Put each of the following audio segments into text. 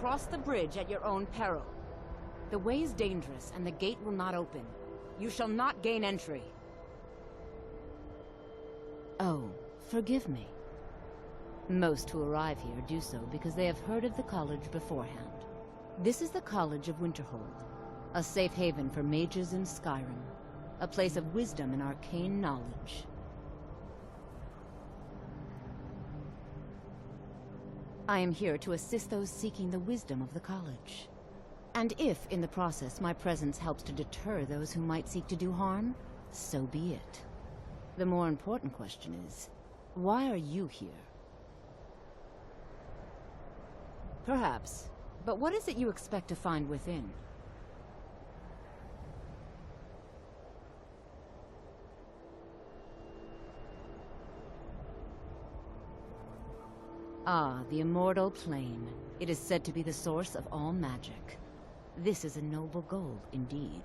cross the bridge at your own peril. The way is dangerous, and the gate will not open. You shall not gain entry. Oh, forgive me. Most who arrive here do so because they have heard of the college beforehand. This is the College of Winterhold, a safe haven for mages in Skyrim, a place of wisdom and arcane knowledge. I am here to assist those seeking the wisdom of the college. And if, in the process, my presence helps to deter those who might seek to do harm, so be it. The more important question is, why are you here? Perhaps, but what is it you expect to find within? Ah, the immortal plane. It is said to be the source of all magic. This is a noble goal, indeed.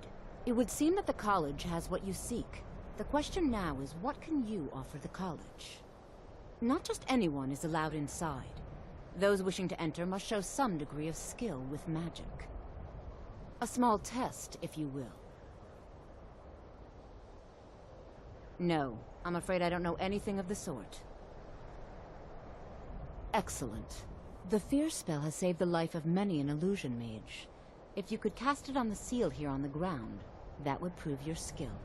It would seem that the college has what you seek. The question now is, what can you offer the college? Not just anyone is allowed inside. Those wishing to enter must show some degree of skill with magic. A small test, if you will. No, I'm afraid I don't know anything of the sort. Excellent. The fear spell has saved the life of many an illusion mage. If you could cast it on the seal here on the ground, that would prove your skill.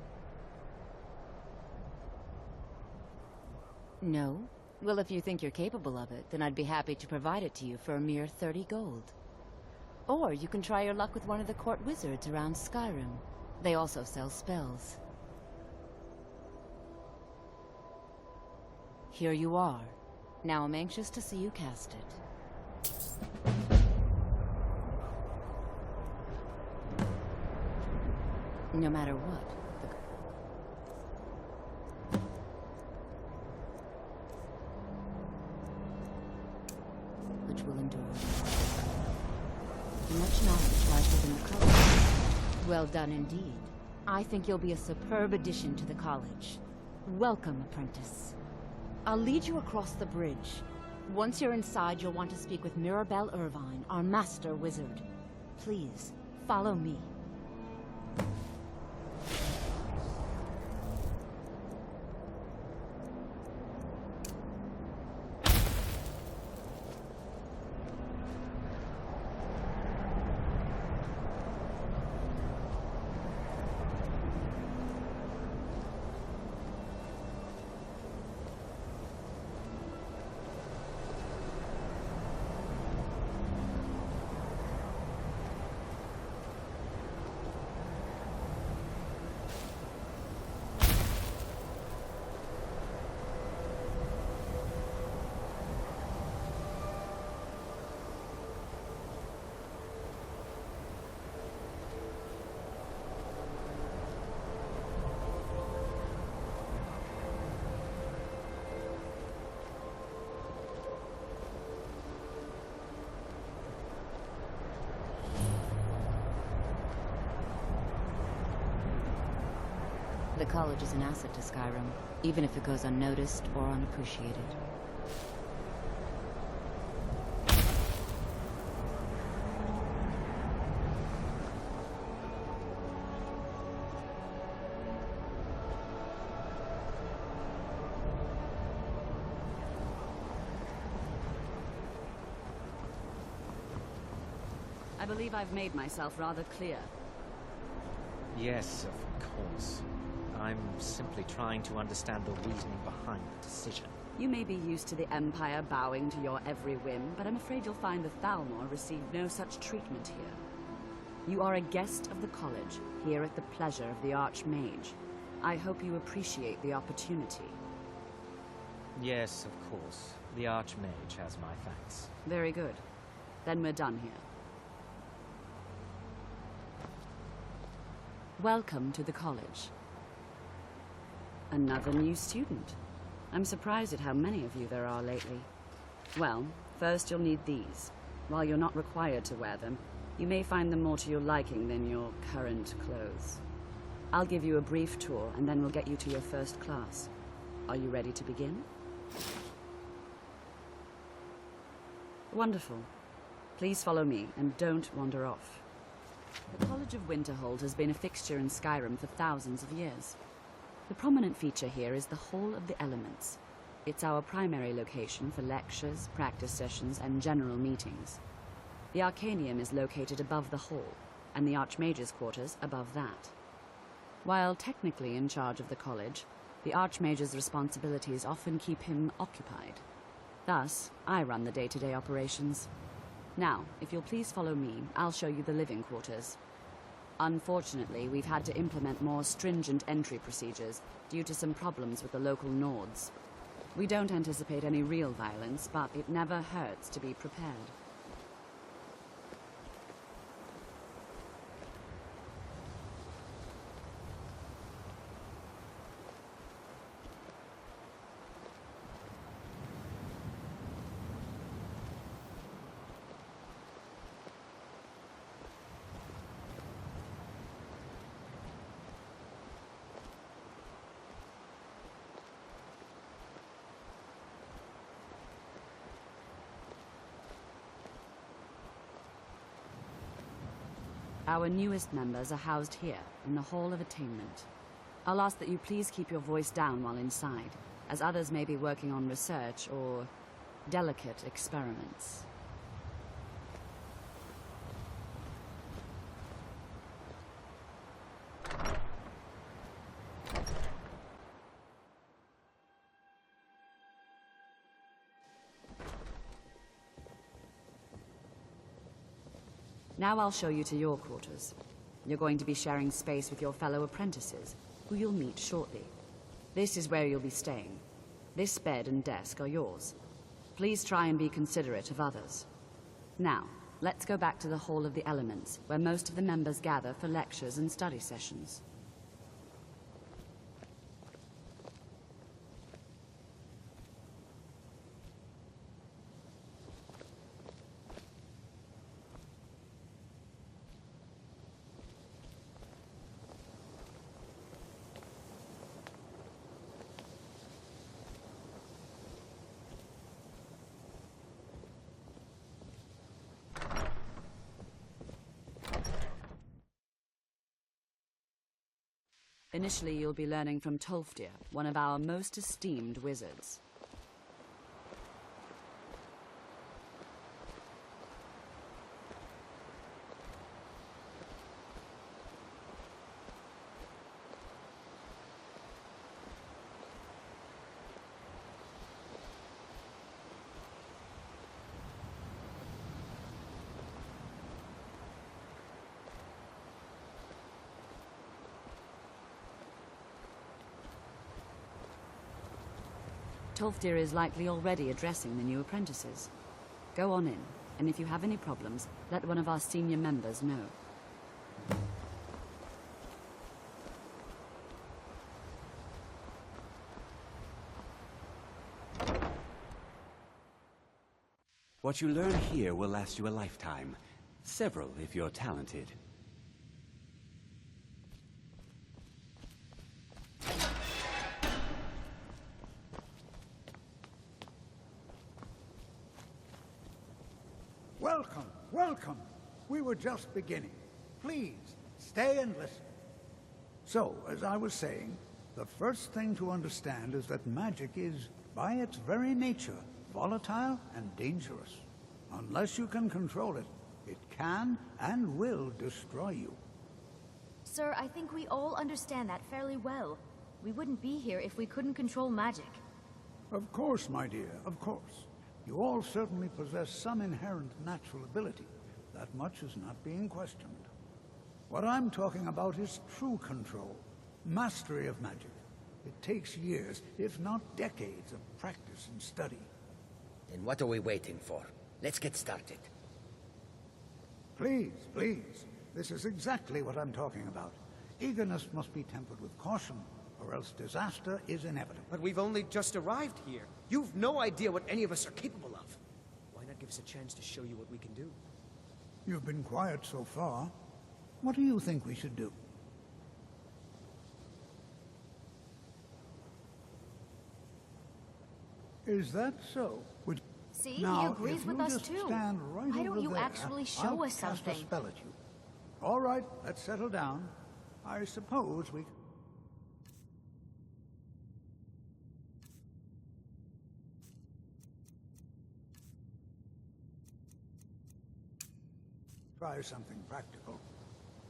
No? Well, if you think you're capable of it, then I'd be happy to provide it to you for a mere 30 gold. Or you can try your luck with one of the court wizards around Skyrim. They also sell spells. Here you are. Now I'm anxious to see you cast it. No matter what, which will endure. Much knowledge lies within the college. Well done indeed. I think you'll be a superb addition to the college. Welcome, apprentice. I'll lead you across the bridge. Once you're inside, you'll want to speak with Mirabelle Irvine, our master wizard. Please, follow me. The college is an asset to Skyrim, even if it goes unnoticed or unappreciated. I believe I've made myself rather clear. Yes, of course. I'm simply trying to understand the reasoning behind the decision. You may be used to the Empire bowing to your every whim, but I'm afraid you'll find the Thalmor received no such treatment here. You are a guest of the college, here at the pleasure of the Archmage. I hope you appreciate the opportunity. Yes, of course. The Archmage has my thanks. Very good. Then we're done here. Welcome to the college. Another new student. I'm surprised at how many of you there are lately. Well, first you'll need these. While you're not required to wear them, you may find them more to your liking than your current clothes. I'll give you a brief tour, and then we'll get you to your first class. Are you ready to begin? Wonderful. Please follow me, and don't wander off. The College of Winterhold has been a fixture in Skyrim for thousands of years. The prominent feature here is the Hall of the Elements. It's our primary location for lectures, practice sessions, and general meetings. The Arcanium is located above the hall, and the Archmage's quarters above that. While technically in charge of the college, the Archmage's responsibilities often keep him occupied. Thus, I run the day-to-day operations. Now, if you'll please follow me, I'll show you the living quarters. Unfortunately, we've had to implement more stringent entry procedures due to some problems with the local Nords. We don't anticipate any real violence, but it never hurts to be prepared. Our newest members are housed here, in the Hall of Attainment. I'll ask that you please keep your voice down while inside, as others may be working on research or delicate experiments. Now I'll show you to your quarters. You're going to be sharing space with your fellow apprentices, who you'll meet shortly. This is where you'll be staying. This bed and desk are yours. Please try and be considerate of others. Now, let's go back to the Hall of the Elements, where most of the members gather for lectures and study sessions. Initially, you'll be learning from Tolfdir, one of our most esteemed wizards. Tolfdir is likely already addressing the new apprentices. Go on in, and if you have any problems, let one of our senior members know. What you learn here will last you a lifetime. Several, if you're talented. Welcome, welcome. We were just beginning. Please, stay and listen. So, as I was saying, the first thing to understand is that magic is, by its very nature, volatile and dangerous. Unless you can control it, it can and will destroy you. Sir, I think we all understand that fairly well. We wouldn't be here if we couldn't control magic. Of course, my dear, of course. You all certainly possess some inherent natural ability. That much is not being questioned. What I'm talking about is true control, mastery of magic. It takes years, if not decades, of practice and study. Then what are we waiting for? Let's get started. Please, please. This is exactly what I'm talking about. Eagerness must be tempered with caution, or else disaster is inevitable. But we've only just arrived here. You've no idea what any of us are capable of. Why not give us a chance to show you what we can do? You've been quiet so far. What do you think we should do? Is that so? See, Now, he agrees if with you us just too. stand right Why don't over you there, actually show I'll us cast something? a spell at you. All right, let's settle down. I suppose we... Try something practical.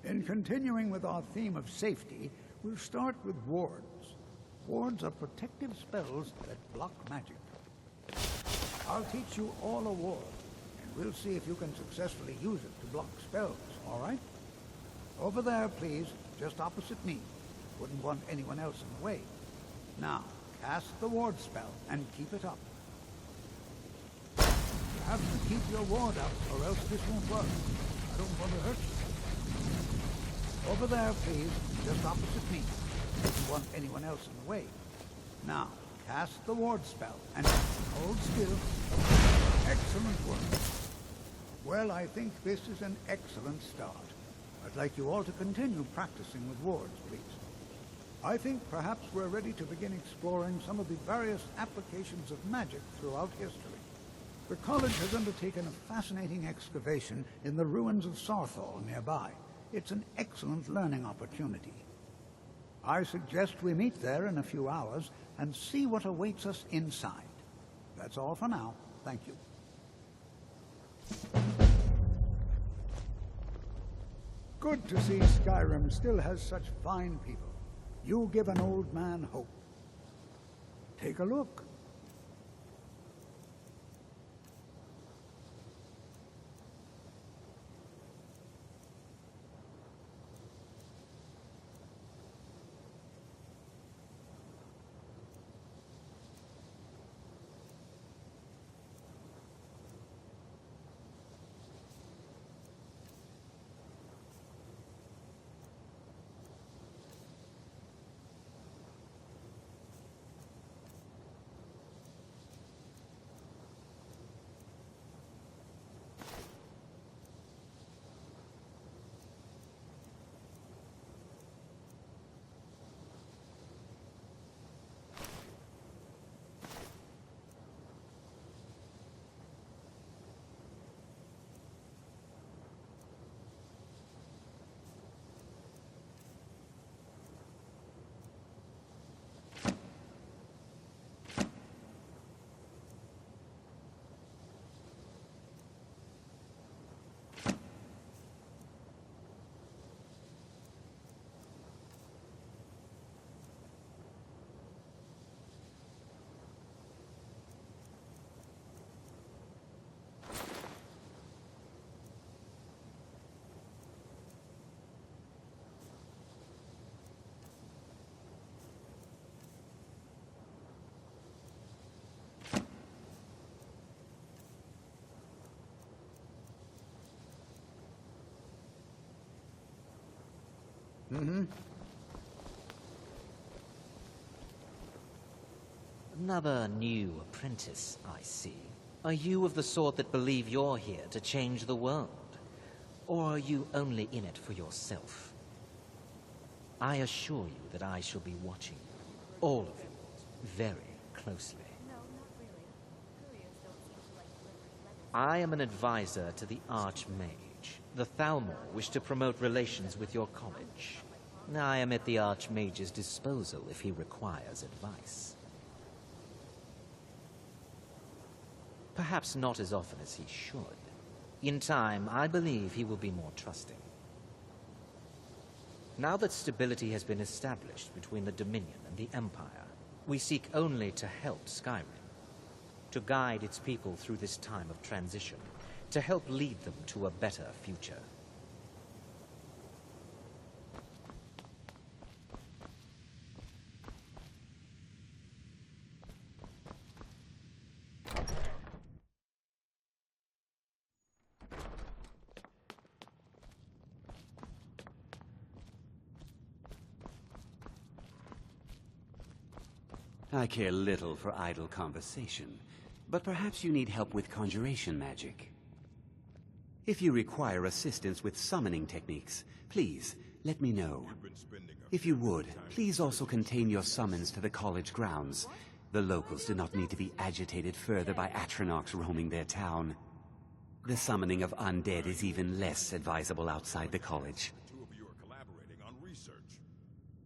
In continuing with our theme of safety, we'll start with wards. Wards are protective spells that block magic. I'll teach you all a ward, and we'll see if you can successfully use it to block spells, all right? Over there, please, just opposite me. Wouldn't want anyone else in the way. Now, cast the ward spell and keep it up. You have to keep your ward up, or else this won't work. I don't want to hurt you. Over there, please, just opposite me. Wouldn't want anyone else in the way. Now, cast the ward spell and hold still. Excellent work. Well, I think this is an excellent start. I'd like you all to continue practicing with wards, please. I think perhaps we're ready to begin exploring some of the various applications of magic throughout history. The college has undertaken a fascinating excavation in the ruins of Sarthal nearby. It's an excellent learning opportunity. I suggest we meet there in a few hours and see what awaits us inside. That's all for now. Thank you. Good to see Skyrim still has such fine people. You give an old man hope. Take a look. Another new apprentice, I see. Are you of the sort that believe you're here to change the world? Or are you only in it for yourself? I assure you that I shall be watching you, all of you, very closely. No, not really. Couriers don't seem to like delivering letters. I am an advisor to the Archmage. The Thalmor wish to promote relations with your college. I am at the Archmage's disposal if he requires advice. Perhaps not as often as he should. In time, I believe he will be more trusting. Now that stability has been established between the Dominion and the Empire, we seek only to help Skyrim, to guide its people through this time of transition, to help lead them to a better future. I care little for idle conversation, but perhaps you need help with conjuration magic. If you require assistance with summoning techniques, please let me know. If you would, please also contain your summons to the college grounds. The locals do not need to be agitated further by Atronachs roaming their town. The summoning of undead is even less advisable outside the college. The two of you are collaborating on research.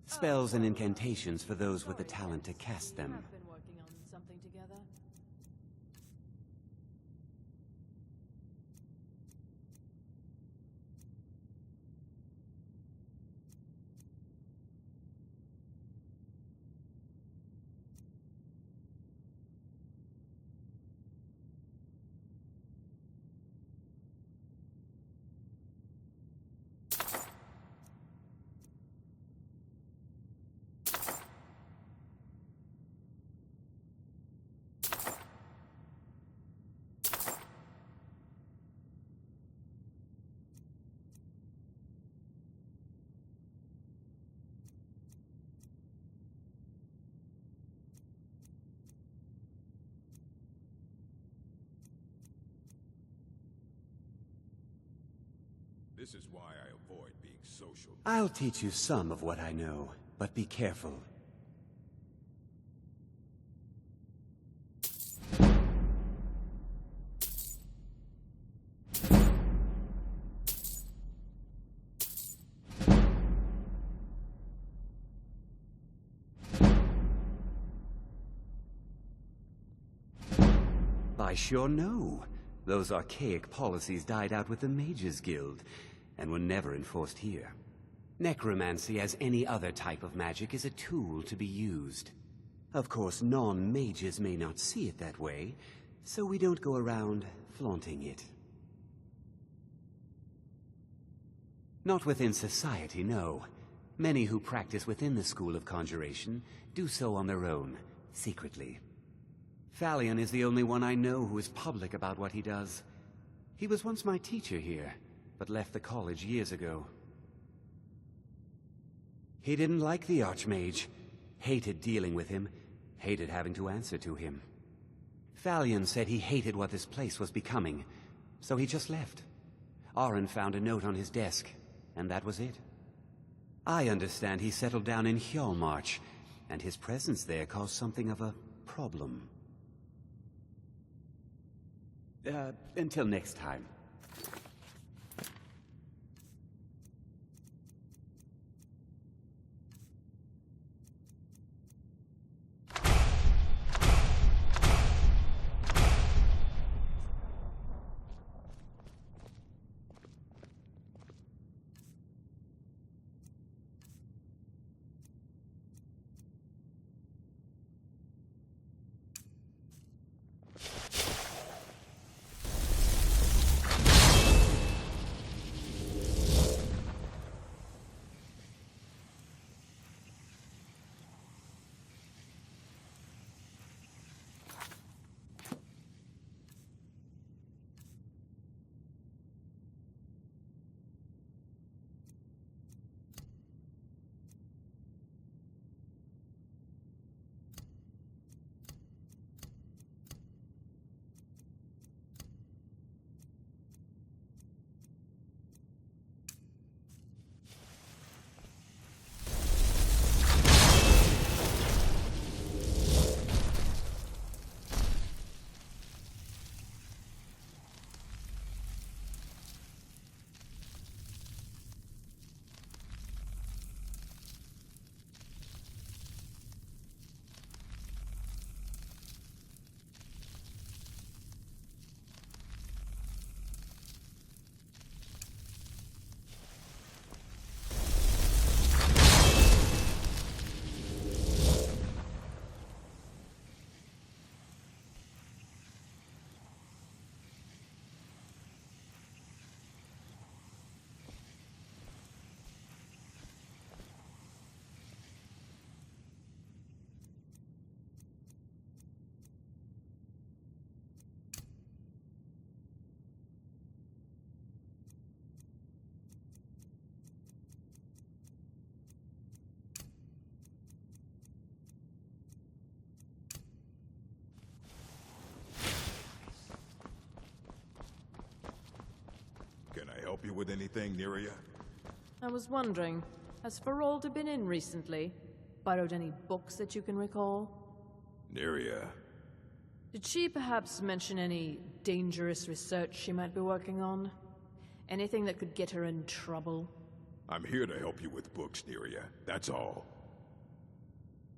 Spells and incantations for those with the talent to cast them. Have been working on something together. This is why I avoid being social. I'll teach you some of what I know, but be careful. I sure know. Those archaic policies died out with the Mages Guild, and were never enforced here. Necromancy, as any other type of magic, is a tool to be used. Of course, non-mages may not see it that way, so we don't go around flaunting it. Not within society, no. Many who practice within the School of Conjuration do so on their own, secretly. Fallion is the only one I know who is public about what he does. He was once my teacher here, but left the college years ago. He didn't like the Archmage, hated dealing with him, hated having to answer to him. Fallion said he hated what this place was becoming, so he just left. Arin found a note on his desk, and that was it. I understand he settled down in Hjalmarch, and his presence there caused something of a problem. Until next time. Can I help you with anything, Neria? I was wondering, has Ferolda been in recently? Borrowed any books that you can recall? Neria. Did she perhaps mention any dangerous research she might be working on? Anything that could get her in trouble? I'm here to help you with books, Neria. That's all.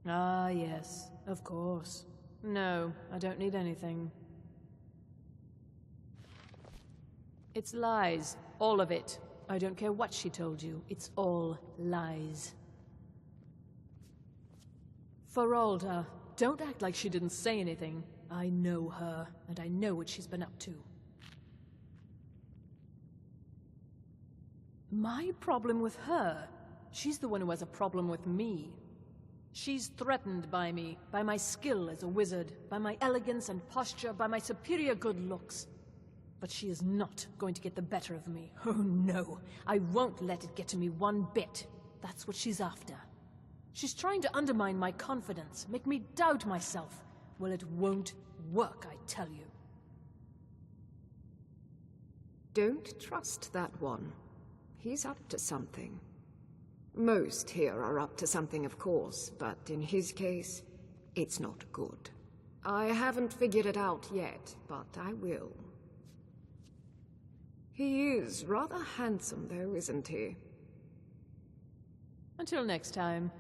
Ah, yes, of course. No, I don't need anything. It's lies. All of it. I don't care what she told you. It's all lies. Feralda, don't act like she didn't say anything. I know her, and I know what she's been up to. My problem with her? She's the one who has a problem with me. She's threatened by me, by my skill as a wizard, by my elegance and posture, by my superior good looks. But she is not going to get the better of me. Oh no, I won't let it get to me one bit. That's what she's after. She's trying to undermine my confidence, make me doubt myself. Well, it won't work, I tell you. Don't trust that one. He's up to something. Most here are up to something, of course, but in his case, it's not good. I haven't figured it out yet, but I will. He is rather handsome, though, isn't he? Until next time.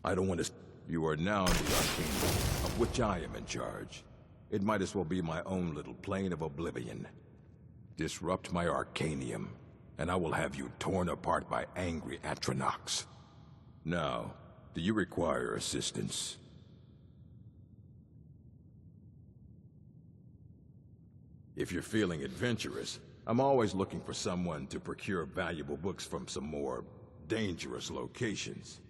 I don't want to... You are now the Arcane, of which I am in charge. It might as well be my own little plane of oblivion. Disrupt my Arcanium, and I will have you torn apart by angry Atronachs. Now, do you require assistance? If you're feeling adventurous, I'm always looking for someone to procure valuable books from some more dangerous locations.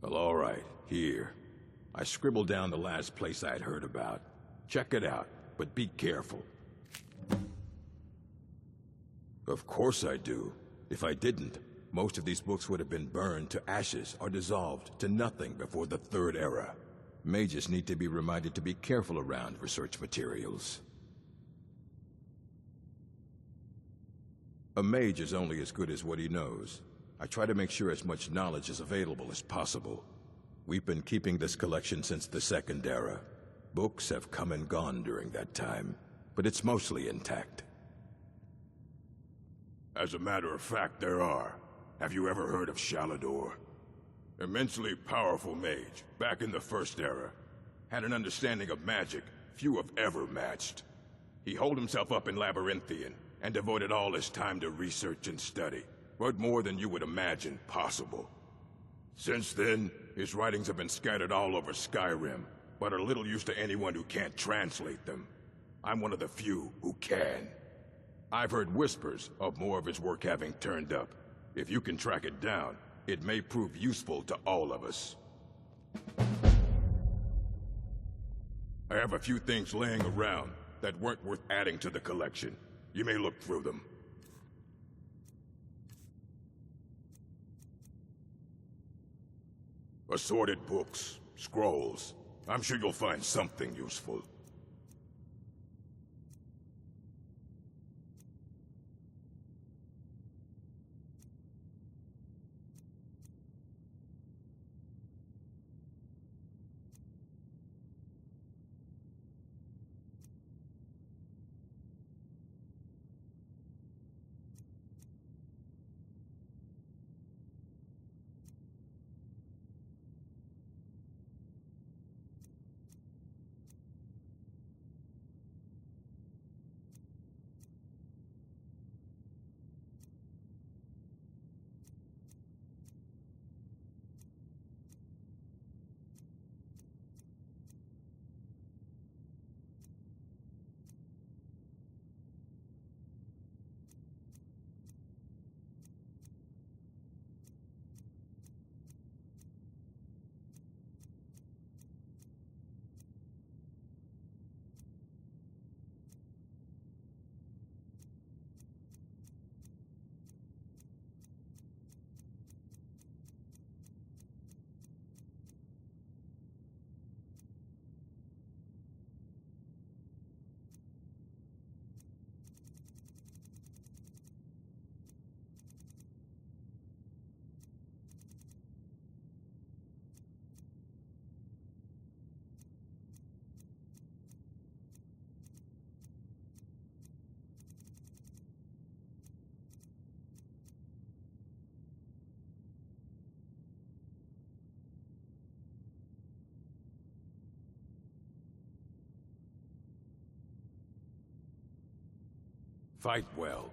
Well, all right, here. I scribbled down the last place I'd heard about. Check it out, but be careful. Of course I do. If I didn't, most of these books would have been burned to ashes or dissolved to nothing before the Third Era. Mages need to be reminded to be careful around research materials. A mage is only as good as what he knows. I try to make sure as much knowledge is available as possible. We've been keeping this collection since the Second Era. Books have come and gone during that time, but it's mostly intact. As a matter of fact, there are. Have you ever heard of Shalador? Immensely powerful mage, back in the First Era. Had an understanding of magic few have ever matched. He holed himself up in Labyrinthian, and devoted all his time to research and study, but more than you would imagine possible. Since then, his writings have been scattered all over Skyrim, but are little use to anyone who can't translate them. I'm one of the few who can. I've heard whispers of more of his work having turned up. If you can track it down, it may prove useful to all of us. I have a few things laying around that weren't worth adding to the collection. You may look through them. Assorted books, scrolls. I'm sure you'll find something useful. Fight well.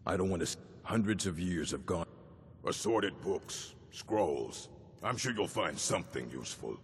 I don't want to... Hundreds of years have gone... Assorted books, scrolls. I'm sure you'll find something useful.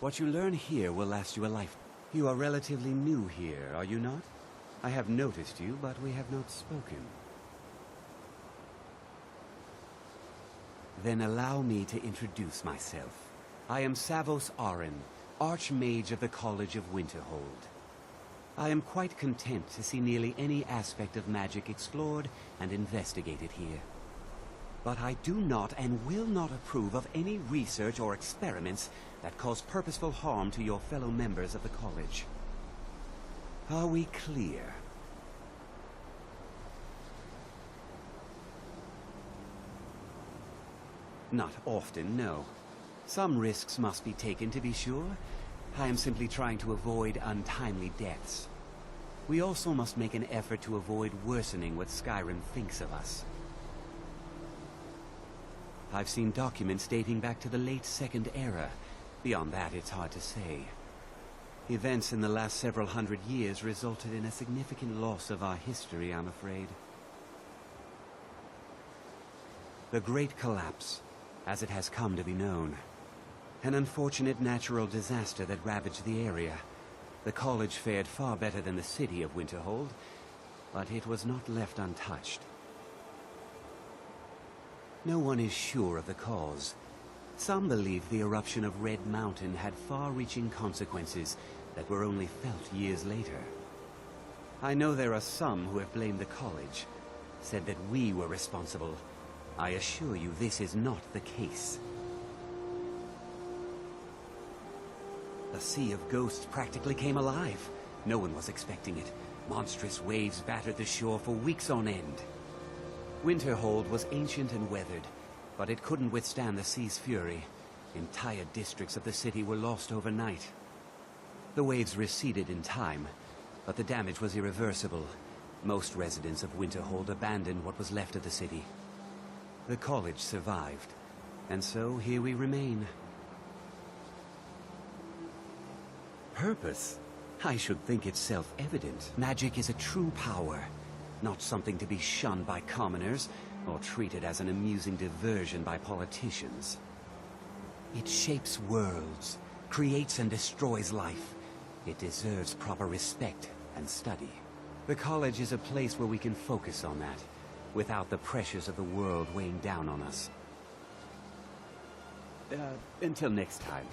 What you learn here will last you a life. You are relatively new here, are you not? I have noticed you, but we have not spoken. Then allow me to introduce myself. I am Savos Arin, Archmage of the College of Winterhold. I am quite content to see nearly any aspect of magic explored and investigated here. But I do not and will not approve of any research or experiments that cause purposeful harm to your fellow members of the college. Are we clear? Not often, no. Some risks must be taken to be sure. I am simply trying to avoid untimely deaths. We also must make an effort to avoid worsening what Skyrim thinks of us. I've seen documents dating back to the late Second Era. Beyond that, it's hard to say. Events in the last several hundred years resulted in a significant loss of our history, I'm afraid. The Great Collapse, as it has come to be known. An unfortunate natural disaster that ravaged the area. The college fared far better than the city of Winterhold, but it was not left untouched. No one is sure of the cause. Some believe the eruption of Red Mountain had far-reaching consequences that were only felt years later. I know there are some who have blamed the college, said that we were responsible. I assure you this is not the case. The Sea of Ghosts practically came alive. No one was expecting it. Monstrous waves battered the shore for weeks on end. Winterhold was ancient and weathered, but it couldn't withstand the sea's fury. Entire districts of the city were lost overnight. The waves receded in time, but the damage was irreversible. Most residents of Winterhold abandoned what was left of the city. The college survived, and so here we remain. Purpose? I should think it's self-evident. Magic is a true power, not something to be shunned by commoners, or treated as an amusing diversion by politicians. It shapes worlds, creates and destroys life. It deserves proper respect and study. The college is a place where we can focus on that, without the pressures of the world weighing down on us. Until next time.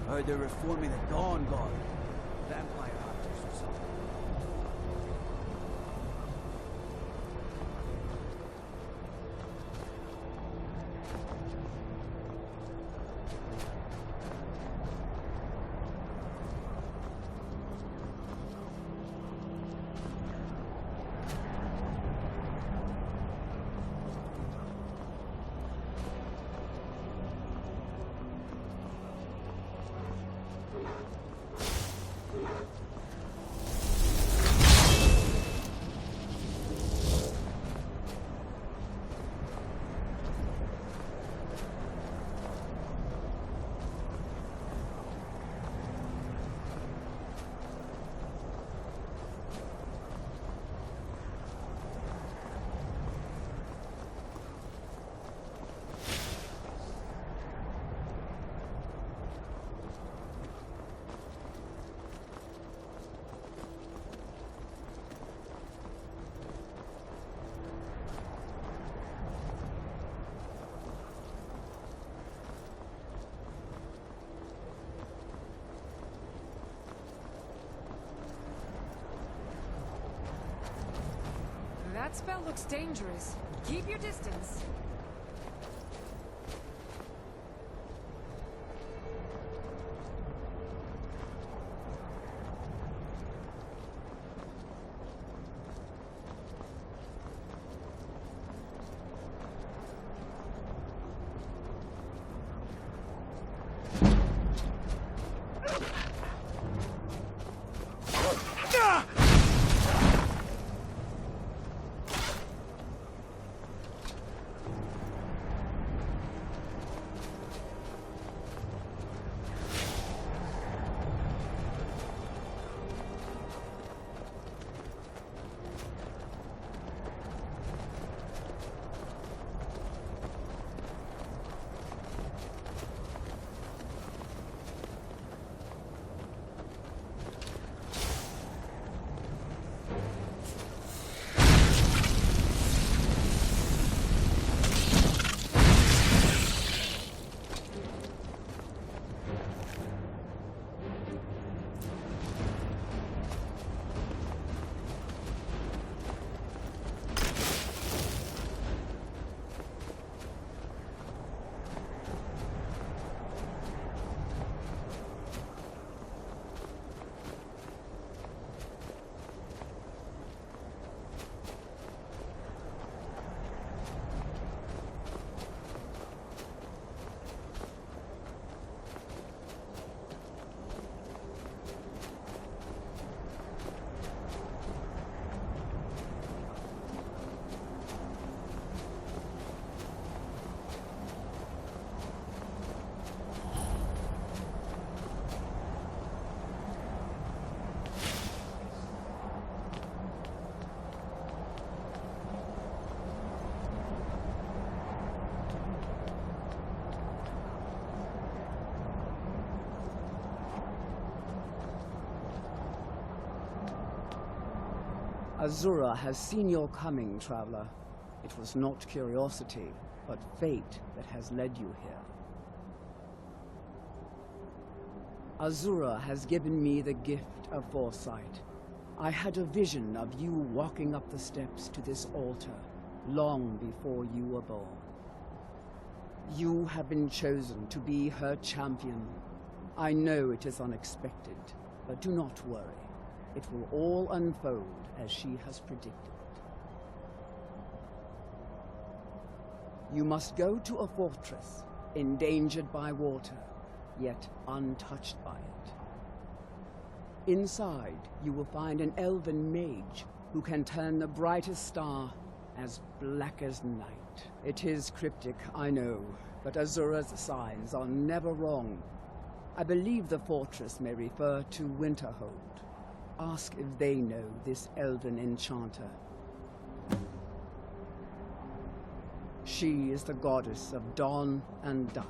Heard they're reforming the Dawn Guard. Vampire hunters or something. That spell looks dangerous. Keep your distance. Azura has seen your coming, traveler. It was not curiosity, but fate that has led you here. Azura has given me the gift of foresight. I had a vision of you walking up the steps to this altar, long before you were born. You have been chosen to be her champion. I know it is unexpected, but do not worry. It will all unfold as she has predicted. You must go to a fortress, endangered by water, yet untouched by it. Inside, you will find an elven mage who can turn the brightest star as black as night. It is cryptic, I know, but Azura's signs are never wrong. I believe the fortress may refer to Winterhold. Ask if they know this elven enchanter. She is the goddess of dawn and dusk.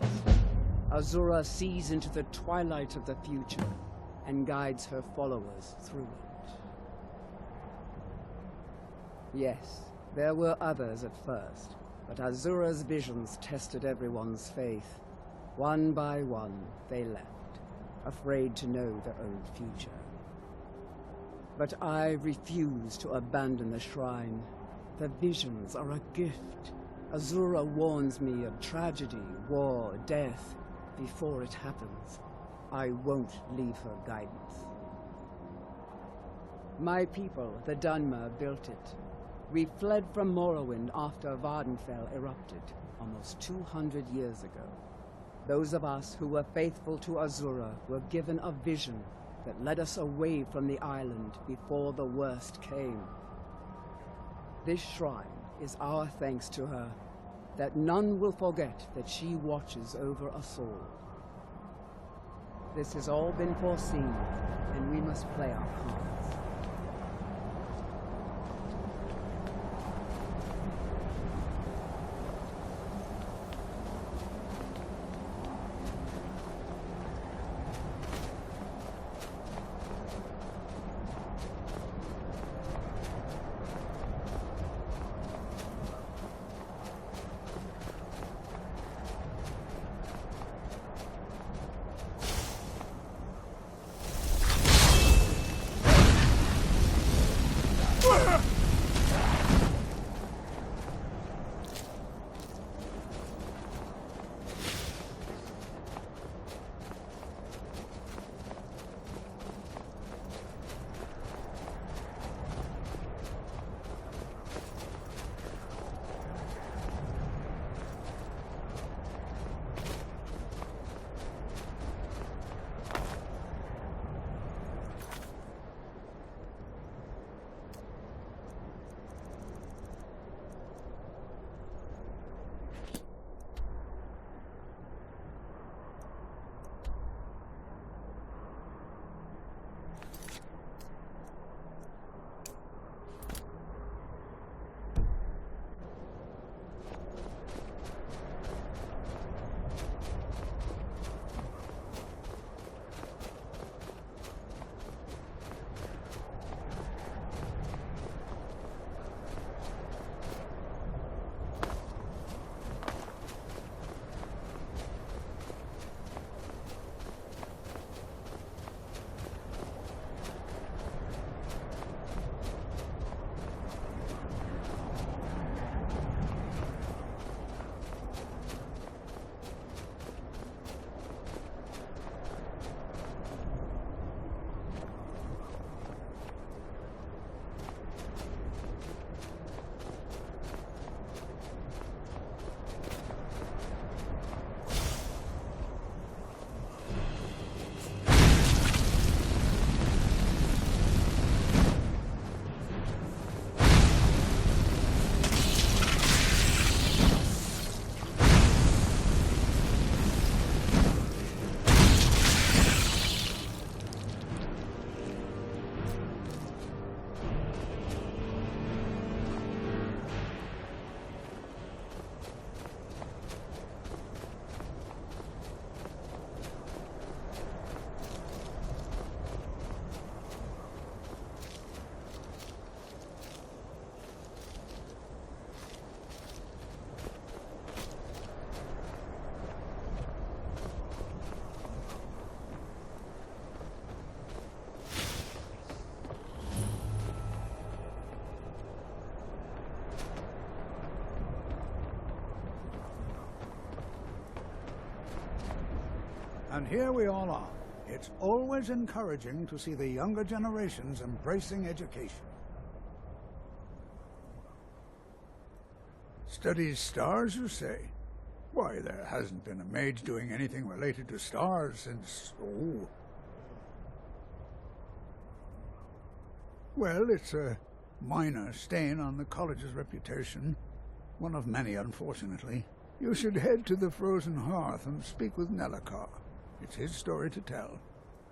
Azura sees into the twilight of the future and guides her followers through it. Yes, there were others at first, but Azura's visions tested everyone's faith. One by one, they left, afraid to know their own future. But I refuse to abandon the shrine. The visions are a gift. Azura warns me of tragedy, war, death, before it happens. I won't leave her guidance. My people, the Dunmer, built it. We fled from Morrowind after Vardenfell erupted, almost 200 years ago. Those of us who were faithful to Azura were given a vision that led us away from the island before the worst came. This shrine is our thanks to her, that none will forget that she watches over us all. This has all been foreseen, and we must play our cards. And here we all are. It's always encouraging to see the younger generations embracing education. Studies stars, you say? Why, there hasn't been a mage doing anything related to stars since... oh. Well, it's a minor stain on the college's reputation. One of many, unfortunately. You should head to the Frozen Hearth and speak with Nelakar. It's his story to tell,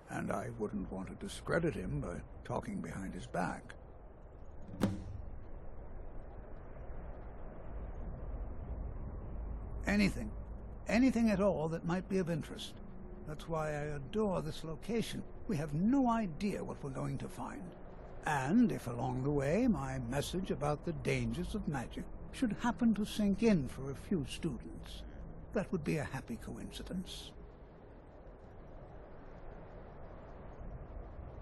and I wouldn't want to discredit him by talking behind his back. Anything. Anything at all that might be of interest. That's why I adore this location. We have no idea what we're going to find. And if along the way my message about the dangers of magic should happen to sink in for a few students, that would be a happy coincidence.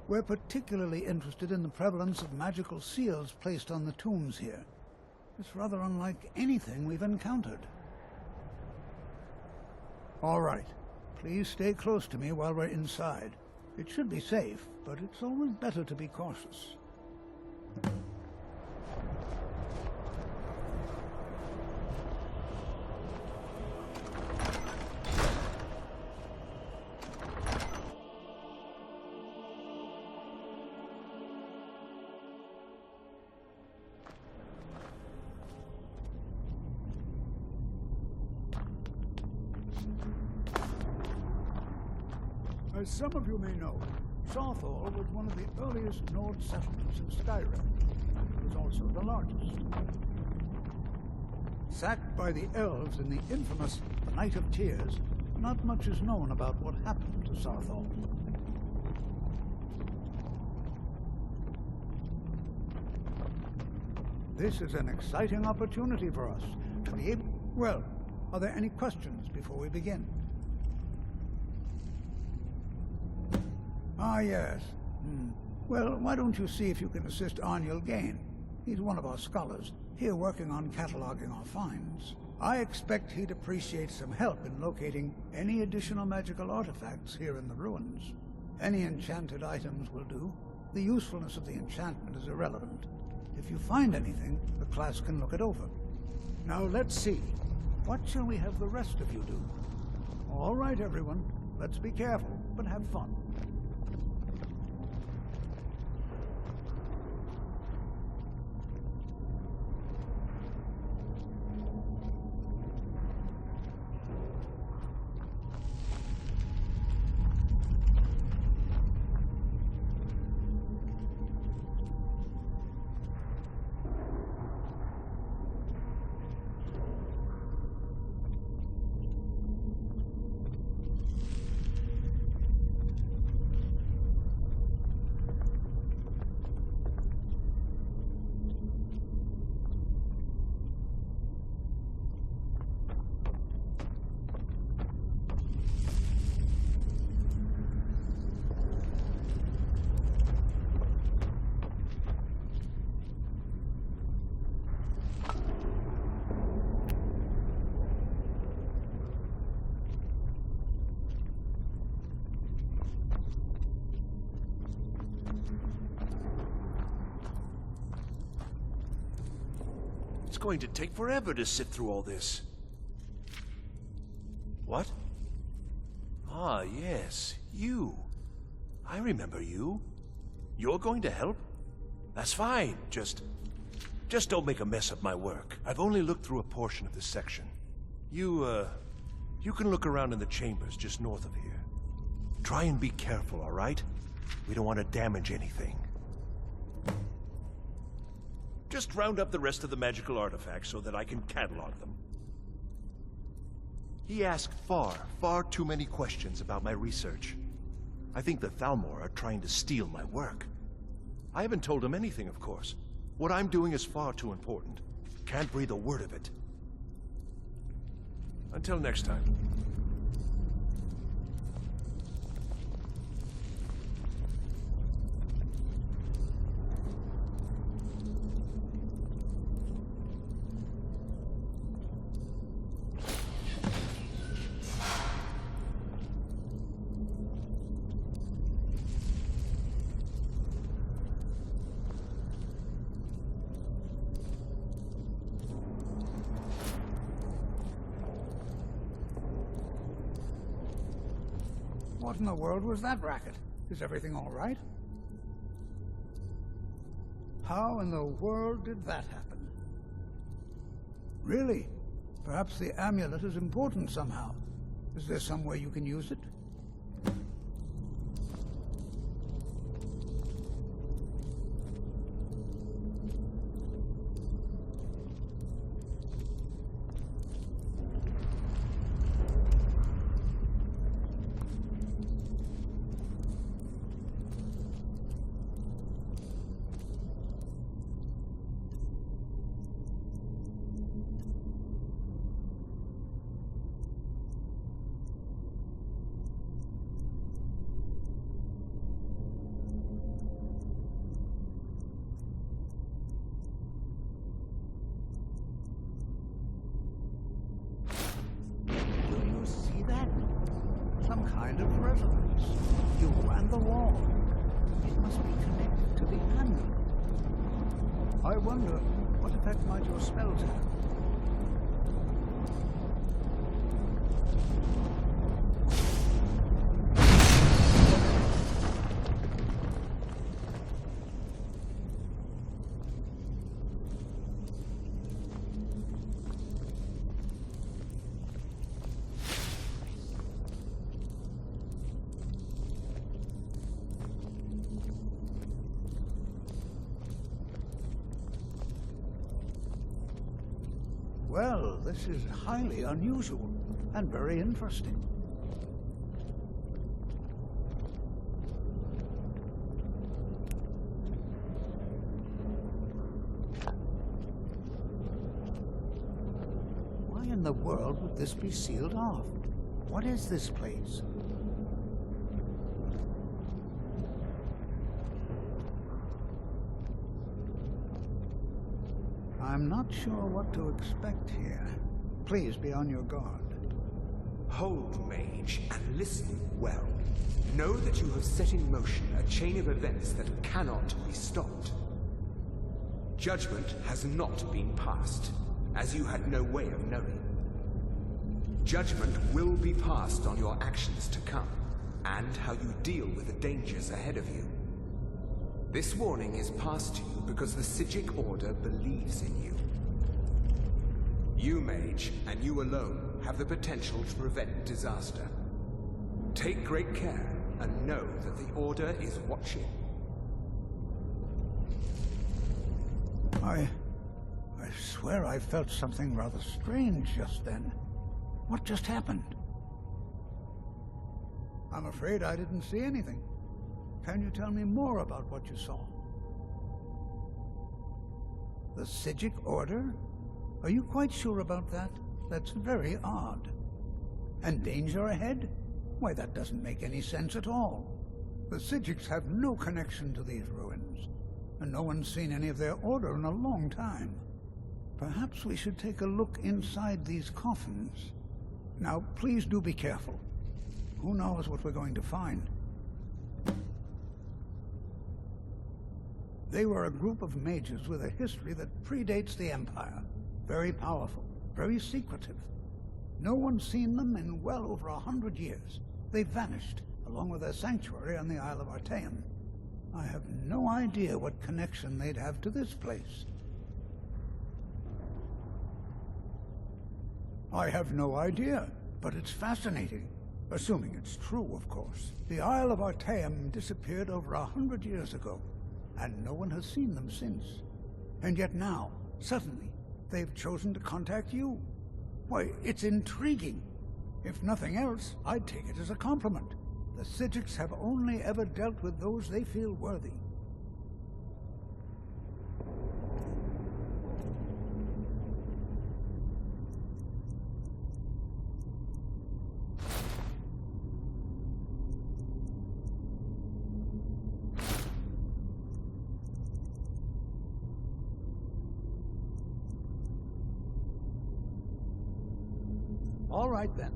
We're particularly interested in the prevalence of magical seals placed on the tombs here. It's rather unlike anything we've encountered. All right. Please stay close to me while we're inside. It should be safe, but it's always better to be cautious. As some of you may know, Sarthal was one of the earliest Nord settlements in Skyrim. It was also the largest. Sacked by the elves in the infamous Night of Tears, not much is known about what happened to Sarthal. This is an exciting opportunity for us to be able... Well, are there any questions before we begin? Ah, yes. Well, why don't you see if you can assist Arniel Gain? He's one of our scholars, here working on cataloging our finds. I expect he'd appreciate some help in locating any additional magical artifacts here in the ruins. Any enchanted items will do. The usefulness of the enchantment is irrelevant. If you find anything, the class can look it over. Now let's see. What shall we have the rest of you do? All right, everyone. Let's be careful, but have fun. It's going to take forever to sift through all this. What? Ah, yes, you. I remember you. You're going to help? That's fine. Just don't make a mess of my work. I've only looked through a portion of this section. You can look around in the chambers just north of here. Try and be careful, all right? We don't want to damage anything. Just round up the rest of the magical artifacts so that I can catalog them. He asked far too many questions about my research. I think the Thalmor are trying to steal my work. I haven't told him anything, of course. What I'm doing is far too important. Can't breathe a word of it. Until next time. What in the world was that racket? Is everything all right? How in the world did that happen? Really? Perhaps the amulet is important somehow. Is there some way you can use it? Some kind of resonance. You and the wall. It must be connected to the amulet. I wonder, what effect might your spells have? Well, this is highly unusual and very interesting. Why in the world would this be sealed off? What is this place? I'm not sure what to expect here. Please be on your guard. Hold, mage, and listen well. Know that you have set in motion a chain of events that cannot be stopped. Judgment has not been passed, as you had no way of knowing. Judgment will be passed on your actions to come, and how you deal with the dangers ahead of you. This warning is passed to you because the Psijic Order believes in you. You, mage, and you alone, have the potential to prevent disaster. Take great care, and know that the Order is watching. I swear I felt something rather strange just then. What just happened? I'm afraid I didn't see anything. Can you tell me more about what you saw? The Psijic Order? Are you quite sure about that? That's very odd. And danger ahead? Why, that doesn't make any sense at all. The Psijics have no connection to these ruins, and no one's seen any of their order in a long time. Perhaps we should take a look inside these coffins. Now, please do be careful. Who knows what we're going to find? They were a group of mages with a history that predates the Empire. Very powerful, very secretive. No one's seen them in well over 100 years. They vanished, along with their sanctuary on the Isle of Artaeum. I have no idea what connection they'd have to this place. I have no idea, but it's fascinating. Assuming it's true, of course. The Isle of Artaeum disappeared over 100 years ago, and no one has seen them since. And yet now, suddenly, they've chosen to contact you. Why, it's intriguing. If nothing else, I'd take it as a compliment. The Psijics have only ever dealt with those they feel worthy. All right, then.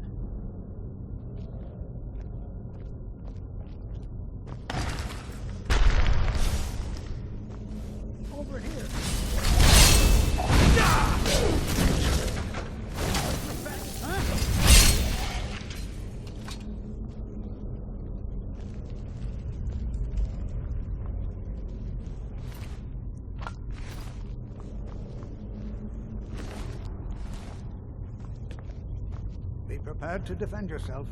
Over here. prepared to defend yourself.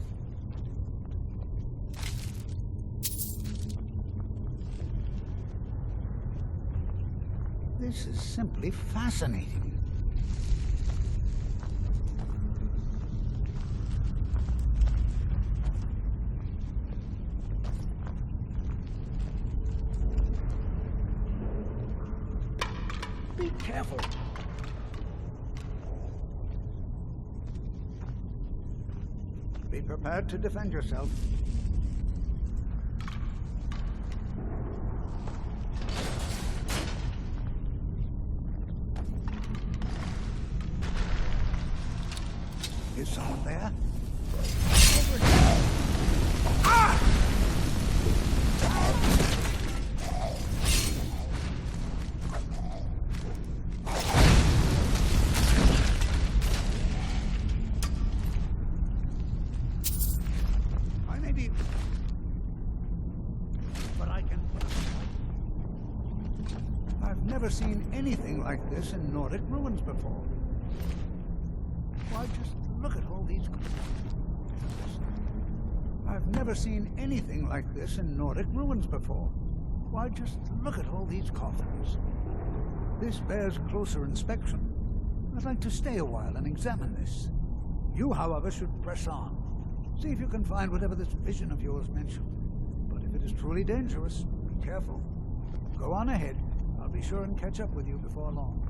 This is simply fascinating. Be careful. Be prepared to defend yourself. Is someone there? I may be... but I can... I've never seen anything like this in Nordic ruins before. Why, just look at all these... I've never seen anything like this in Nordic ruins before. Why, just look at all these coffins. This bears closer inspection. I'd like to stay a while and examine this. You, however, should press on. See if you can find whatever this vision of yours mentioned. But if it is truly dangerous, be careful. Go on ahead. I'll be sure and catch up with you before long.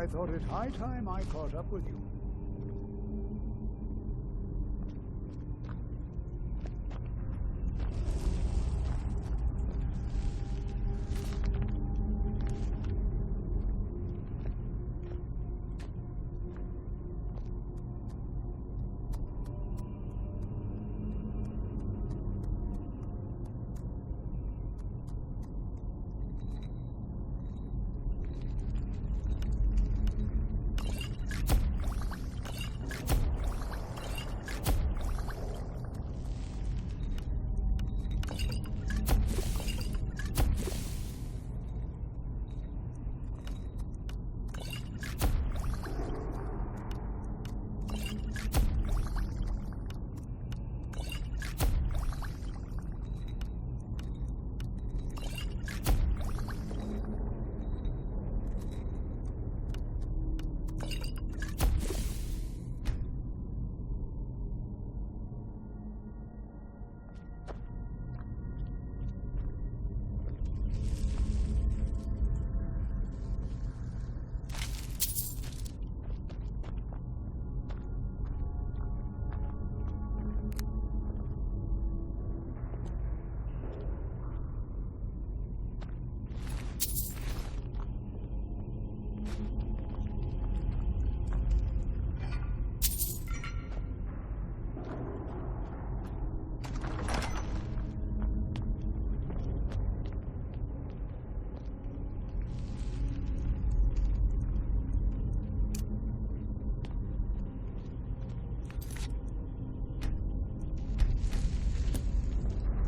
I thought it high time I caught up with you.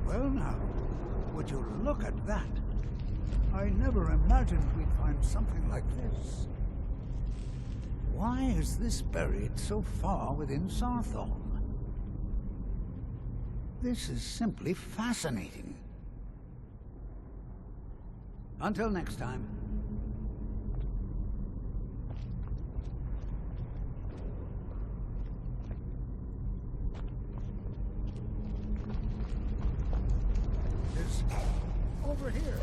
Well now, would you look at that? I never imagined we'd find something like this. Why is this buried so far within Sarthorn? This is simply fascinating. Until next time. Over here.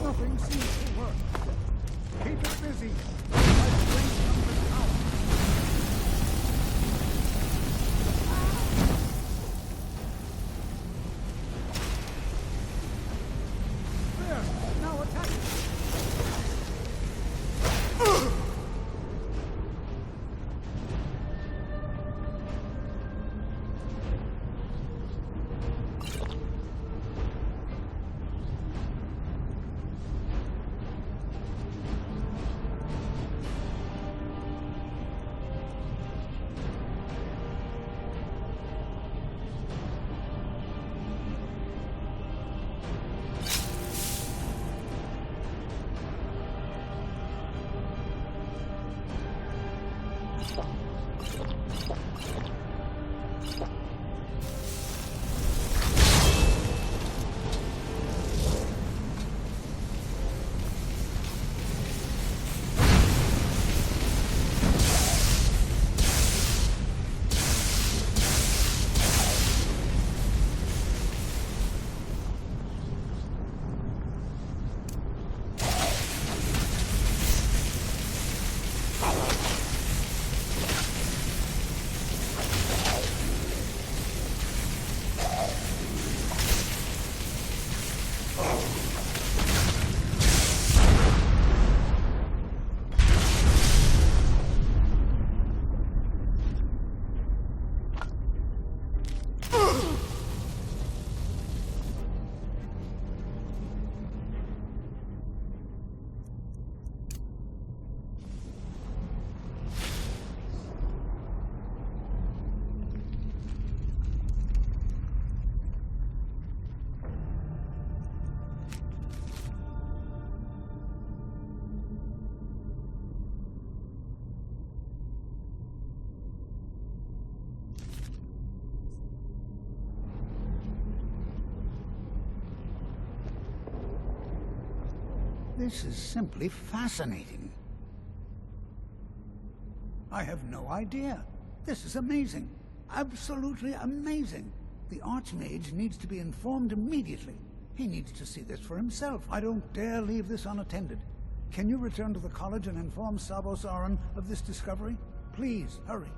Nothing seems to work. Keep it busy. Let's bring some to town. There, now attack it. This is simply fascinating. I have no idea. This is amazing. Absolutely amazing. The Archmage needs to be informed immediately. He needs to see this for himself. I don't dare leave this unattended. Can you return to the college and inform Sabos Aran of this discovery? Please, hurry.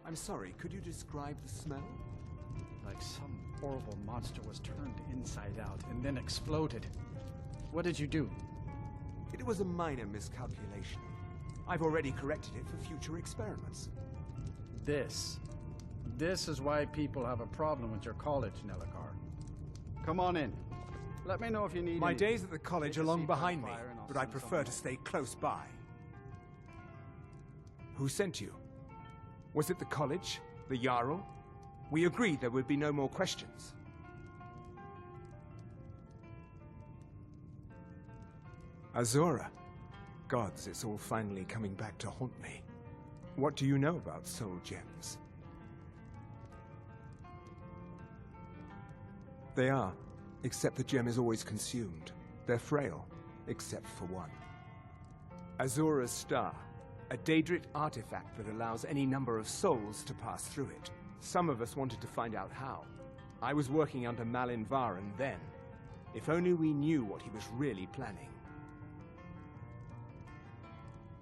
I'm sorry, could you describe the smell? Like some horrible monster was turned inside out and then exploded. What did you do? It was a minor miscalculation. I've already corrected it for future experiments. This is why people have a problem with your college, Nellikar. Come on in. Let me know if you need My any- days at the college Take are a long seat by the behind me, fire and I'll but I send prefer someone to over. stay close by. Who sent you? Was it the college? The Jarl? We agreed there would be no more questions. Azura. Gods, it's all finally coming back to haunt me. What do you know about soul gems? They are, except the gem is always consumed. They're frail, except for one. Azura's Star, a Daedric artifact that allows any number of souls to pass through it. Some of us wanted to find out how. I was working under Malin Varen then. If only we knew what he was really planning.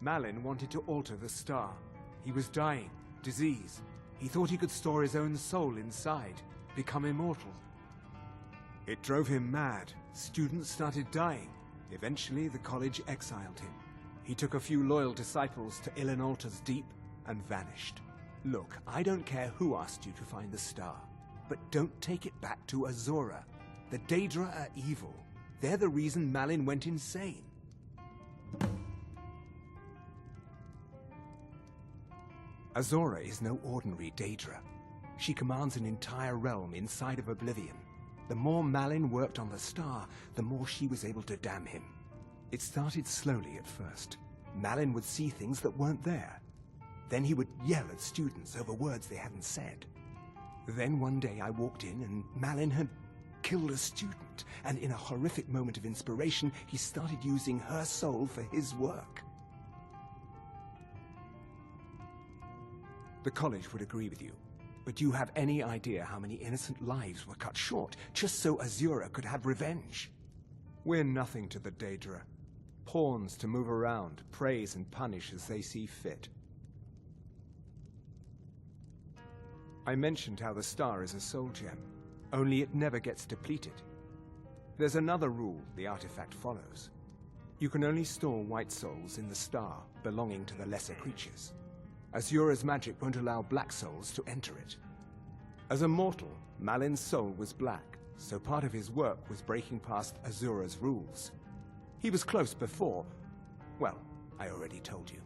Malin wanted to alter the star. He was dying, disease. He thought he could store his own soul inside, become immortal. It drove him mad. Students started dying. Eventually, the college exiled him. He took a few loyal disciples to Ilinalta's Deep and vanished. Look, I don't care who asked you to find the star, but don't take it back to Azura. The Daedra are evil. They're the reason Malin went insane. Azura is no ordinary Daedra. She commands an entire realm inside of Oblivion. The more Malin worked on the star, the more she was able to damn him. It started slowly at first. Malin would see things that weren't there. Then he would yell at students over words they hadn't said. Then one day I walked in and Malin had killed a student, and in a horrific moment of inspiration, he started using her soul for his work. The college would agree with you, but do you have any idea how many innocent lives were cut short just so Azura could have revenge? We're nothing to the Daedra. Pawns to move around, praise and punish as they see fit. I mentioned how the star is a soul gem, only it never gets depleted. There's another rule the artifact follows. You can only store white souls in the star belonging to the lesser creatures. Azura's magic won't allow black souls to enter it. As a mortal, Malin's soul was black, so part of his work was breaking past Azura's rules. He was close before. Well, I already told you.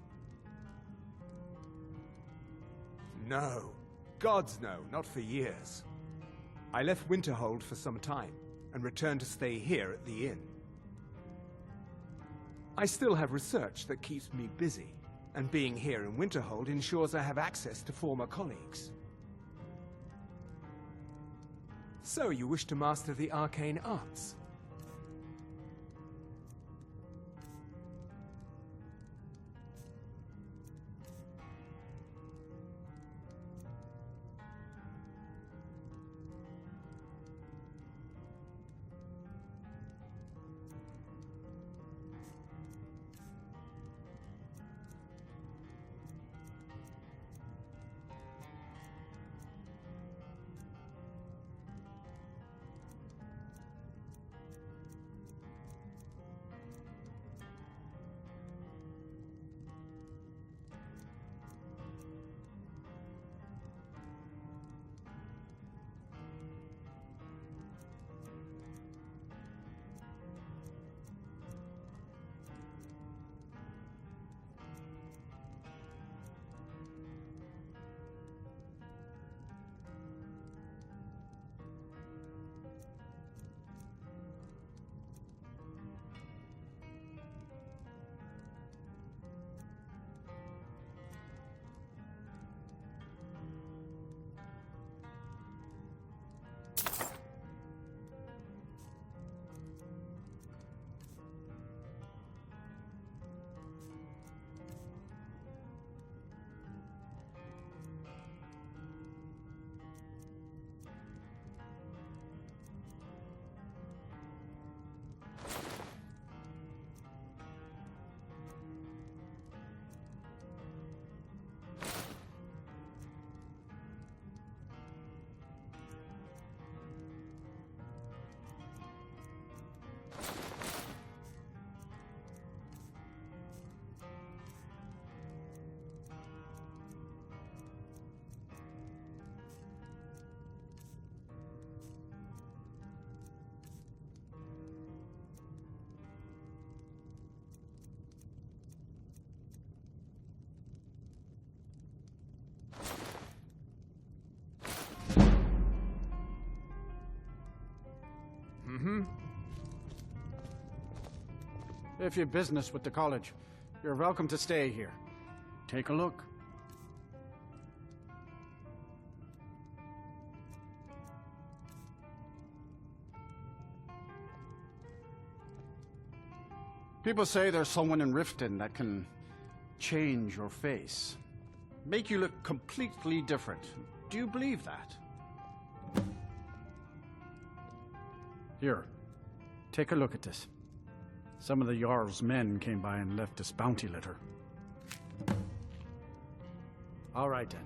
No. Gods no, not for years. I left Winterhold for some time, and returned to stay here at the inn. I still have research that keeps me busy, and being here in Winterhold ensures I have access to former colleagues. So you wish to master the arcane arts? Mm-hmm. If you've business with the college, you're welcome to stay here. Take a look. People say there's someone in Riften that can change your face. Make you look completely different. Do you believe that? Here, take a look at this. Some of the Jarl's men came by and left this bounty letter. All right, then.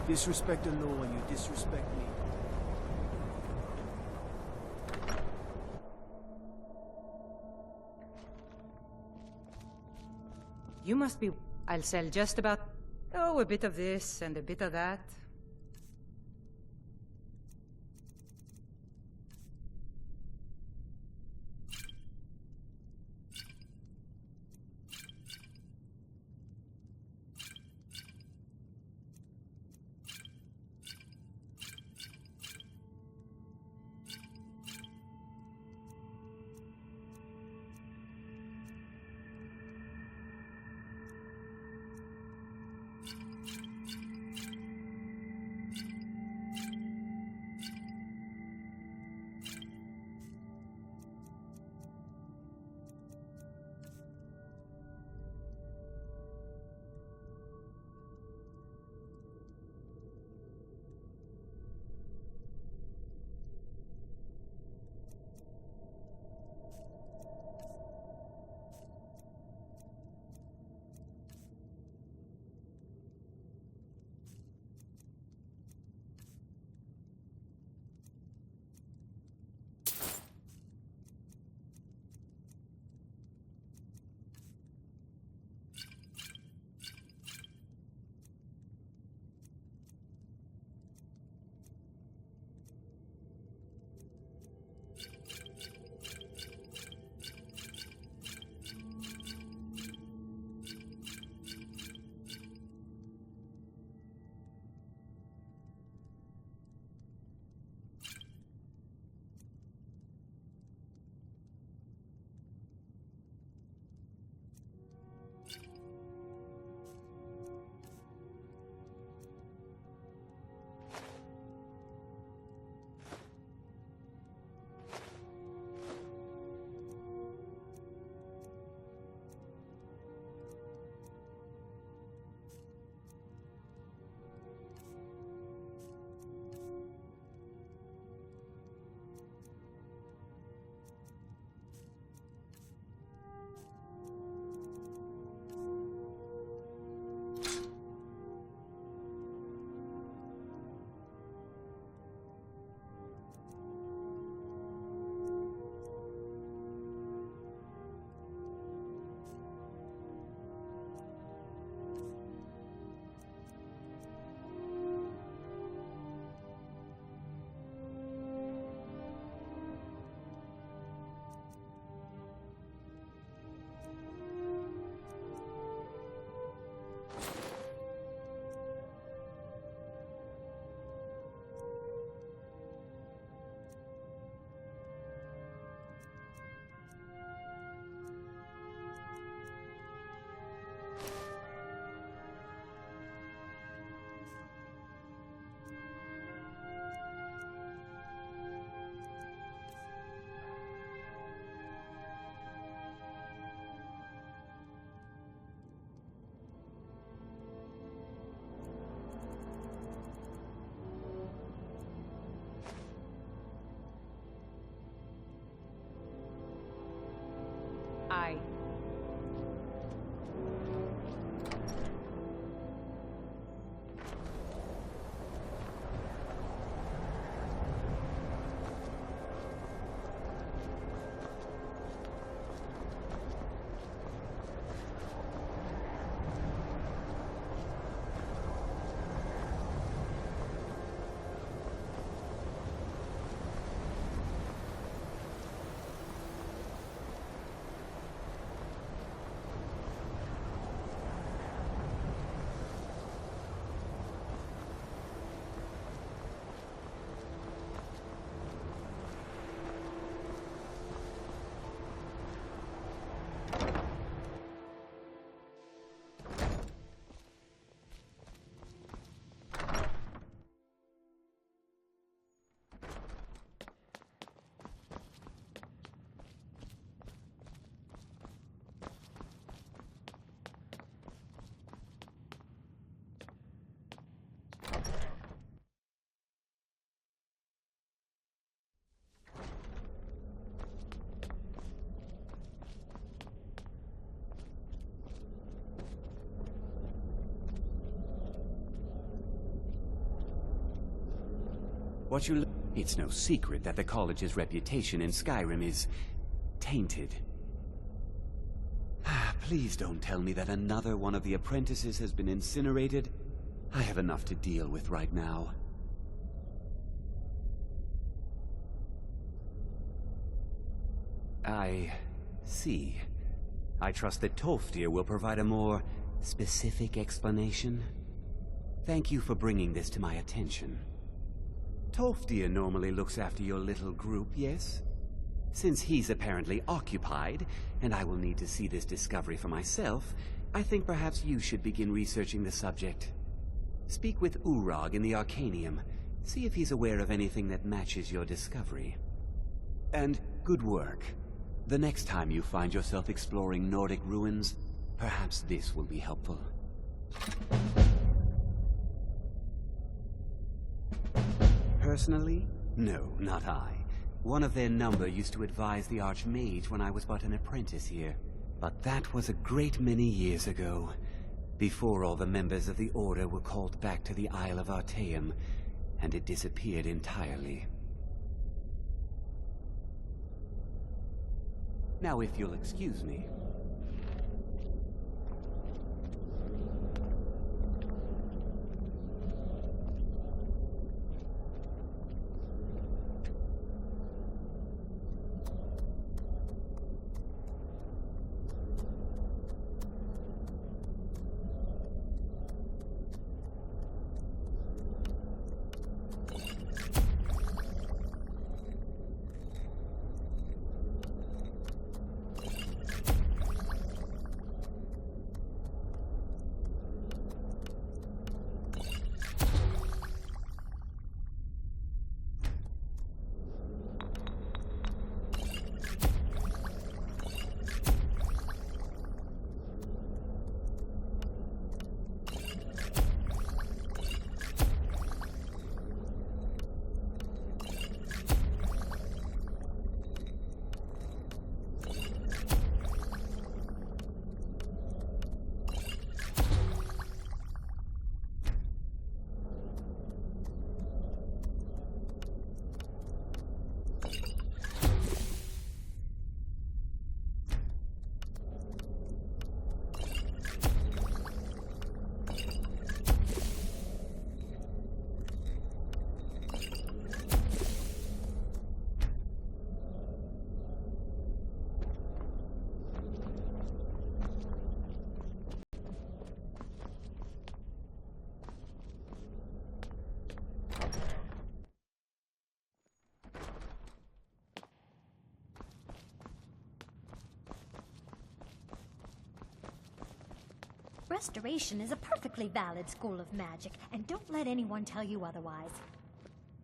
Disrespect the law and you disrespect me. You must be... I'll sell just about... Oh, a bit of this and a bit of that. What you... It's no secret that the college's reputation in Skyrim is... tainted. Please don't tell me that another one of the apprentices has been incinerated. I have enough to deal with right now. I see. I trust that Tolfdir will provide a more specific explanation. Thank you for bringing this to my attention. Tolfdir normally looks after your little group, yes? Since he's apparently occupied, and I will need to see this discovery for myself, I think perhaps you should begin researching the subject. Speak with Urag in the Arcanium. See if he's aware of anything that matches your discovery. And good work. The next time you find yourself exploring Nordic ruins, perhaps this will be helpful. Personally? No, not I. One of their number used to advise the Archmage when I was but an apprentice here. But that was a great many years ago, before all the members of the Order were called back to the Isle of Artaeum, and it disappeared entirely. Now, if you'll excuse me. Restoration is a perfectly valid school of magic, and don't let anyone tell you otherwise.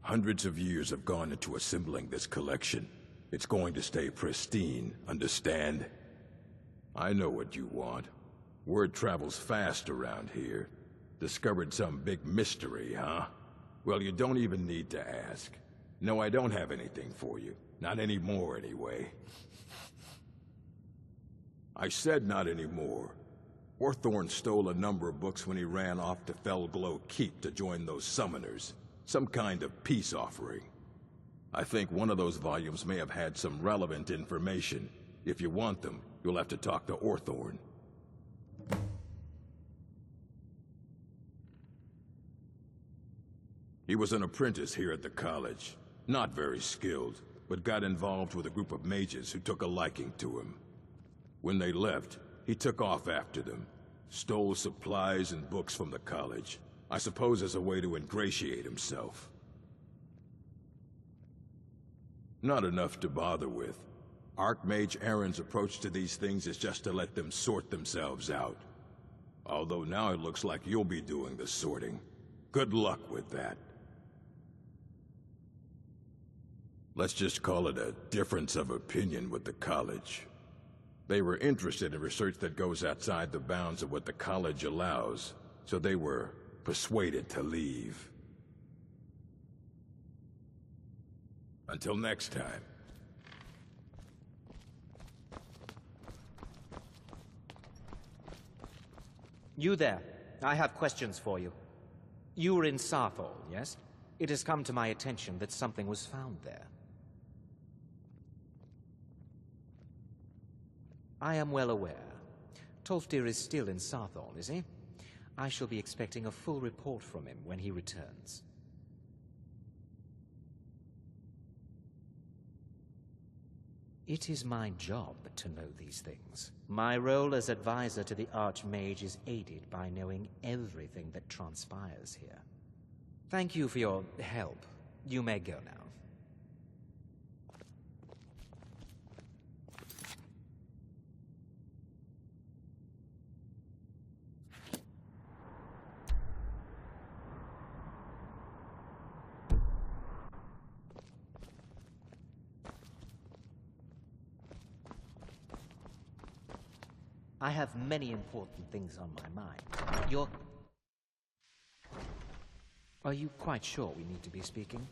Hundreds of years have gone into assembling this collection. It's going to stay pristine, understand? I know what you want. Word travels fast around here. Discovered some big mystery, huh? Well, you don't even need to ask. No, I don't have anything for you. Not anymore, anyway. I said not anymore. Orthorn stole a number of books when he ran off to Felglow Keep to join those summoners. Some kind of peace offering. I think one of those volumes may have had some relevant information. If you want them, you'll have to talk to Orthorn. He was an apprentice here at the college. Not very skilled, but got involved with a group of mages who took a liking to him. When they left, he took off after them. Stole supplies and books from the college. I suppose as a way to ingratiate himself. Not enough to bother with. Archmage Aaron's approach to these things is just to let them sort themselves out. Although now it looks like you'll be doing the sorting. Good luck with that. Let's just call it a difference of opinion with the college. They were interested in research that goes outside the bounds of what the college allows, so they were persuaded to leave. Until next time. You there. I have questions for you. You were in Sarthal, yes? It has come to my attention that something was found there. I am well aware. Tolfdir is still in Sarthorn, is he? I shall be expecting a full report from him when he returns. It is my job to know these things. My role as advisor to the Archmage is aided by knowing everything that transpires here. Thank you for your help. You may go now. I have many important things on my mind. Are you quite sure we need to be speaking?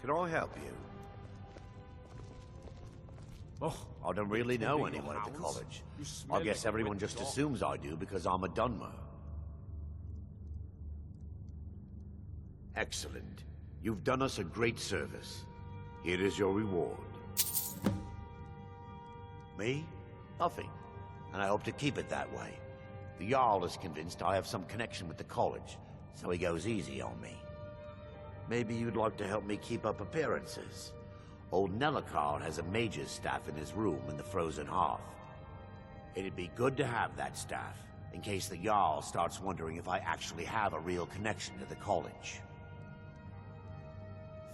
Can I help you? Oh, I don't really know anyone at the college. I guess everyone just assumes I do because I'm a Dunmer. Excellent. You've done us a great service. Here is your reward. Me? Nothing. And I hope to keep it that way. The Jarl is convinced I have some connection with the college, so he goes easy on me. Maybe you'd like to help me keep up appearances. Old Nellikar has a mage's staff in his room in the frozen hearth. It'd be good to have that staff, in case the Jarl starts wondering if I actually have a real connection to the college.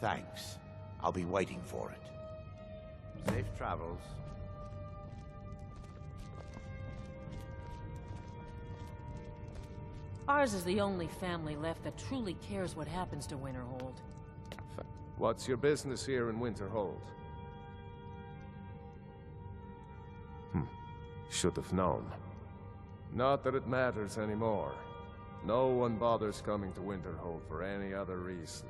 Thanks. I'll be waiting for it. Safe travels. Ours is the only family left that truly cares what happens to Winterhold. What's your business here in Winterhold? Should have known. Not that it matters anymore. No one bothers coming to Winterhold for any other reason.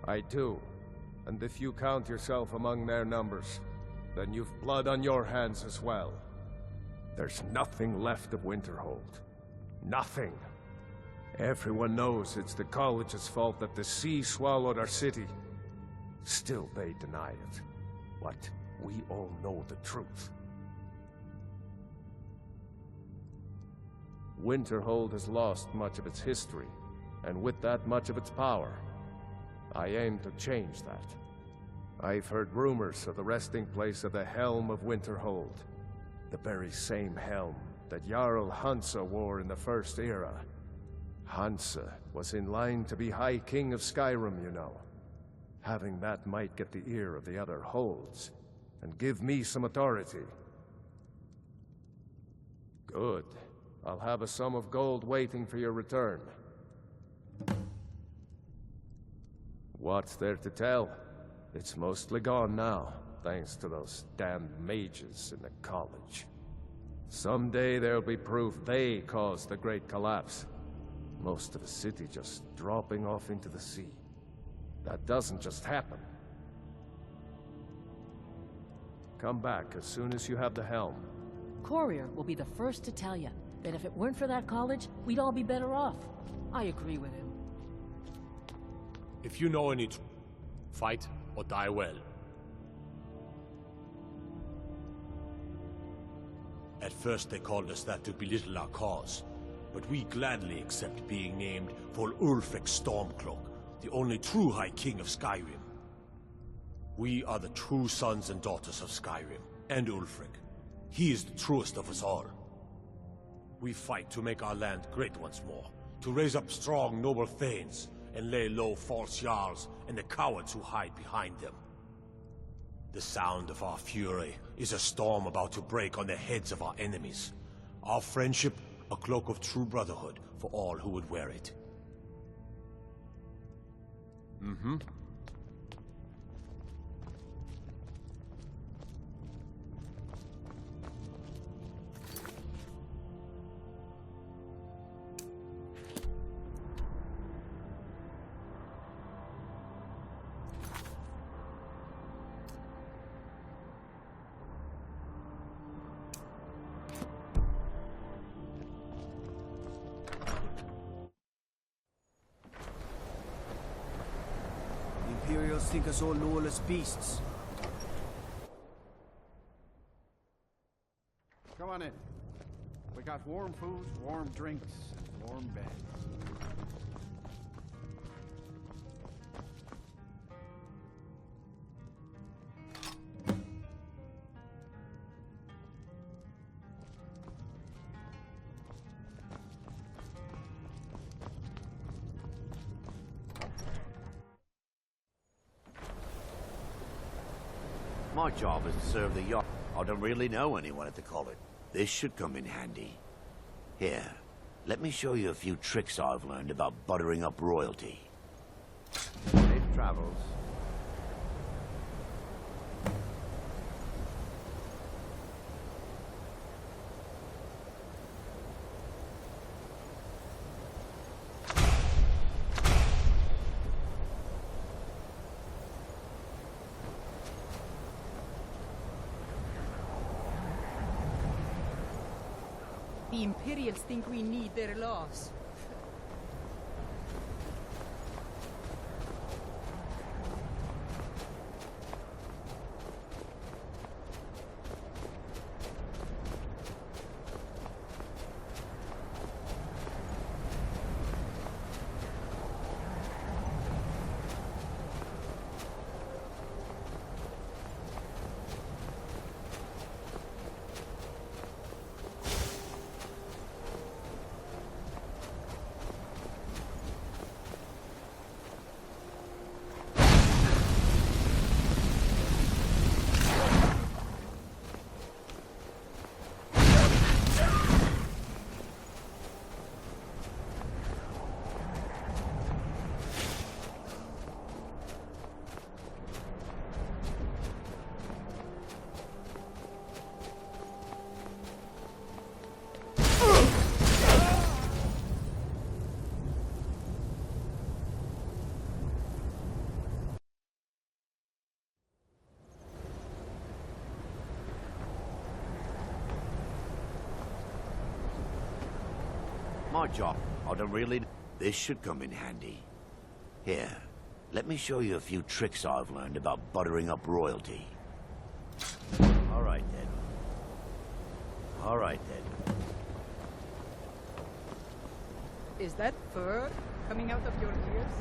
I do. And if you count yourself among their numbers, then you've blood on your hands as well. There's nothing left of Winterhold. Nothing. Everyone knows it's the college's fault that the sea swallowed our city. Still they deny it. But we all know the truth. Winterhold has lost much of its history, and with that much of its power. I aim to change that. I've heard rumors of the resting place of the Helm of Winterhold. The very same helm that Jarl Hansa wore in the First Era. Hansa was in line to be High King of Skyrim, you know. Having that might get the ear of the other holds, and give me some authority. Good. I'll have a sum of gold waiting for your return. What's there to tell? It's mostly gone now, thanks to those damned mages in the college. Someday there'll be proof they caused the Great Collapse. Most of the city just dropping off into the sea. That doesn't just happen. Come back as soon as you have the helm. Courier will be the first to tell you that if it weren't for that college, we'd all be better off. I agree with him. If you know any fight or die well. At first they called us that to belittle our cause, but we gladly accept being named for Ulfric Stormcloak, the only true High King of Skyrim. We are the true sons and daughters of Skyrim, and Ulfric. He is the truest of us all. We fight to make our land great once more, to raise up strong, noble thanes, and lay low false Jarls and the cowards who hide behind them. The sound of our fury is a storm about to break on the heads of our enemies. Our friendship, a cloak of true brotherhood for all who would wear it. The Imperials think us all lawless beasts. Come on in. We got warm food, warm drinks, and warm beds. My job is to serve the yacht. I don't really know anyone at the college. This should come in handy. Here, let me show you a few tricks I've learned about buttering up royalty. Safe travels. The Imperials think we need their laws. My job, I don't really... This should come in handy. Here, let me show you a few tricks I've learned about buttering up royalty. All right, then. All right, then. Is that fur coming out of your ears?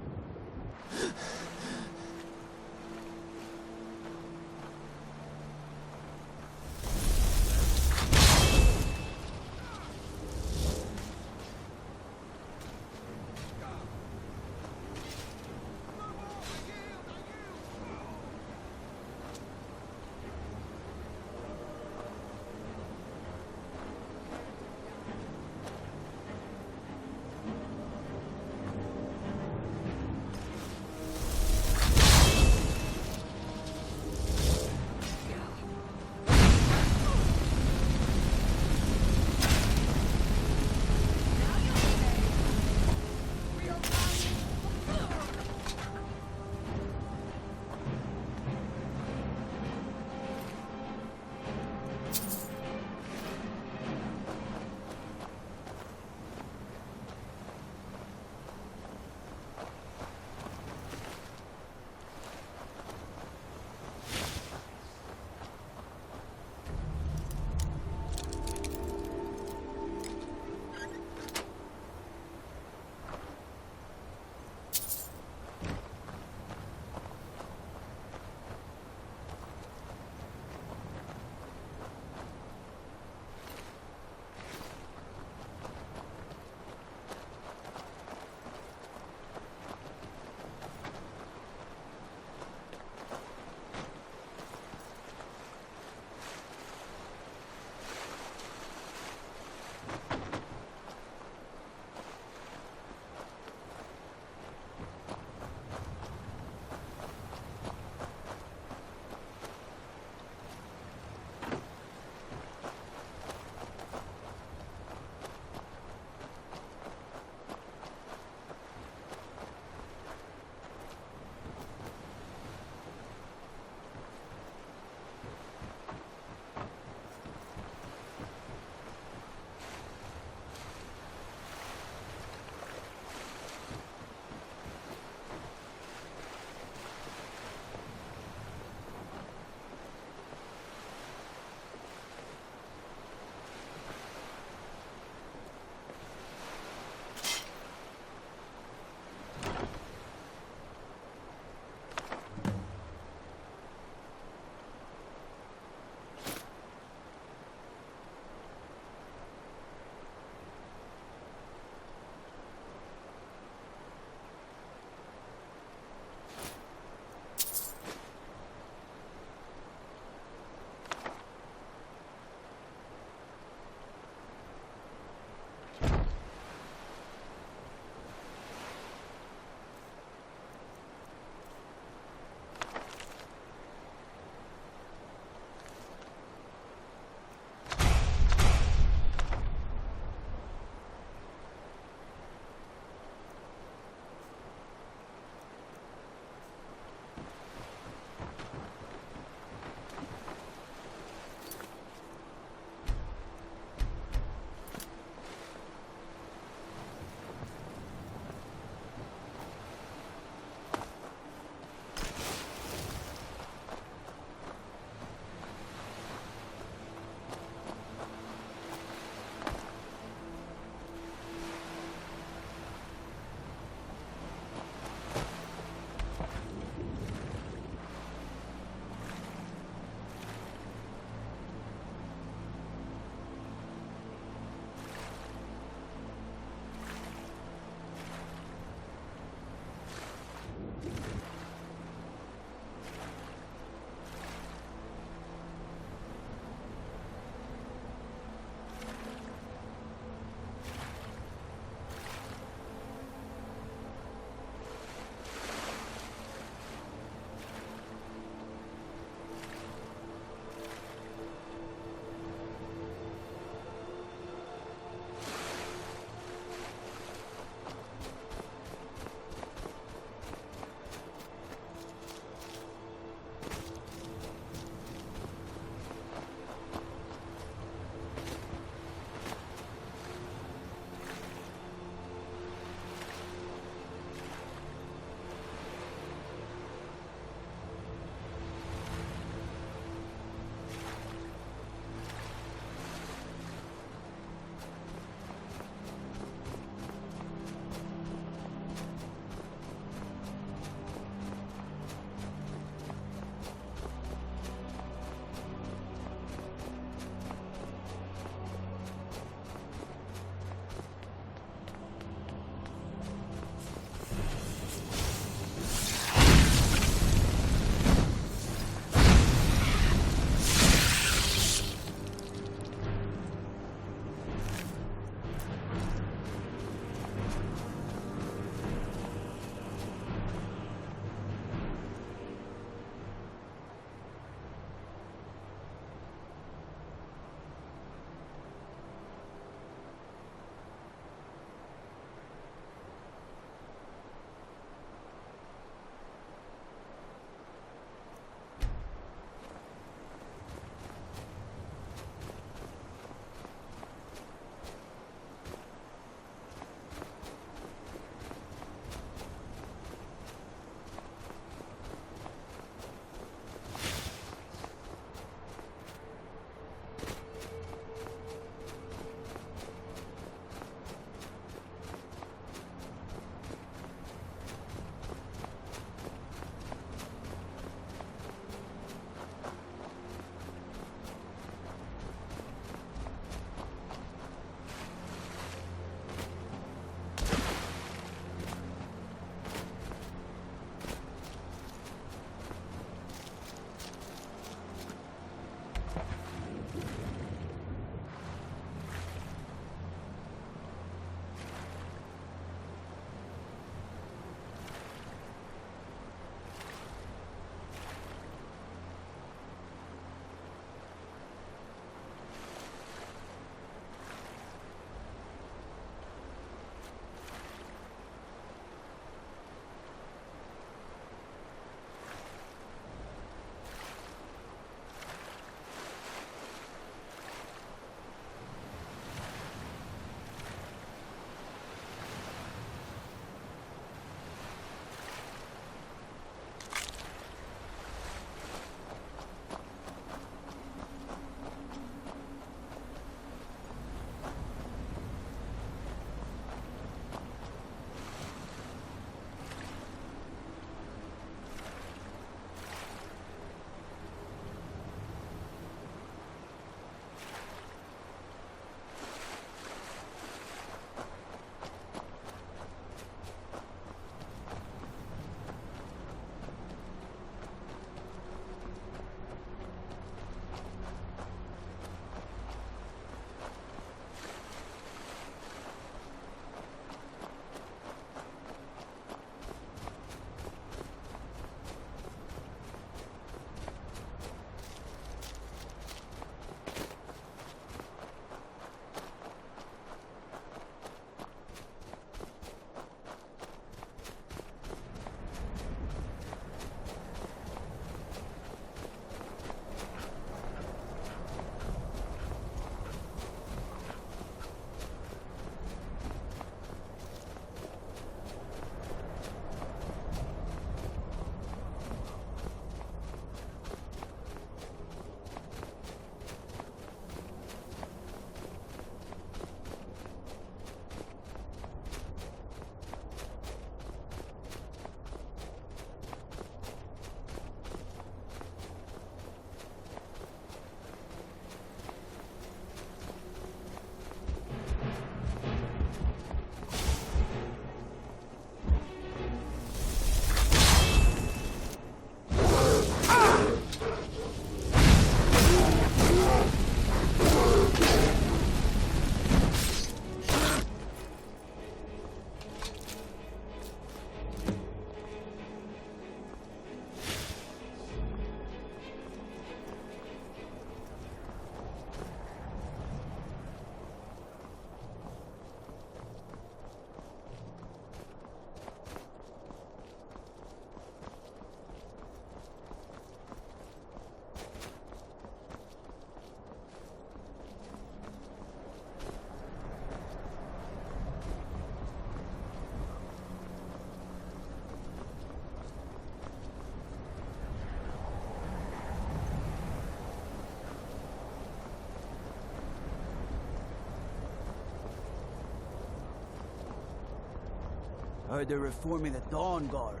Heard they're reforming the Dawn Guard.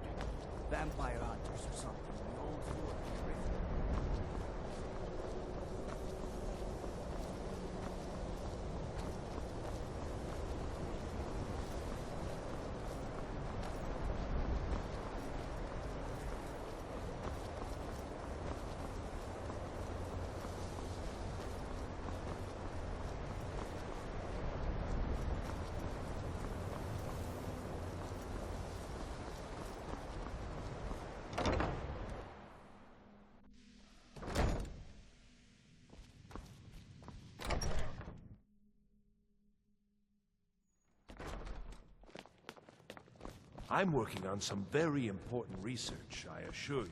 Vampire hunters or something. The old fort. I'm working on some very important research, I assure you.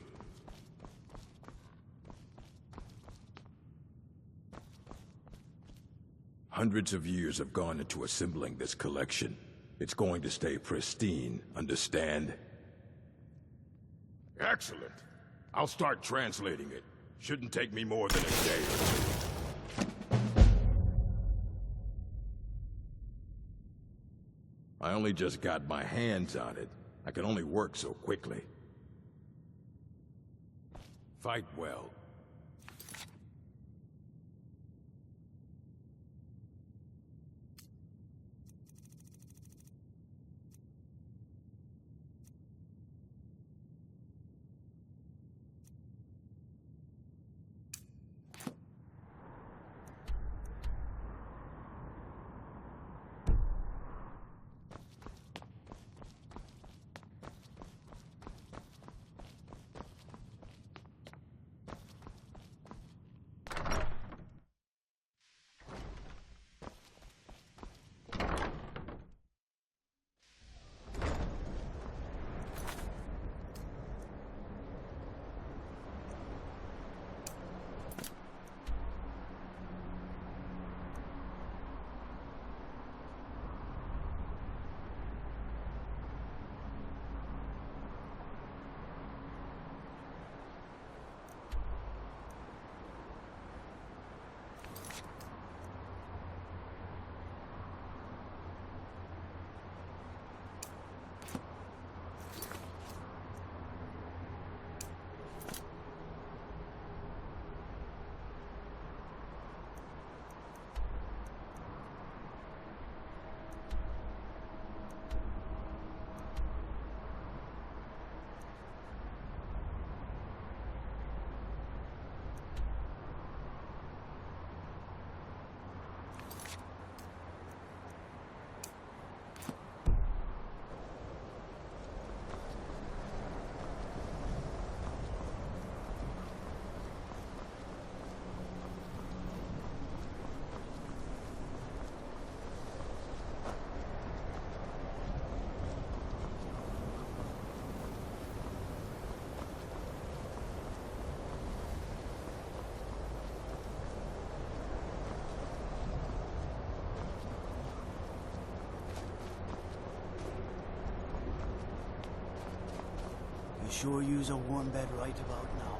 Hundreds of years have gone into assembling this collection. It's going to stay pristine, understand? Excellent. I'll start translating it. Shouldn't take me more than a day. I only just got my hands on it. I can only work so quickly. Fight well. You sure use a warm bed right about now?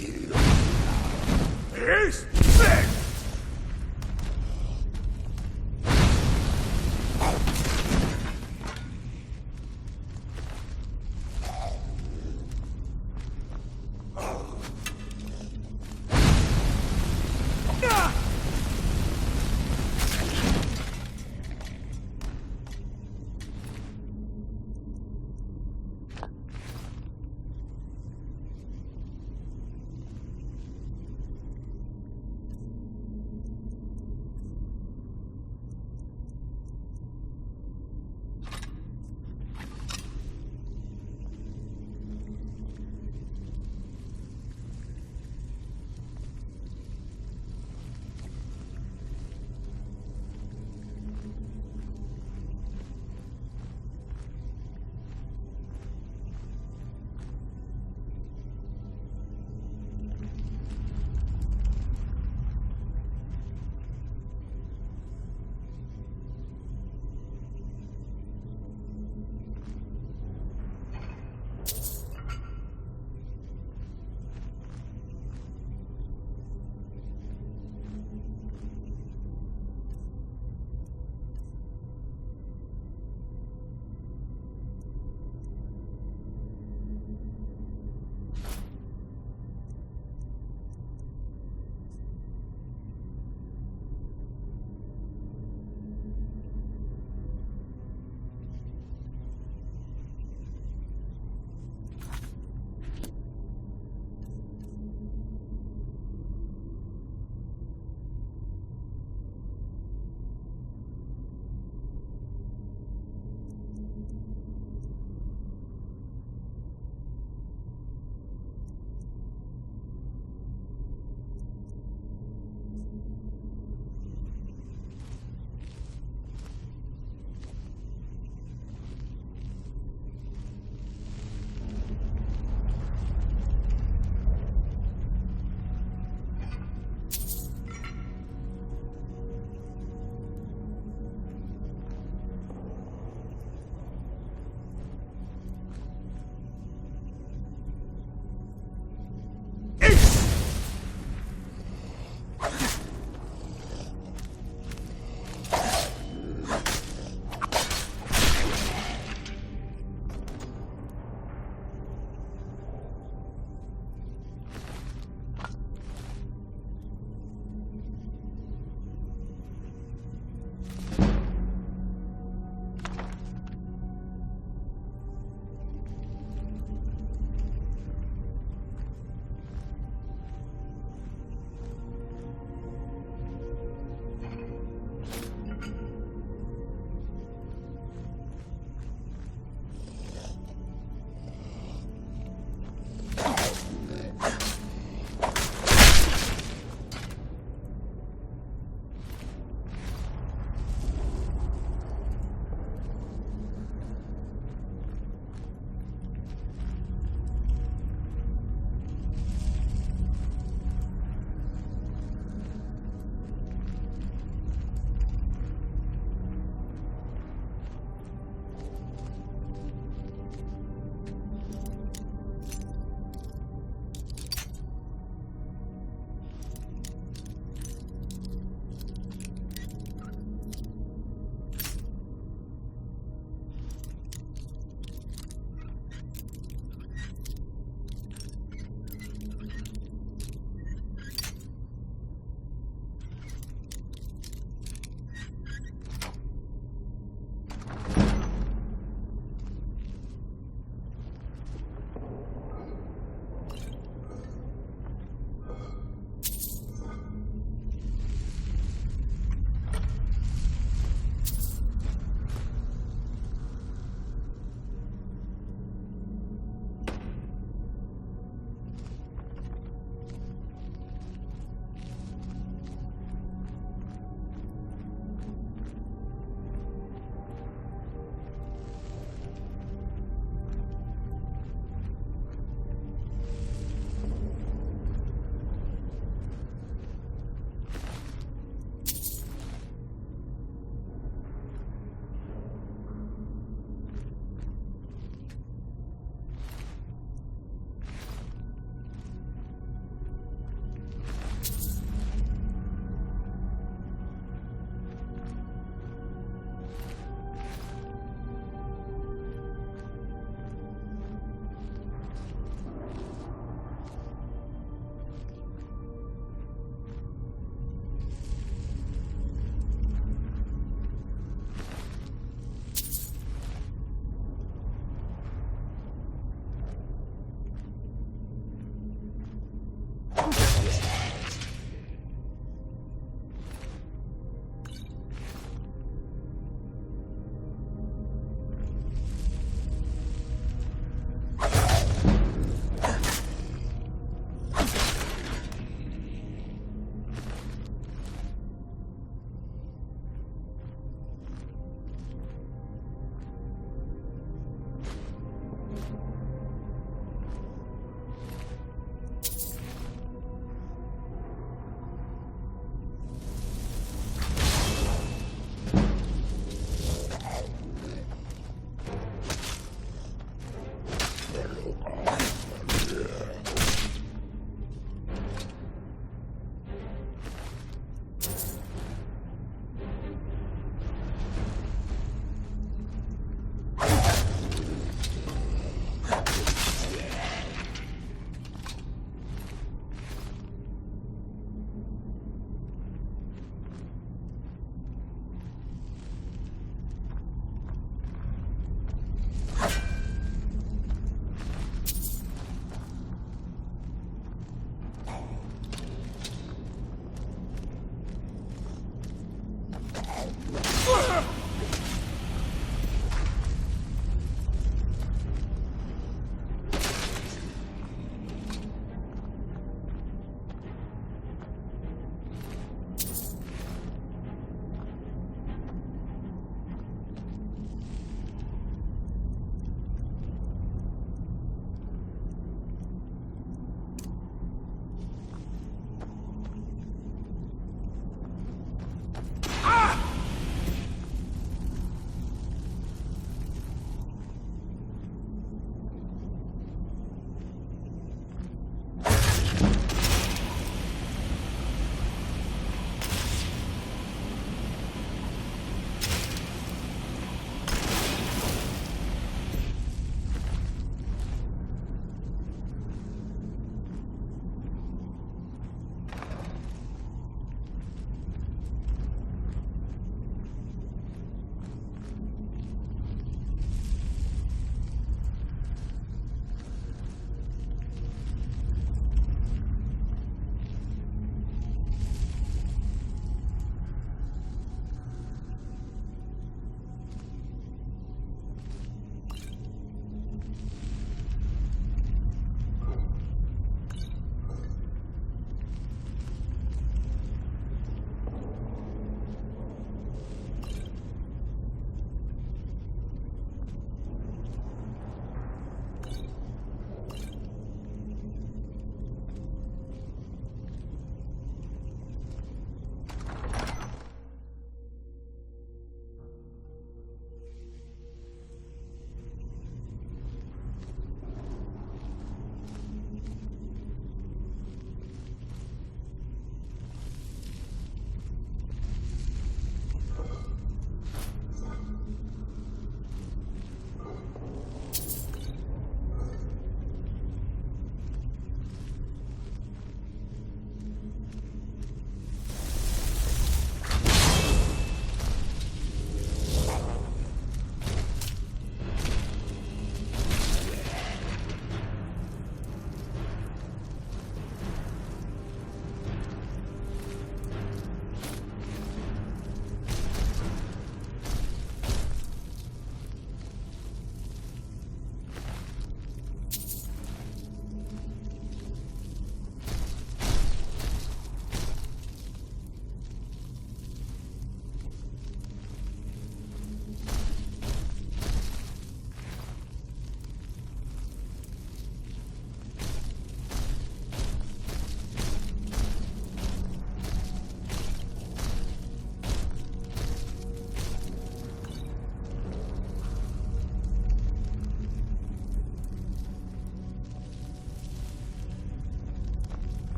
Is sick!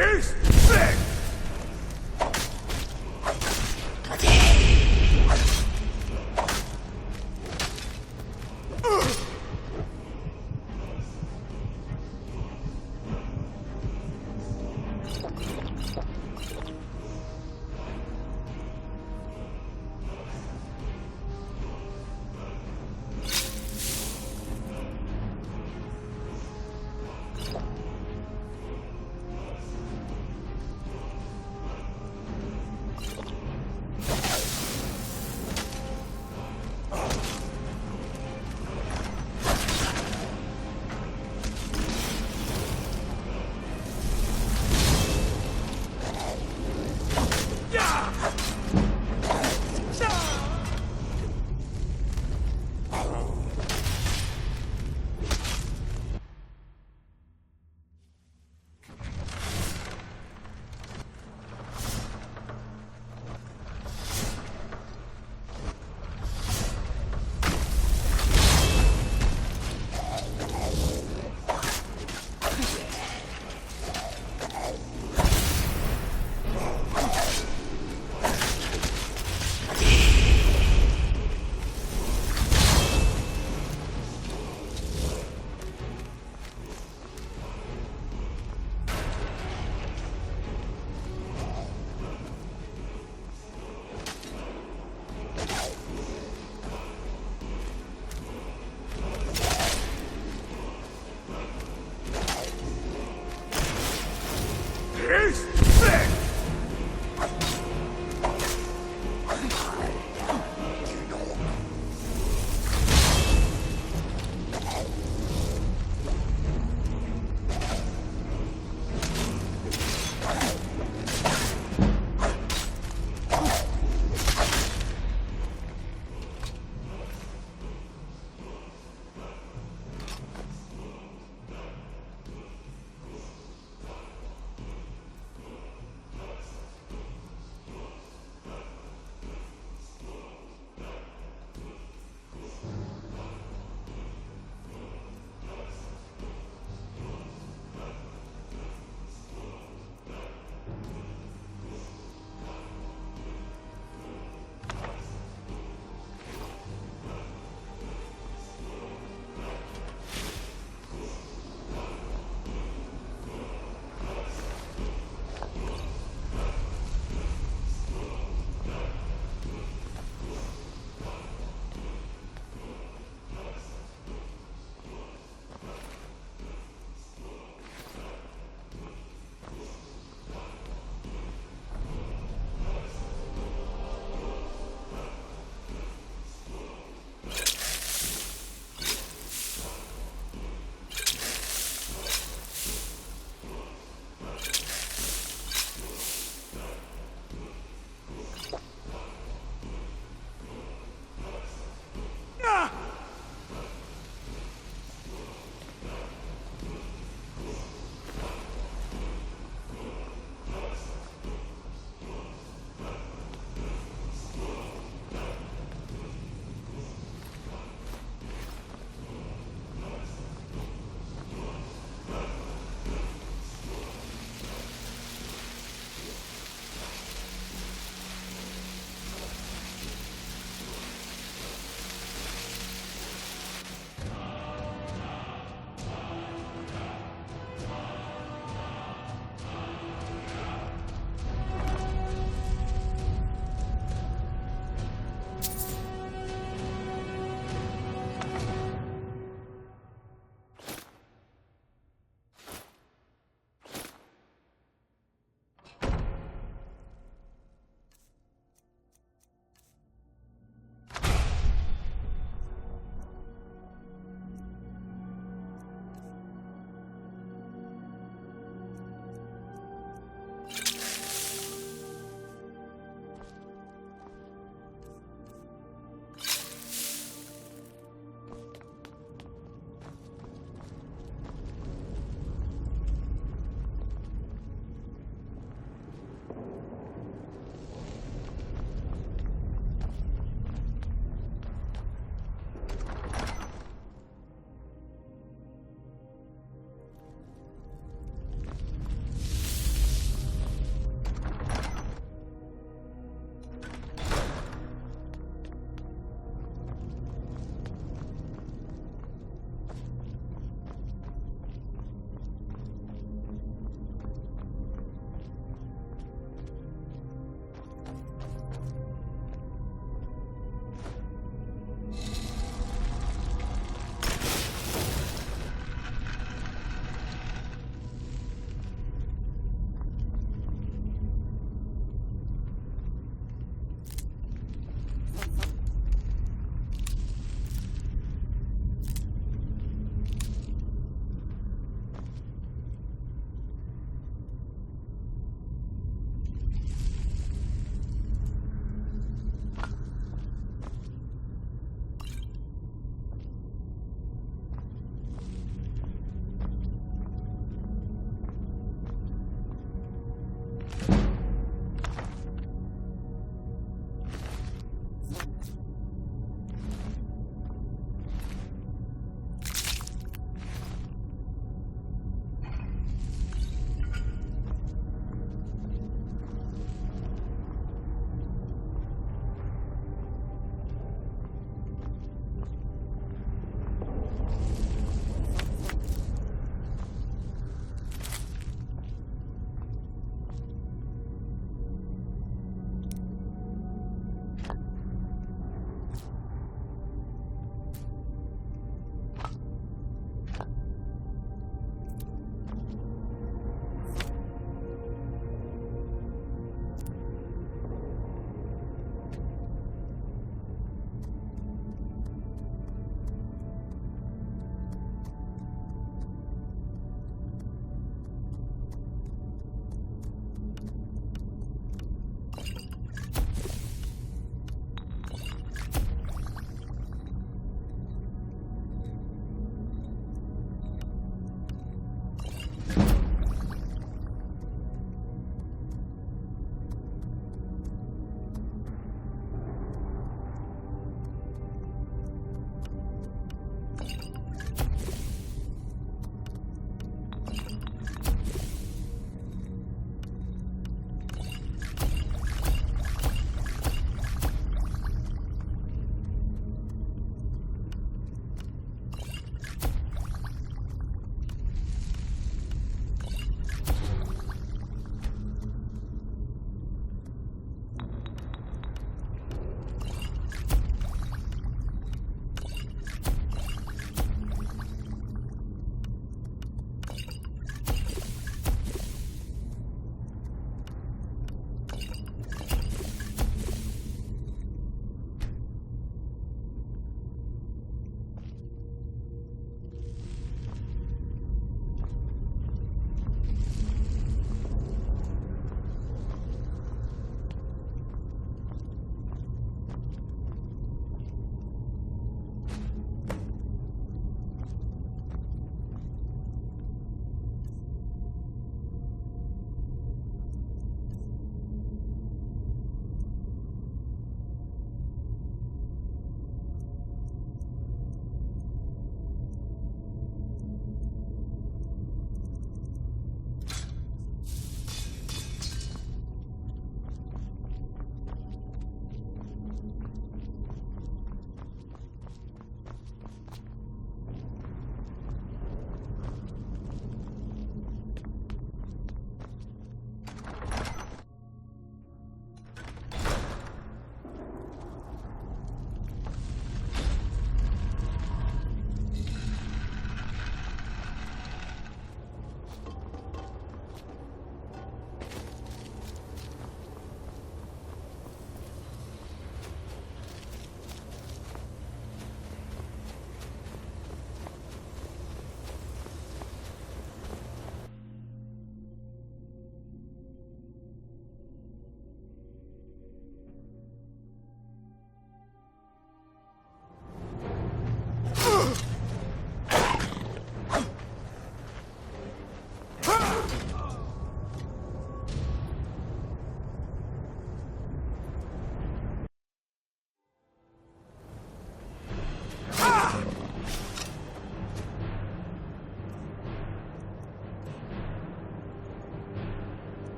Taste this!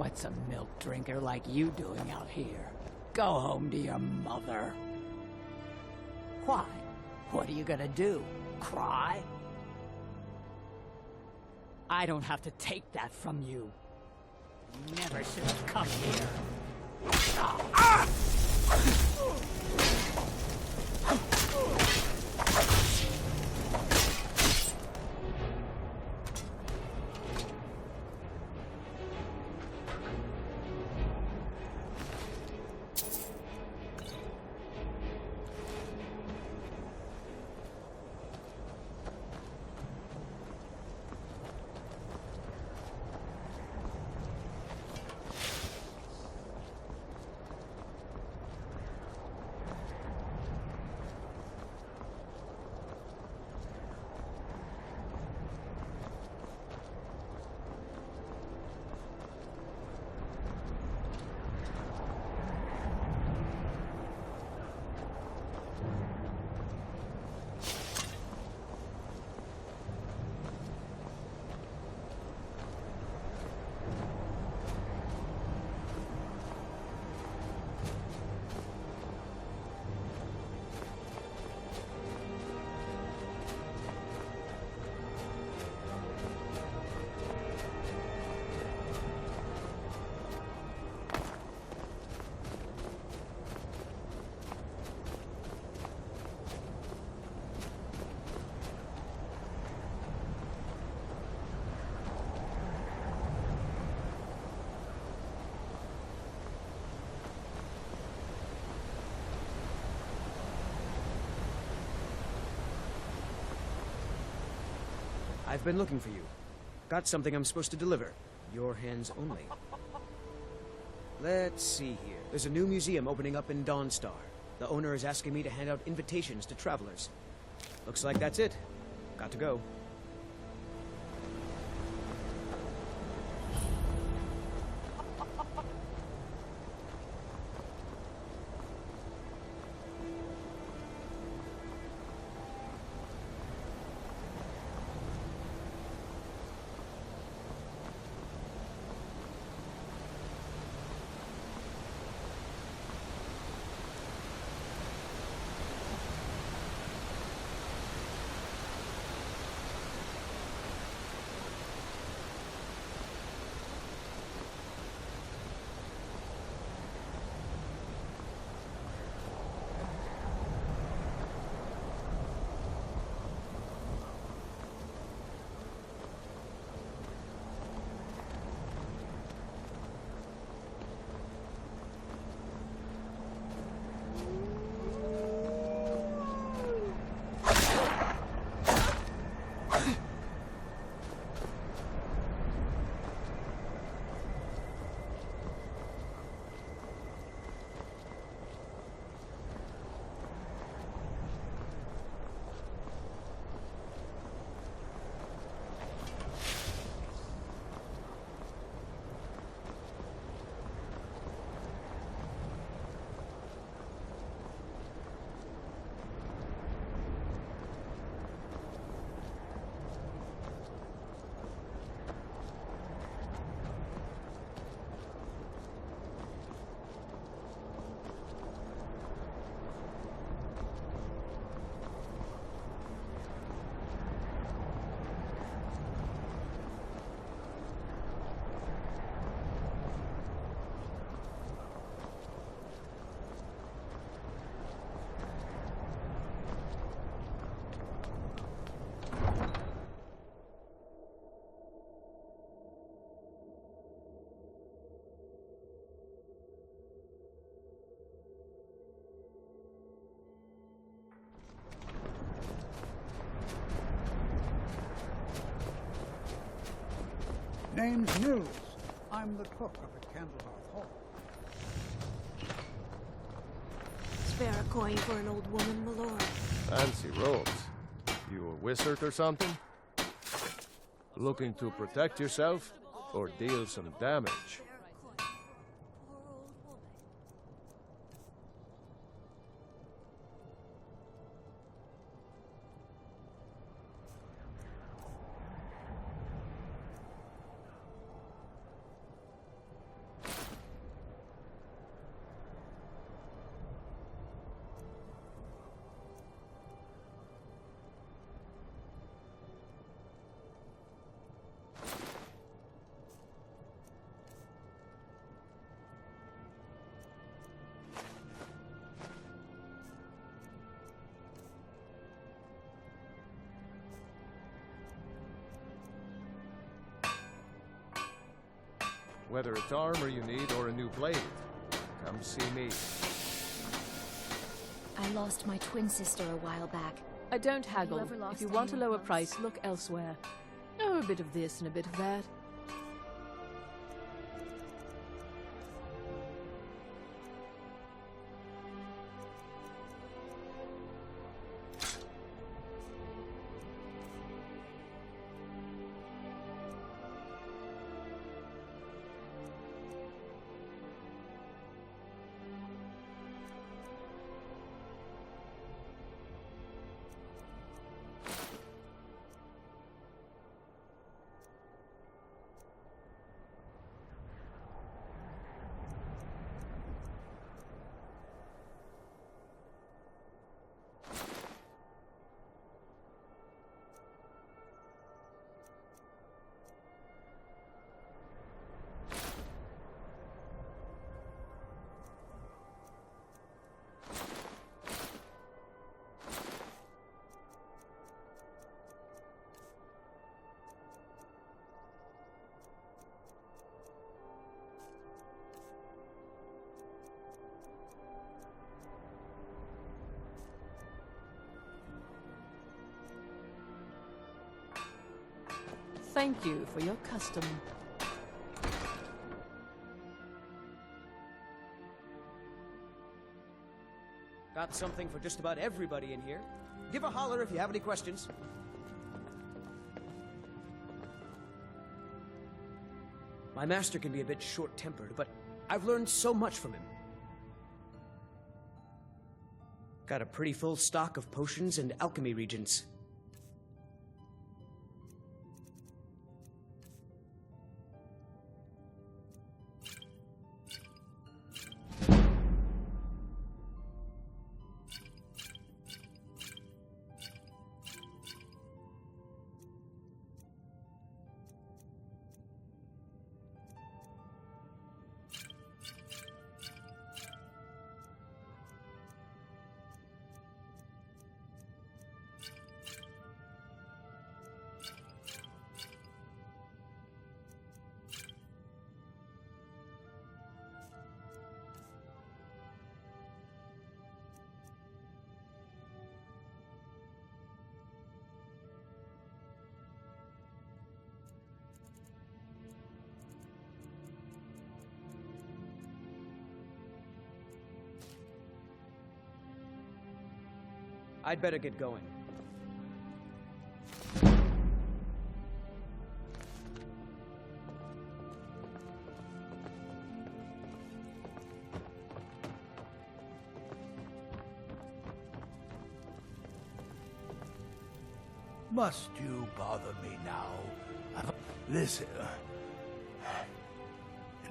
What's a milk drinker like you doing out here? Go home to your mother. Why? What are you gonna do? Cry? I don't have to take that from you. You never should have come here. I've been looking for you. Got something I'm supposed to deliver. Your hands only. Let's see here. There's a new museum opening up in Dawnstar. The owner is asking me to hand out invitations to travelers. Looks like that's it. Got to go. Name's Nils. I'm the cook up at Candlehearth Hall. Spare a coin for an old woman, my lord. Fancy robes. You a wizard or something? Looking to protect yourself or deal some damage? Whether it's armor you need or a new blade, come see me. I lost my twin sister a while back. I don't Have you haggle. ever lost If you want a anyone lower close? price, look elsewhere. Oh, a bit of this and a bit of that. Thank you for your custom. Got something for just about everybody in here. Give a holler if you have any questions. My master can be a bit short-tempered, but I've learned so much from him. Got a pretty full stock of potions and alchemy regents. I'd better get going. Must you bother me now? This, it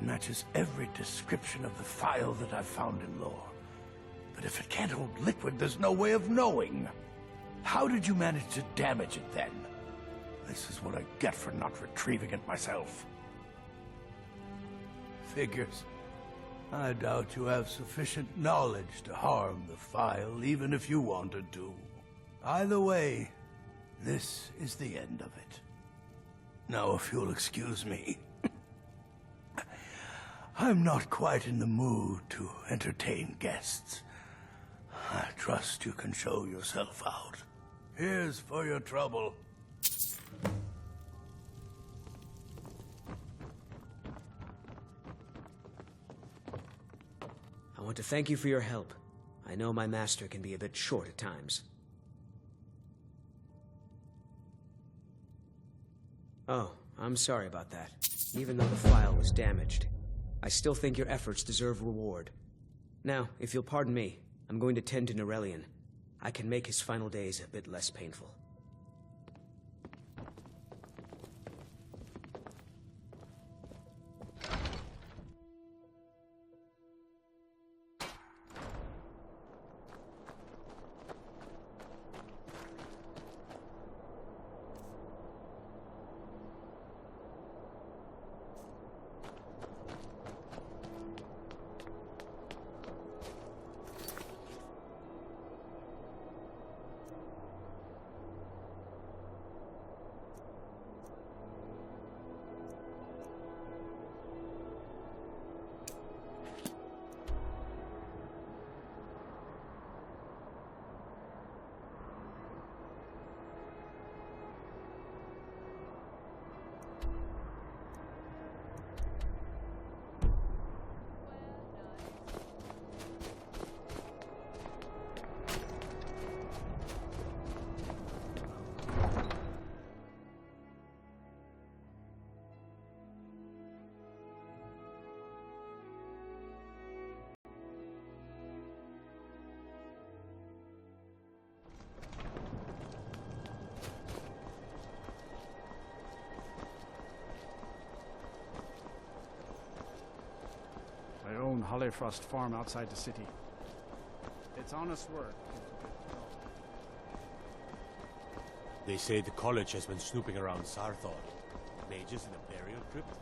matches every description of the file that I've found in lore. But if it can't hold liquid, there's no way of knowing. How did you manage to damage it then? This is what I get for not retrieving it myself. Figures. I doubt you have sufficient knowledge to harm the file, even if you wanted to. Either way, this is the end of it. Now, if you'll excuse me, I'm not quite in the mood to entertain guests. I trust you can show yourself out. Here's for your trouble. I want to thank you for your help. I know my master can be a bit short at times. Oh, I'm sorry about that. Even though the file was damaged, I still think your efforts deserve reward. Now, if you'll pardon me, I'm going to tend to Norellian. I can make his final days a bit less painful. Bifrost farm outside the city. It's honest work. They say the college has been snooping around Sarthor. Mages in a burial crypt?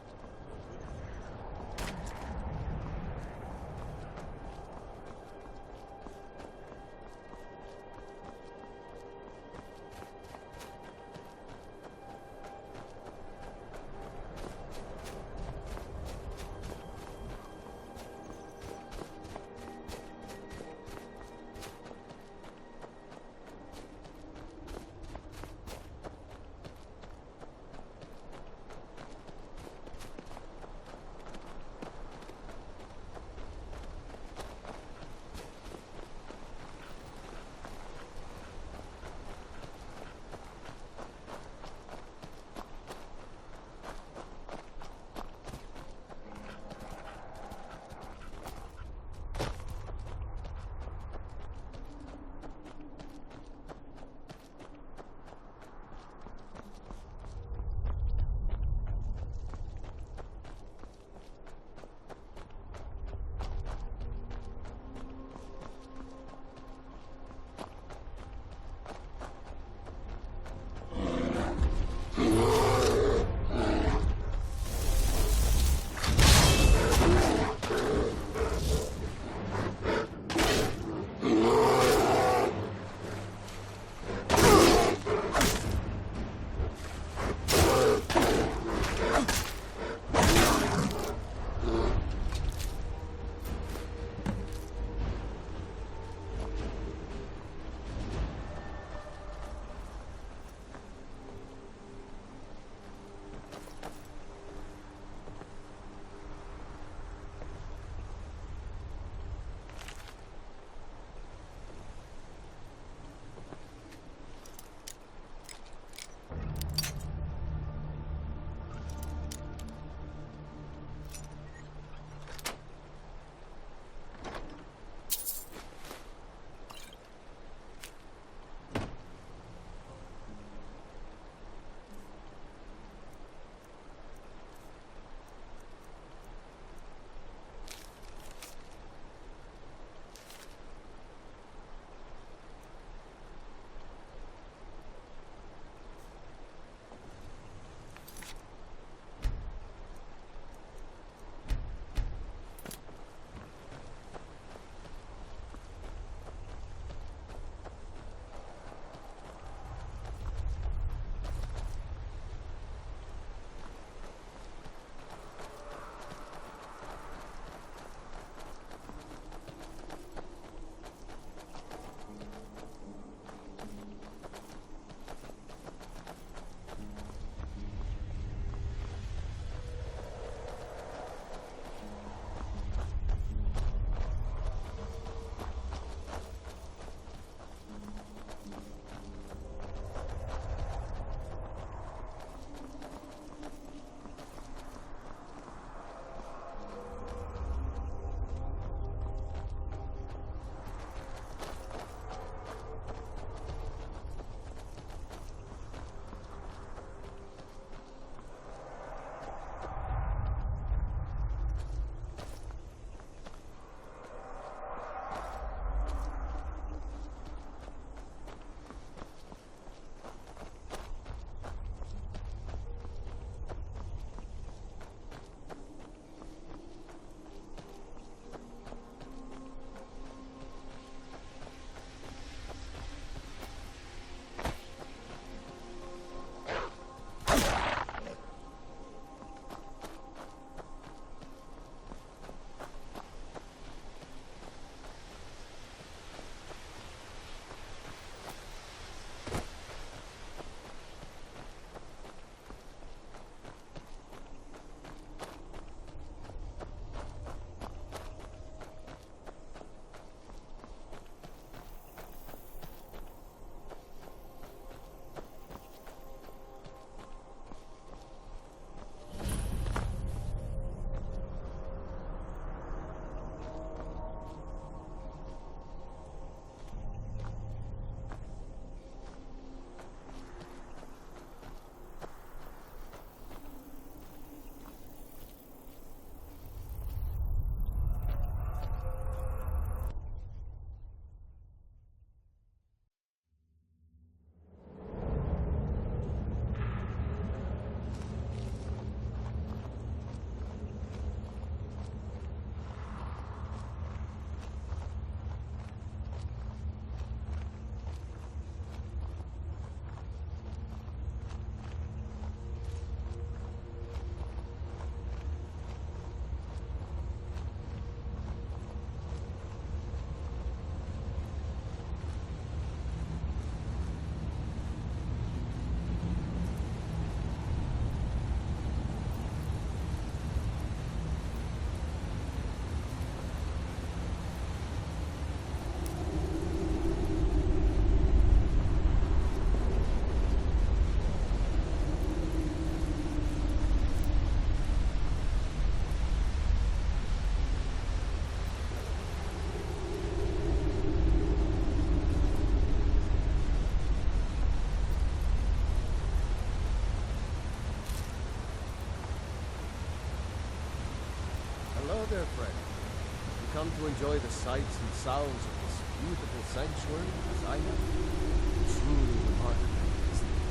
there, friend. You come to enjoy the sights and sounds of this beautiful sanctuary as I have. Truly remarkable, isn't it?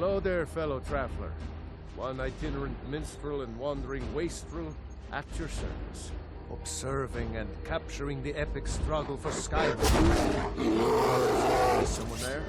Hello there, fellow traveler. One itinerant minstrel and wandering wastrel at your service, observing and capturing the epic struggle for Skyrim. Is someone there?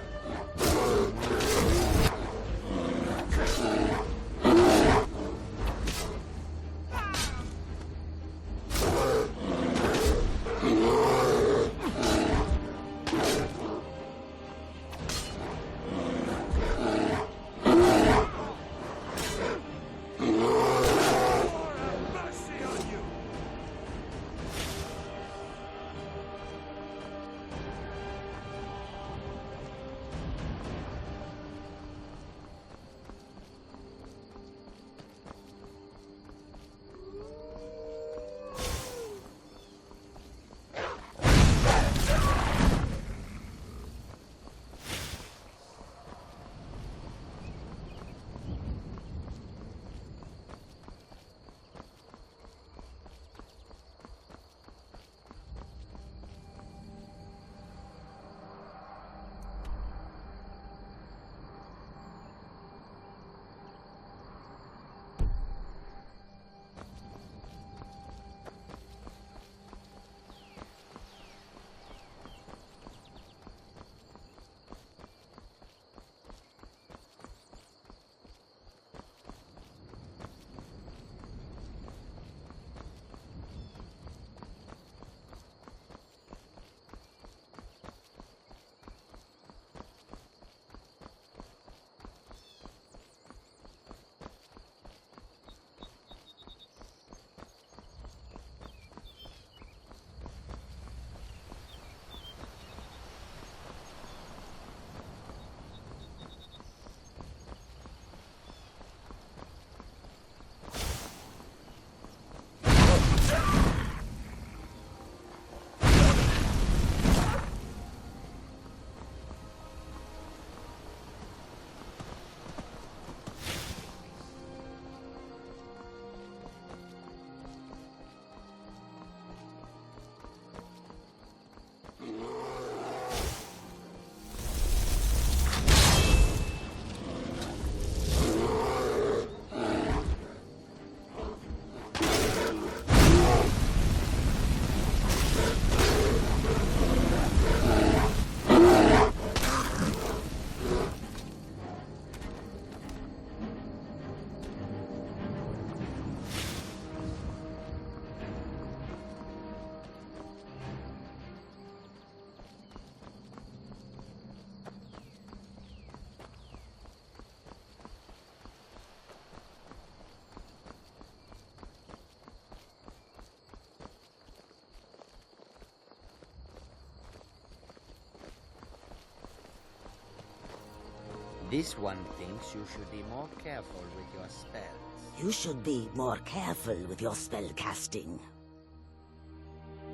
This one thinks you should be more careful with your spells. You should be more careful with your spell casting.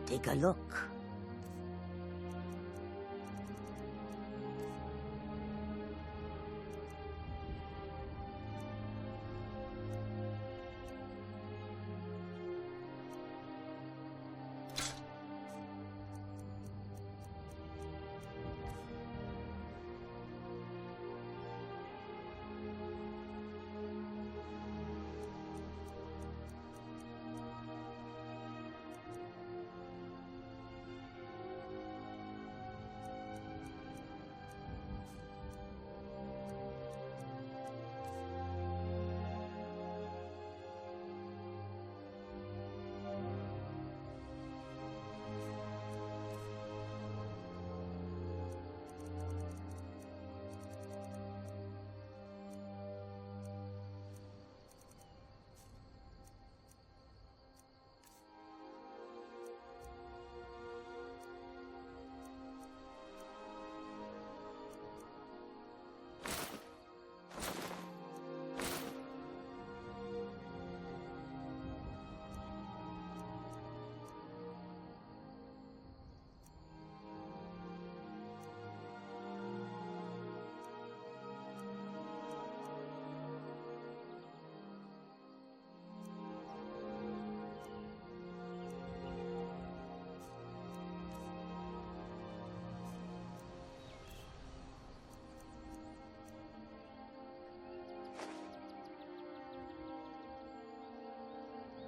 Take a look.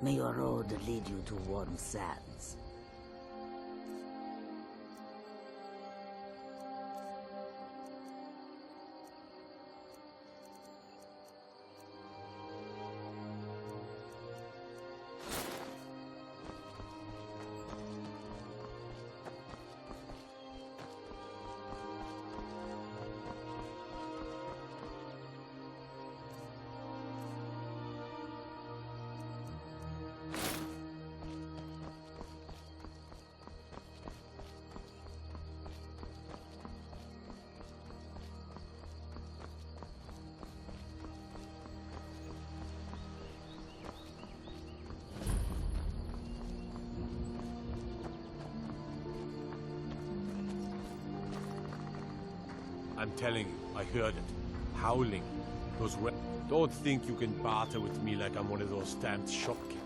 May your road lead you to warm sands. I'm telling you, I heard it. Howling. Don't think you can barter with me like I'm one of those damned shopkeepers.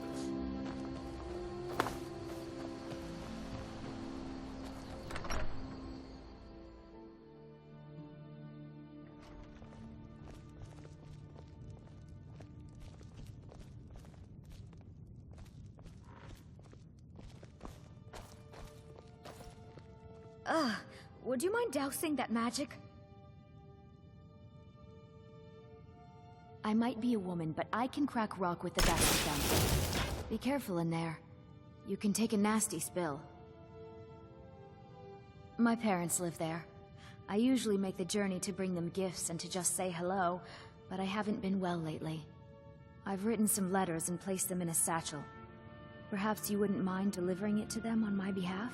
Would you mind dousing that magic? I might be a woman, but I can crack rock with the best of them. Be careful in there. You can take a nasty spill. My parents live there. I usually make the journey to bring them gifts and to just say hello, but I haven't been well lately. I've written some letters and placed them in a satchel. Perhaps you wouldn't mind delivering it to them on my behalf?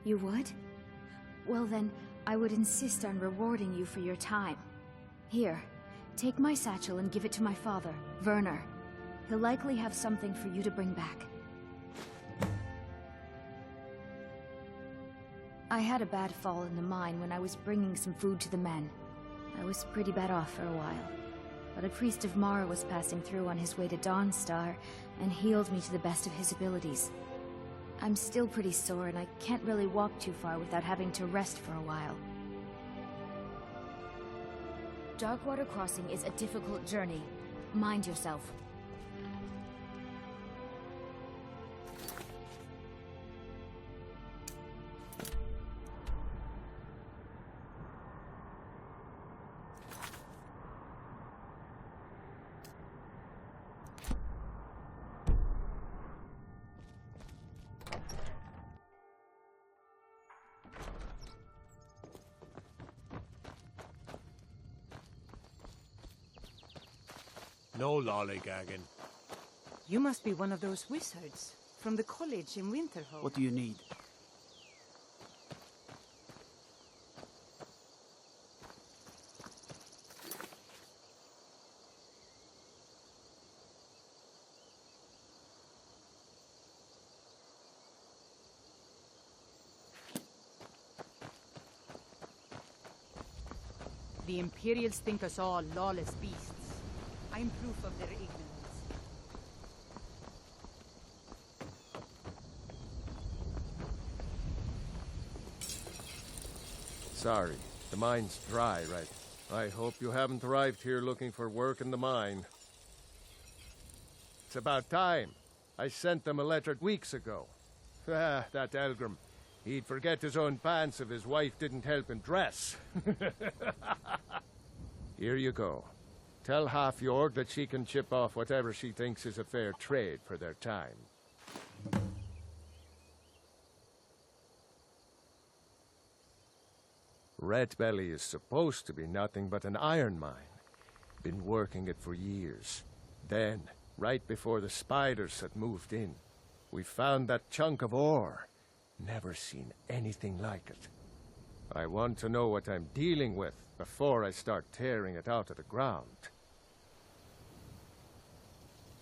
You would? Well then, I would insist on rewarding you for your time. Here, take my satchel and give it to my father, Werner. He'll likely have something for you to bring back. I had a bad fall in the mine when I was bringing some food to the men. I was pretty bad off for a while. But a priest of Mara was passing through on his way to Dawnstar and healed me to the best of his abilities. I'm still pretty sore and I can't really walk too far without having to rest for a while. Darkwater Crossing is a difficult journey. Mind yourself. No lollygagging. You must be one of those wizards from the college in Winterhold. What do you need? The Imperials think us all lawless beasts. I'm proof of their ignorance. Sorry, the mine's dry, right? I hope you haven't arrived here looking for work in the mine. It's about time. I sent them a letter weeks ago. Ah, that Elgrim. He'd forget his own pants if his wife didn't help him dress. Here you go. Tell Half-Yord that she can chip off whatever she thinks is a fair trade for their time. Red Belly is supposed to be nothing but an iron mine. Been working it for years. Then, right before the spiders had moved in, we found that chunk of ore. Never seen anything like it. I want to know what I'm dealing with before I start tearing it out of the ground.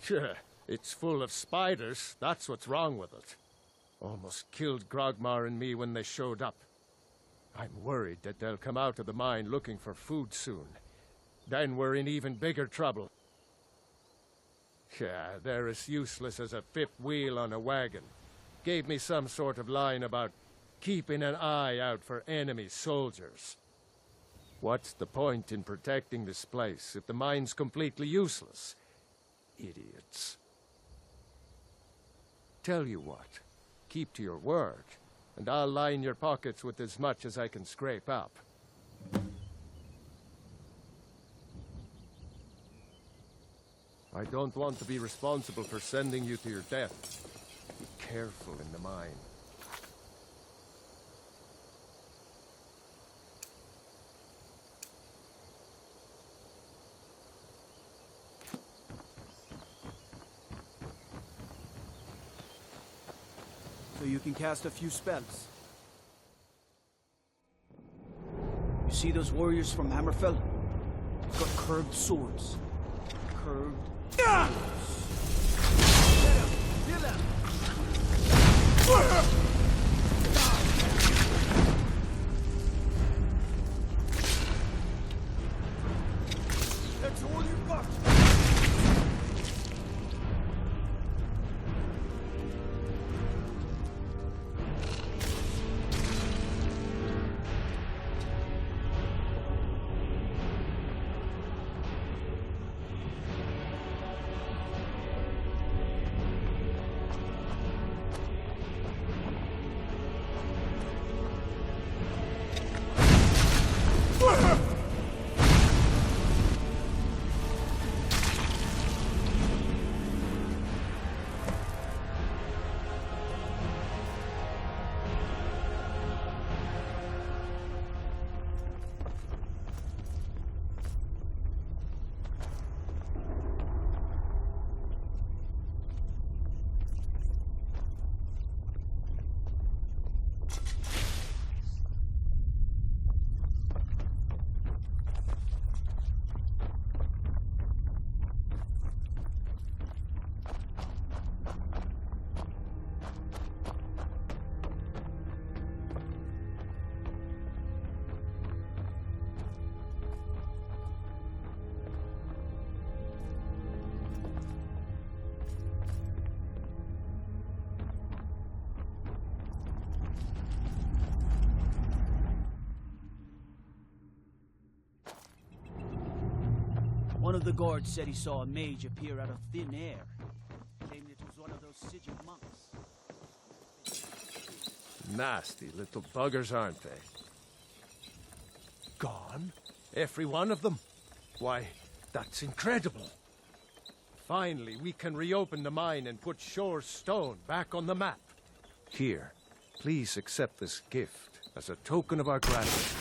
Sure, it's full of spiders. That's what's wrong with it. Almost killed Grogmar and me when they showed up. I'm worried that they'll come out of the mine looking for food soon. Then we're in even bigger trouble. Yeah, they're as useless as a fifth wheel on a wagon. Gave me some sort of line about keeping an eye out for enemy soldiers. What's the point in protecting this place if the mine's completely useless? Idiots. Tell you what, keep to your word, and I'll line your pockets with as much as I can scrape up. I don't want to be responsible for sending you to your death. Be careful in the mine. So you can cast a few spells. You see those warriors from Hammerfell? They've got curved swords. Curved swords. Get him! That's all you've got! One of the guards said he saw a mage appear out of thin air. Claimed it was one of those Sigil monks. Nasty little buggers, aren't they? Gone? Every one of them? Why, that's incredible. Finally, we can reopen the mine and put Shore's Stone back on the map. Here, please accept this gift as a token of our gratitude.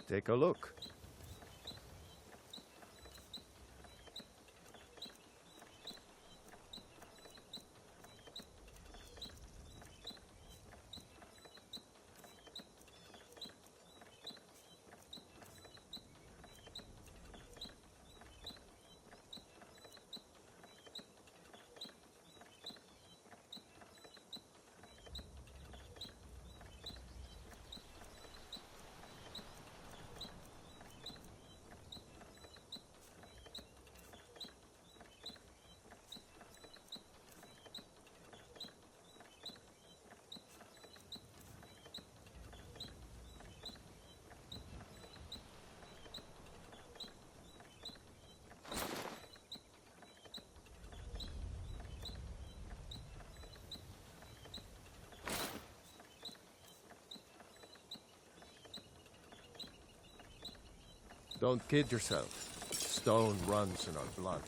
Take a look. Don't kid yourself. Stone runs in our blood.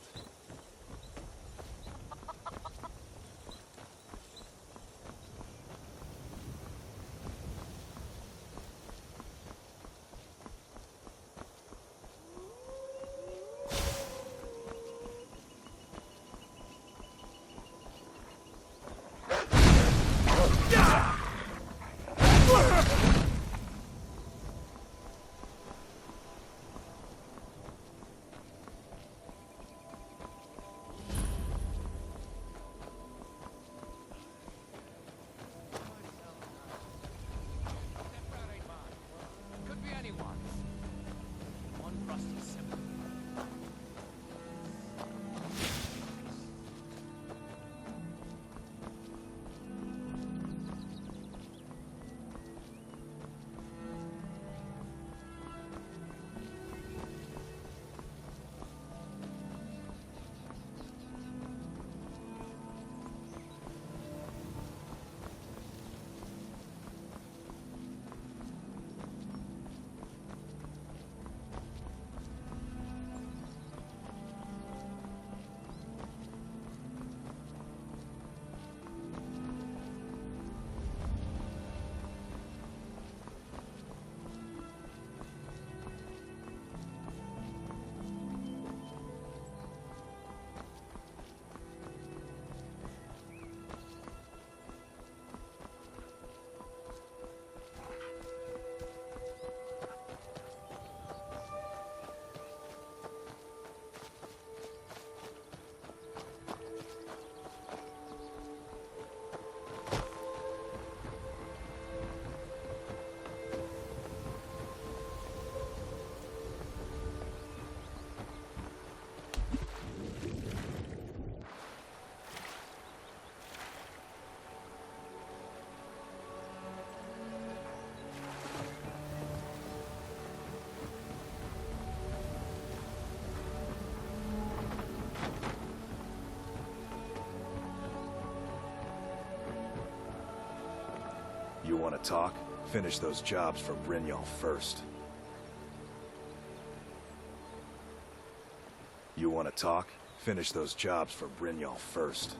want to talk? Finish those jobs for Brynjolf first. You want to talk? Finish those jobs for Brynjolf first.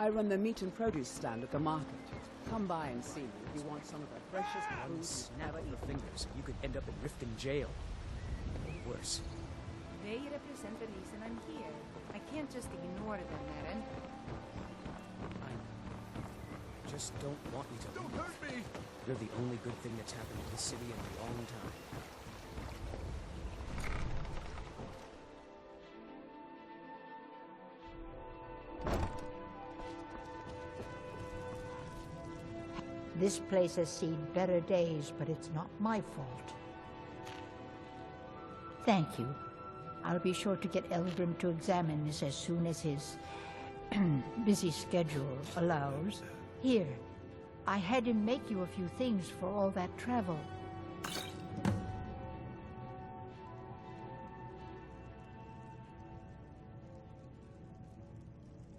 I run the meat and produce stand at the market. Come by and see me if you want some of the freshest One food snap you've of ever your eaten. fingers, you could end up in Riften jail. Or worse. They represent the reason I'm here. I can't just ignore them, Eren. I just don't want you to leave. Don't hurt me! You're the only good thing that's happened to the city in a long time. This place has seen better days, but it's not my fault. Thank you. I'll be sure to get Eldrim to examine this as soon as his busy schedule allows. Here, I had him make you a few things for all that travel.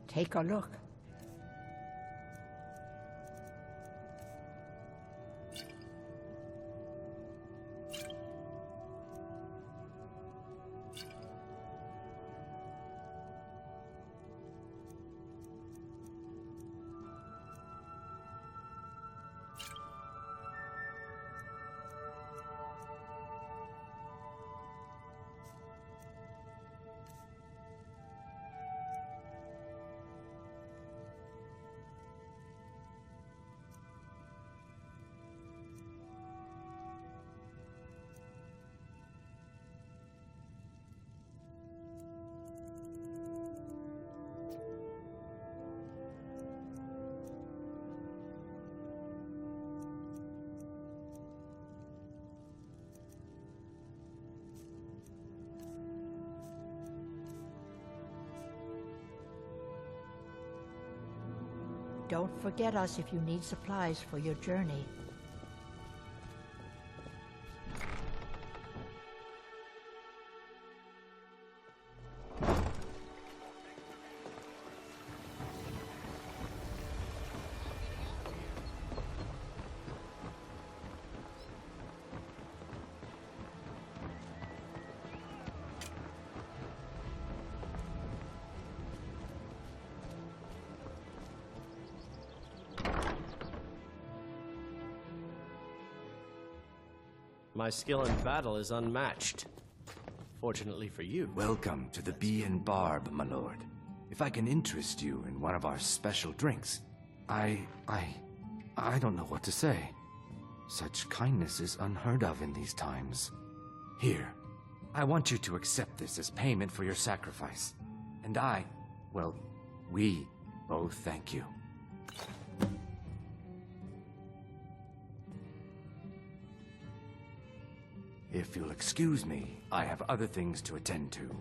Take a look. Don't forget us if you need supplies for your journey. My skill in battle is unmatched. Fortunately for you. Welcome to the Bee and Barb, my lord. If I can interest you in one of our special drinks, I don't know what to say. Such kindness is unheard of in these times. Here, I want you to accept this as payment for your sacrifice. And we both thank you. If you'll excuse me, I have other things to attend to.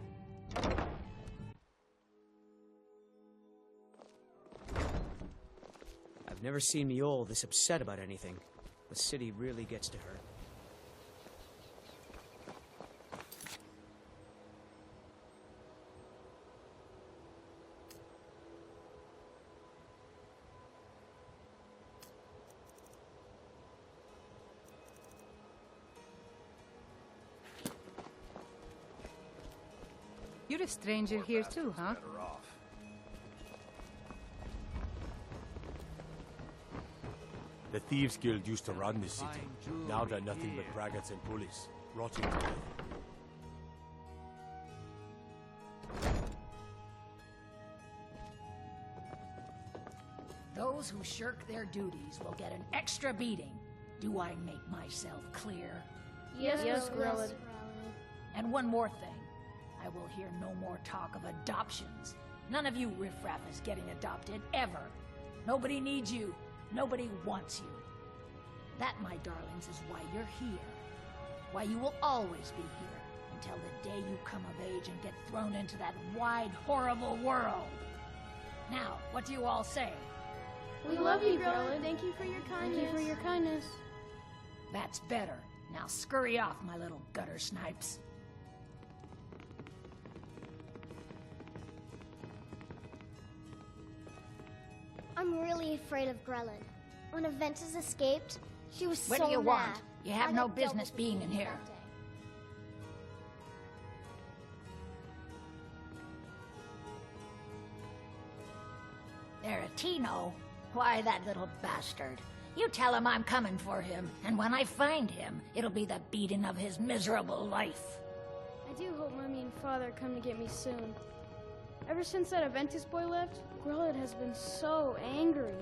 I've never seen Mjol this upset about anything. The city really gets to her. You're a stranger here too, huh? The Thieves Guild used to run the city. Now they're nothing but braggarts and bullies, rotting to death. Those who shirk their duties will get an extra beating. Do I make myself clear? Yes, Grelid. And one more thing. I will hear no more talk of adoptions. None of you riffraff is getting adopted, ever. Nobody needs you. Nobody wants you. That, my darlings, is why you're here. Why you will always be here, until the day you come of age and get thrown into that wide, horrible world. Now, what do you all say? We love you, Grelid. Thank you for your kindness. Thank you for your kindness. That's better. Now scurry off, my little gutter snipes. I'm really afraid of Grelid. When Aventus escaped, she was What so do you mad. want? You have I no got dealt business with being in that here. day. There, Tino. Why, that little bastard. You tell him I'm coming for him, and when I find him, it'll be the beating of his miserable life. I do hope Mommy and Father come to get me soon. Ever since that Aventus boy left, Grelid has been so angry.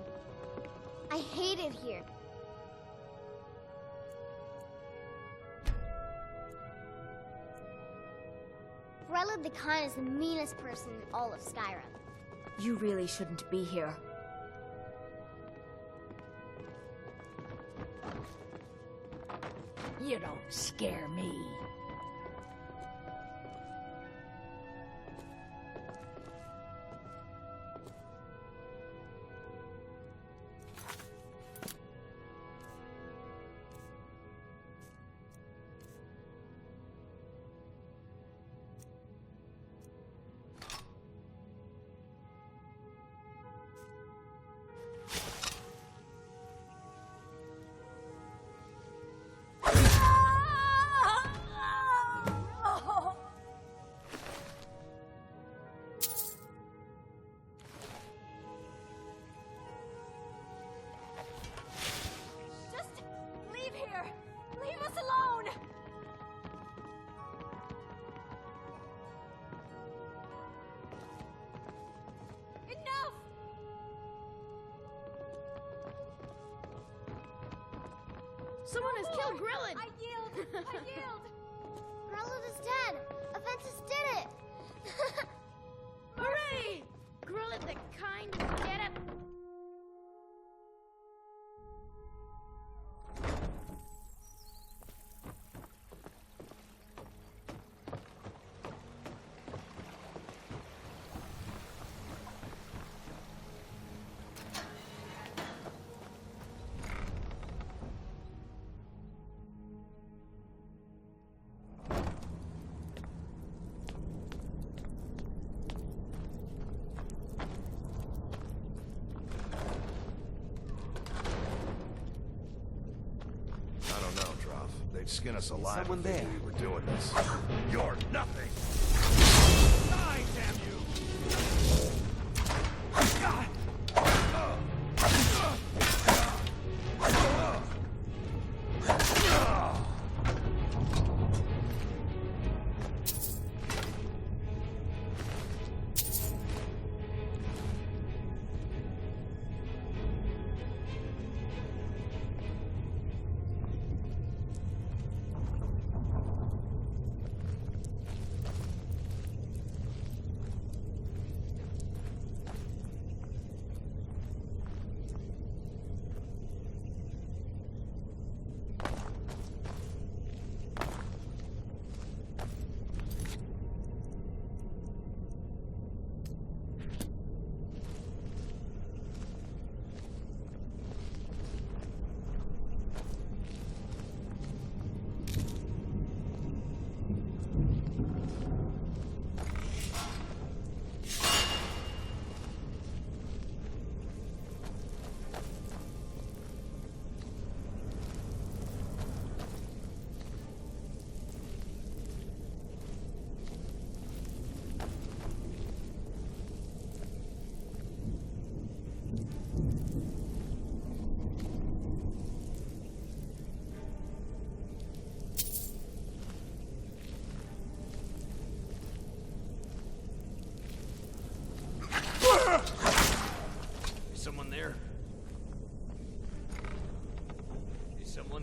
I hate it here. Grelid the Khan is the meanest person in all of Skyrim. You really shouldn't be here. You don't scare me. Just leave here! Leave us alone! Enough! Someone has killed Grelid! I yield! I yield! Grelid is dead! Aventus did it! Hooray! Grelid the Kind did it! I don't know, Droff. They'd skin us alive someone if they there. knew we were doing this. You're nothing! Die, damn you!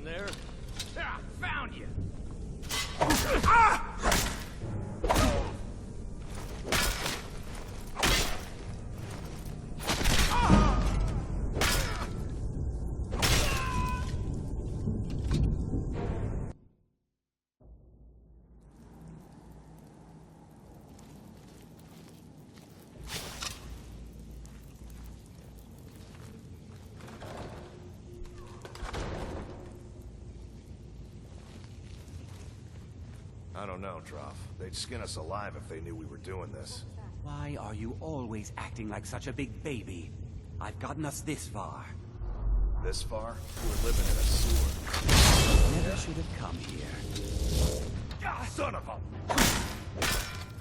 in there. Ah, found you! I don't know, Trough. They'd skin us alive if they knew we were doing this. Why are you always acting like such a big baby? I've gotten us this far. This far? We're living in a sewer. Never should have come here. Ah, son of a...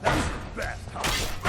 That's the best, huh?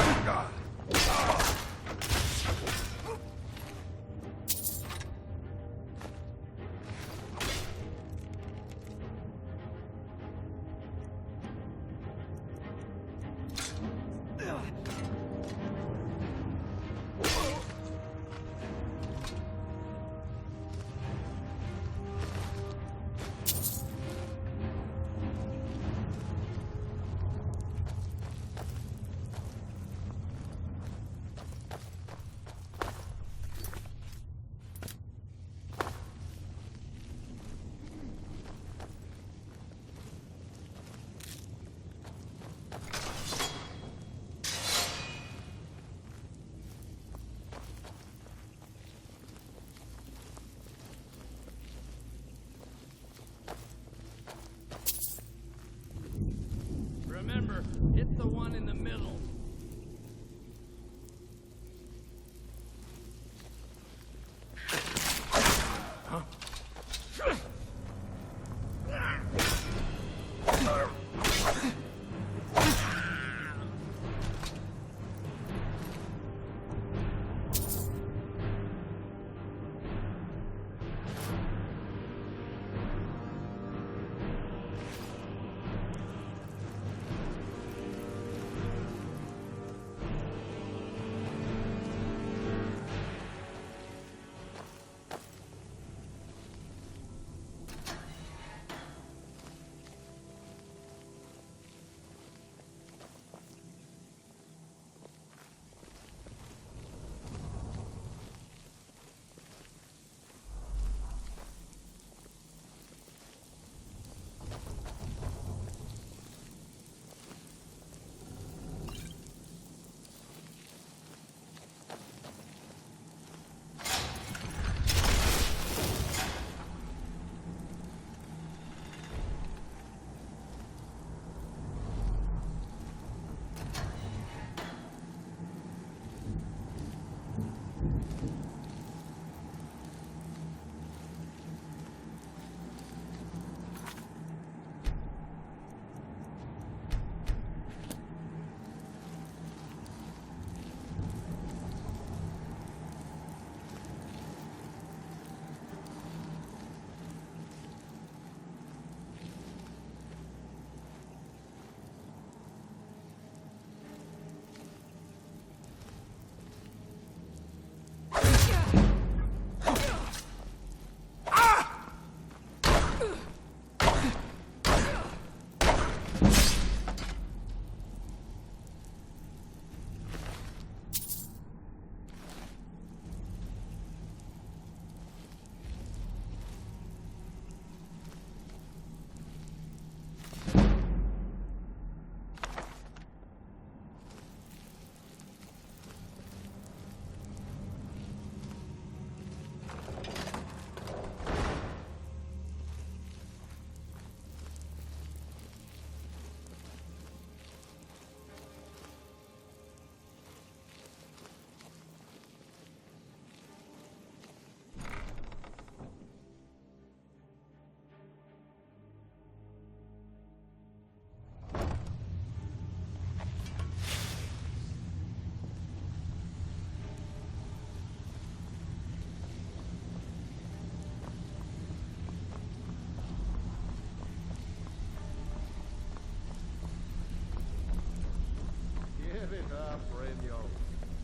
Remember, hit the one in the middle.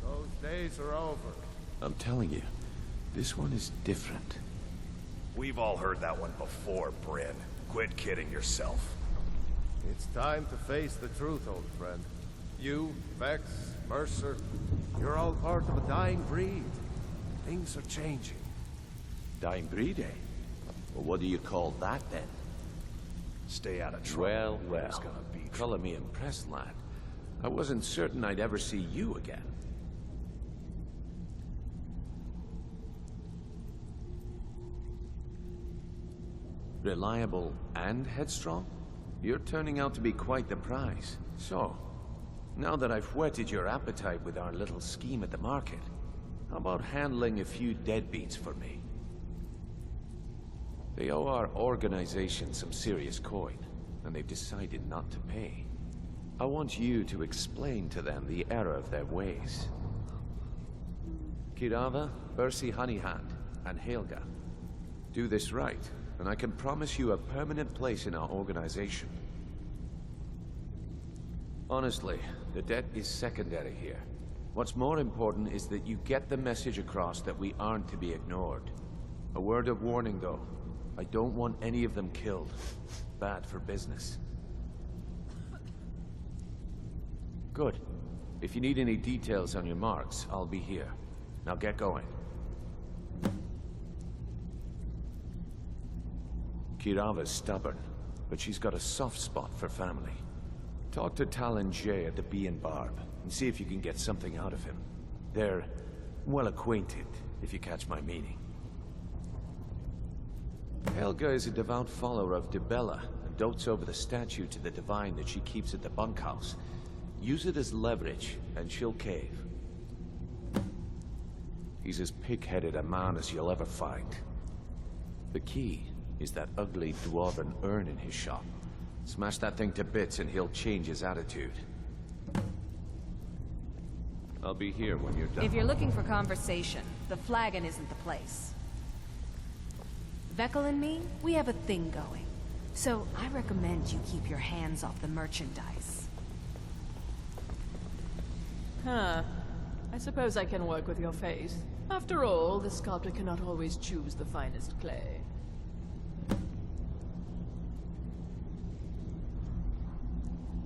Those days are over. I'm telling you, this one is different. We've all heard that one before, Bryn. Quit kidding yourself. It's time to face the truth, old friend. You, Vex, Mercer, you're all part of a dying breed. Things are changing. Dying breed, eh? Well, what do you call that, then? Stay out of trouble. Well, There's gonna be color me impressed, lad. I wasn't certain I'd ever see you again. Reliable and headstrong? You're turning out to be quite the prize. So, now that I've whetted your appetite with our little scheme at the market, how about handling a few deadbeats for me? They owe our organization some serious coin, and they've decided not to pay. I want you to explain to them the error of their ways. Kirava, Bersi Honeyhand, and Helga. Do this right, and I can promise you a permanent place in our organization. Honestly, the debt is secondary here. What's more important is that you get the message across that we aren't to be ignored. A word of warning, though. I don't want any of them killed. Bad for business. Good. If you need any details on your marks, I'll be here. Now get going. Kirava's stubborn, but she's got a soft spot for family. Talk to Talon Jay at the Bee and Barb, and see if you can get something out of him. They're well acquainted, if you catch my meaning. Helga is a devout follower of Dibella, and dotes over the statue to the divine that she keeps at the bunkhouse. Use it as leverage, and she'll cave. He's as pig-headed a man as you'll ever find. The key is that ugly dwarven urn in his shop. Smash that thing to bits and he'll change his attitude. I'll be here when you're done. If you're looking for conversation, the flagon isn't the place. Vekel and me, we have a thing going. So I recommend you keep your hands off the merchandise. Huh. I suppose I can work with your face. After all, the sculptor cannot always choose the finest clay.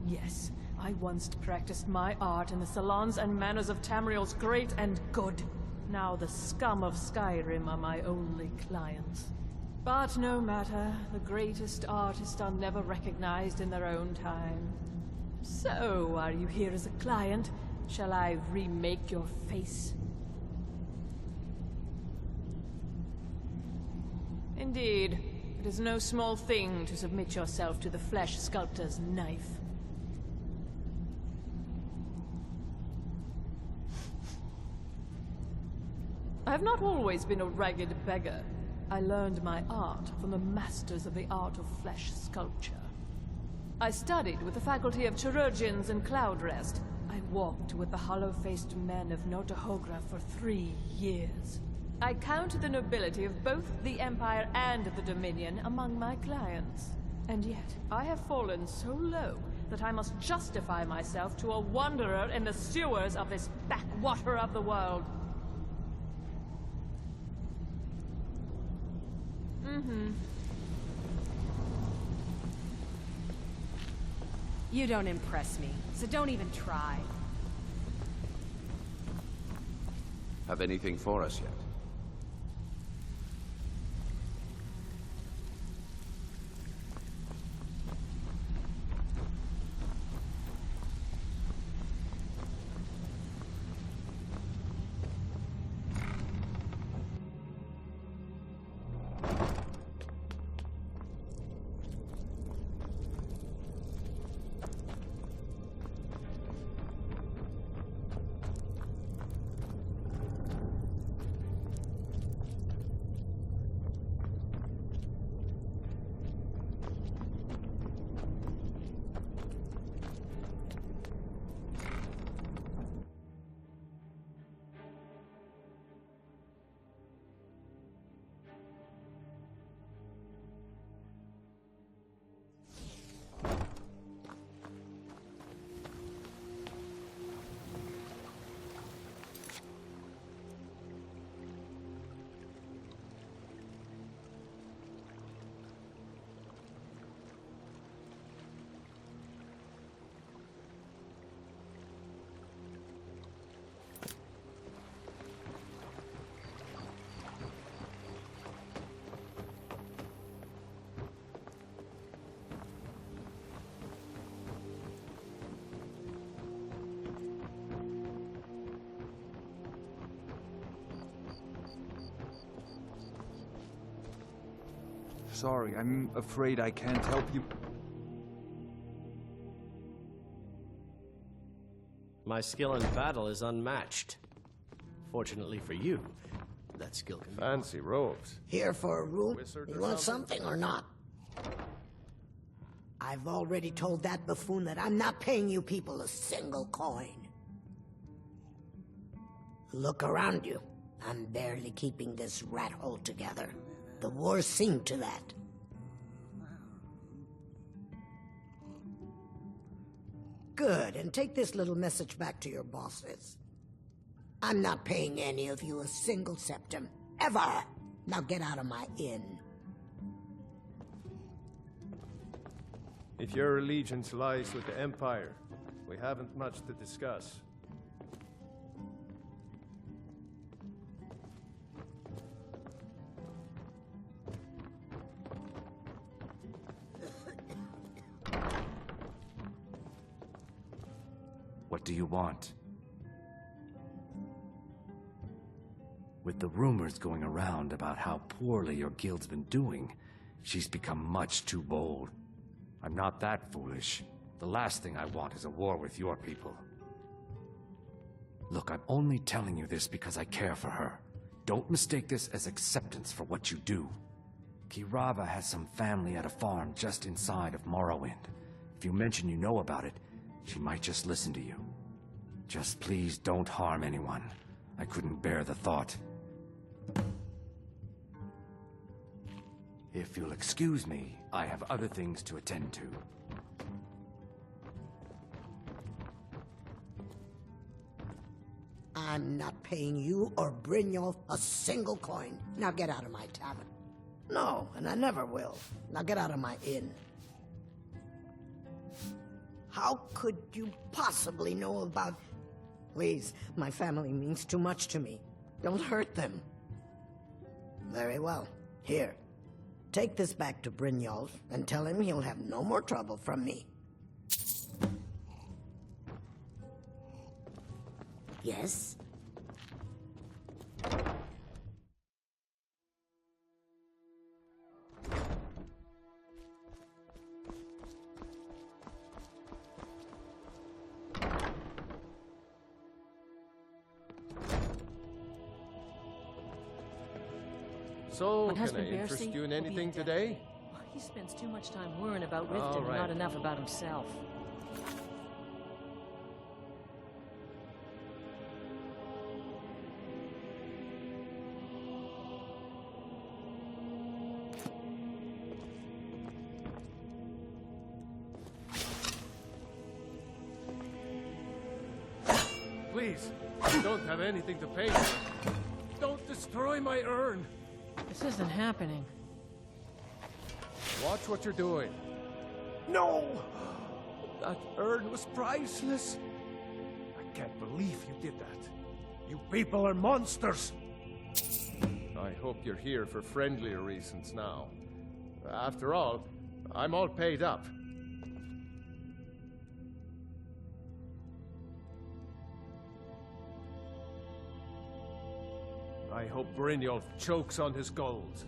Yes, I once practiced my art in the salons and manners of Tamriel's great and good. Now the scum of Skyrim are my only clients. But no matter, the greatest artists are never recognized in their own time. So, are you here as a client? Shall I remake your face? Indeed, it is no small thing to submit yourself to the flesh sculptor's knife. I have not always been a ragged beggar. I learned my art from the masters of the art of flesh sculpture. I studied with the faculty of chirurgeons and Cloudrest. I walked with the hollow-faced men of Notahogra for 3 years. I count the nobility of both the Empire and the Dominion among my clients. And yet, I have fallen so low that I must justify myself to a wanderer in the sewers of this backwater of the world. You don't impress me, so don't even try. Have anything for us yet? Sorry, I'm afraid I can't help you. My skill in battle is unmatched. Fortunately for you, that skill can Fancy robes. Here for a room? Wizard You or want something? something or not? I've already told that buffoon that I'm not paying you people a single coin. Look around you. I'm barely keeping this rat hole together. The war's seen to that. Good, and take this little message back to your bosses. I'm not paying any of you a single septim. Ever! Now get out of my inn. If your allegiance lies with the Empire, we haven't much to discuss. What do you want? With the rumors going around about how poorly your guild's been doing, she's become much too bold. I'm not that foolish. The last thing I want is a war with your people. Look, I'm only telling you this because I care for her. Don't mistake this as acceptance for what you do. Kirava has some family at a farm just inside of Morrowind. If you mention you know about it, she might just listen to you. Just please don't harm anyone. I couldn't bear the thought. If you'll excuse me, I have other things to attend to. I'm not paying you or Brynjolf a single coin. Now get out of my tavern. No, and I never will. Now get out of my inn. How could you possibly know about... Please, my family means too much to me. Don't hurt them. Very well. Here. Take this back to Brynjolf and tell him he'll have no more trouble from me. Yes? So, My can I husband interest Bercy you in will be anything dead. today? He spends too much time worrying about All Riften and right. not enough about himself. Please, I don't have anything to pay for. Don't destroy my urn! This isn't happening. Watch what you're doing. No! That urn was priceless. I can't believe you did that. You people are monsters! I hope you're here for friendlier reasons now. After all, I'm all paid up. I hope Brynjolf chokes on his gold.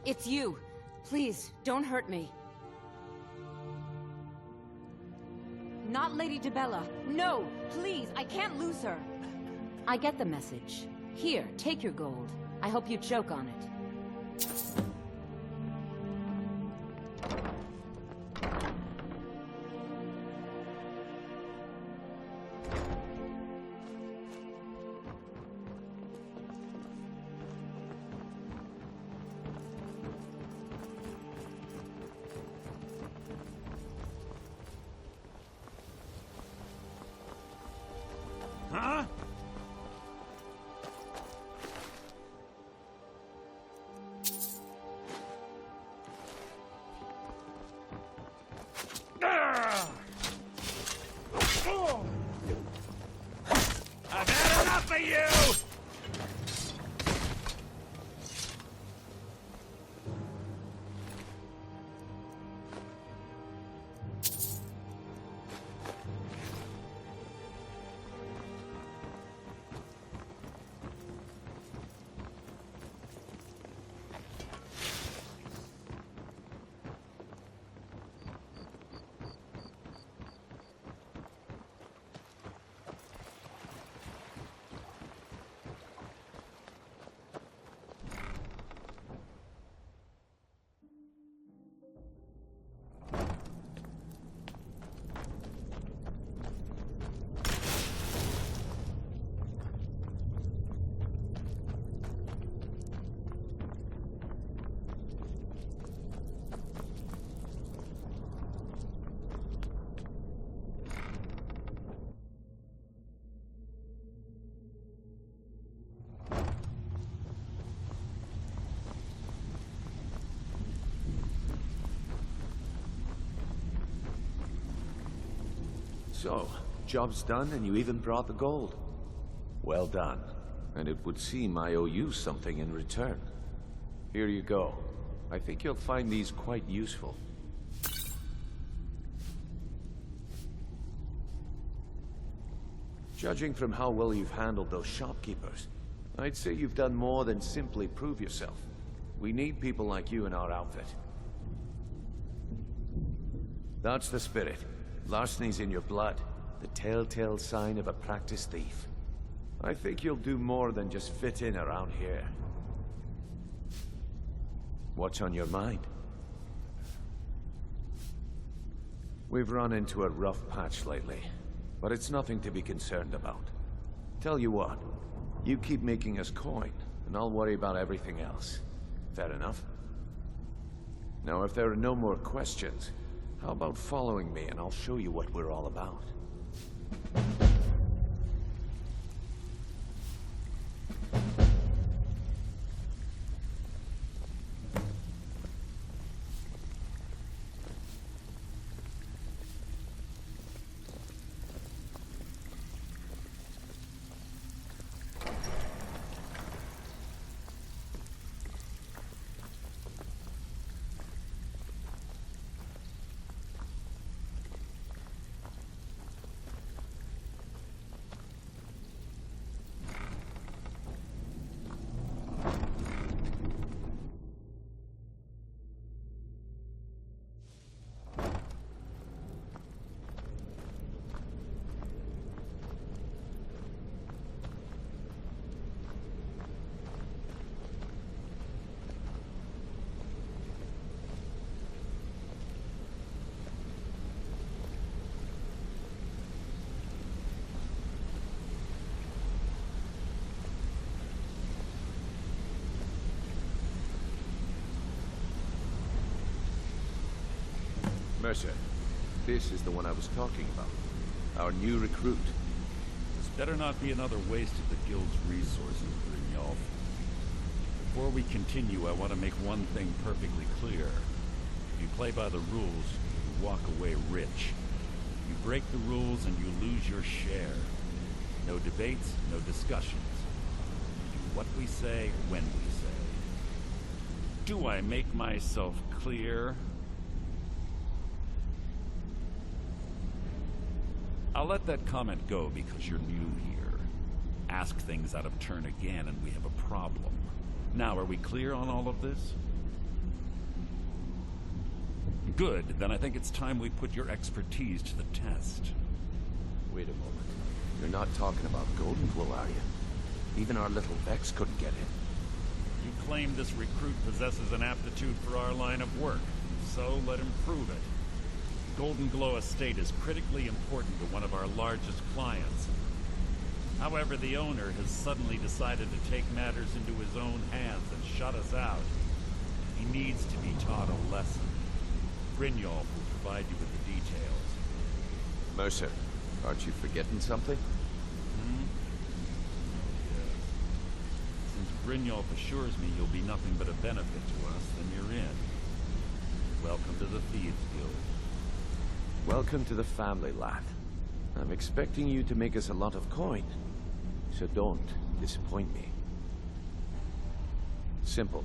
It's you. Please, don't hurt me. Not Lady DeBella. No, please, I can't lose her. I get the message. Here, take your gold. I hope you choke on it. Huh? I've had enough of you! So, job's done and you even brought the gold. Well done. And it would seem I owe you something in return. Here you go. I think you'll find these quite useful. Judging from how well you've handled those shopkeepers, I'd say you've done more than simply prove yourself. We need people like you in our outfit. That's the spirit. Larceny's in your blood, the telltale sign of a practiced thief. I think you'll do more than just fit in around here. What's on your mind? We've run into a rough patch lately, but it's nothing to be concerned about. Tell you what, you keep making us coin, and I'll worry about everything else. Fair enough? Now, if there are no more questions, how about following me and I'll show you what we're all about? Mercer, this is the one I was talking about. Our new recruit. This better not be another waste of the Guild's resources, Brynjolf. Before we continue, I want to make one thing perfectly clear. If you play by the rules, you walk away rich. You break the rules and you lose your share. No debates, no discussions. We do what we say, when we say. Do I make myself clear? I'll let that comment go because you're new here. Ask things out of turn again and we have a problem. Now, are we clear on all of this? Good, then I think it's time we put your expertise to the test. Wait a moment. You're not talking about Golden Glow, are you? Even our little Vex couldn't get in. You claim this recruit possesses an aptitude for our line of work, so let him prove it. Golden Glow Estate is critically important to one of our largest clients. However, the owner has suddenly decided to take matters into his own hands and shut us out. He needs to be taught a lesson. Brynjolf will provide you with the details. Mercer, aren't you forgetting something? Yes. Since Brynjolf assures me you'll be nothing but a benefit to us, then you're in. Welcome to the Thieves Guild. Welcome to the family, lad. I'm expecting you to make us a lot of coin, so don't disappoint me. Simple.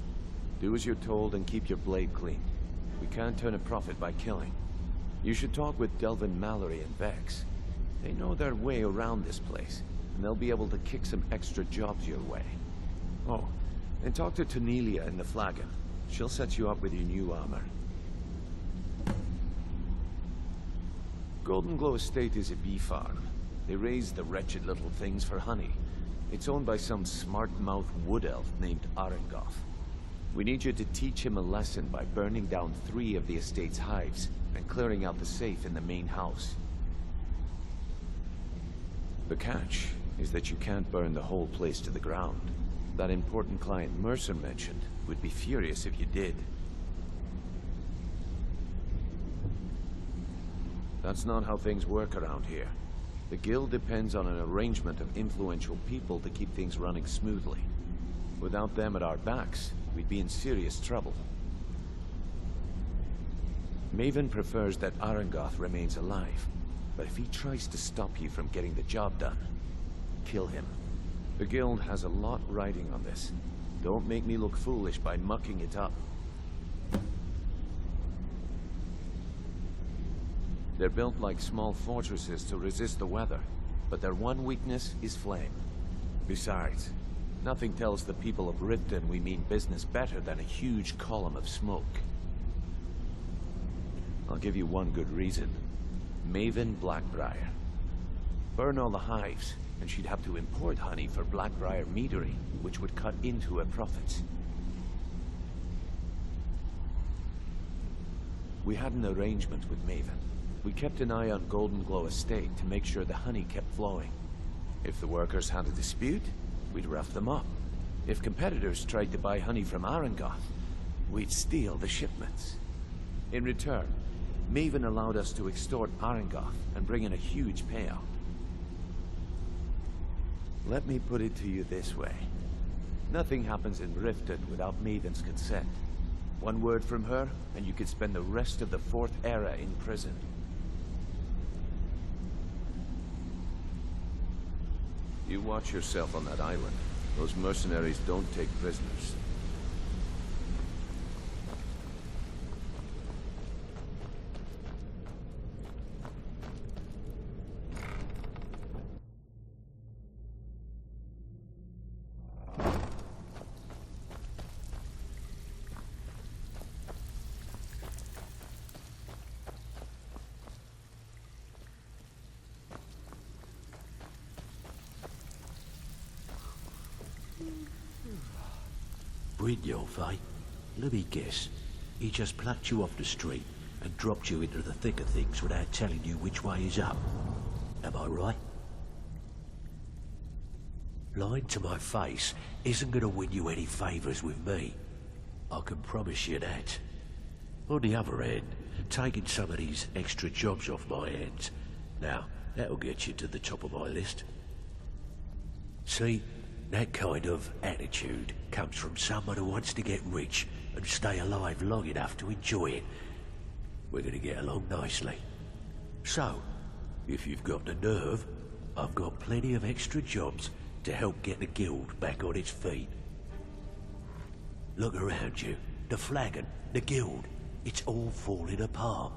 Do as you're told and keep your blade clean. We can't turn a profit by killing. You should talk with Delvin Mallory and Vex. They know their way around this place, and they'll be able to kick some extra jobs your way. Oh, and talk to Tanelia in the Flagon. She'll set you up with your new armor. Golden Glow Estate is a bee farm. They raise the wretched little things for honey. It's owned by some smart-mouthed wood elf named Arengoth. We need you to teach him a lesson by burning down 3 of the estate's hives and clearing out the safe in the main house. The catch is that you can't burn the whole place to the ground. That important client Mercer mentioned would be furious if you did. That's not how things work around here. The guild depends on an arrangement of influential people to keep things running smoothly. Without them at our backs, we'd be in serious trouble. Maven prefers that Arengoth remains alive, but if he tries to stop you from getting the job done, kill him. The guild has a lot riding on this. Don't make me look foolish by mucking it up. They're built like small fortresses to resist the weather, but their one weakness is flame. Besides, nothing tells the people of Riften we mean business better than a huge column of smoke. I'll give you one good reason. Maven Blackbriar. Burn all the hives, and she'd have to import honey for Blackbriar meadery, which would cut into her profits. We had an arrangement with Maven. We kept an eye on Golden Glow Estate to make sure the honey kept flowing. If the workers had a dispute, we'd rough them up. If competitors tried to buy honey from Arengoth, we'd steal the shipments. In return, Maven allowed us to extort Arengoth and bring in a huge payout. Let me put it to you this way. Nothing happens in Riften without Maven's consent. One word from her, and you could spend the rest of the 4th Era in prison. You watch yourself on that island. Those mercenaries don't take prisoners. Brynjolf, eh? Let me guess. He just plucked you off the street and dropped you into the thick of things without telling you which way is up. Am I right? Lying to my face isn't going to win you any favours with me. I can promise you that. On the other hand, taking some of these extra jobs off my hands, now, that'll get you to the top of my list. See? That kind of attitude comes from someone who wants to get rich and stay alive long enough to enjoy it. We're going to get along nicely. So, if you've got the nerve, I've got plenty of extra jobs to help get the guild back on its feet. Look around you. The Flagon, the guild, it's all falling apart.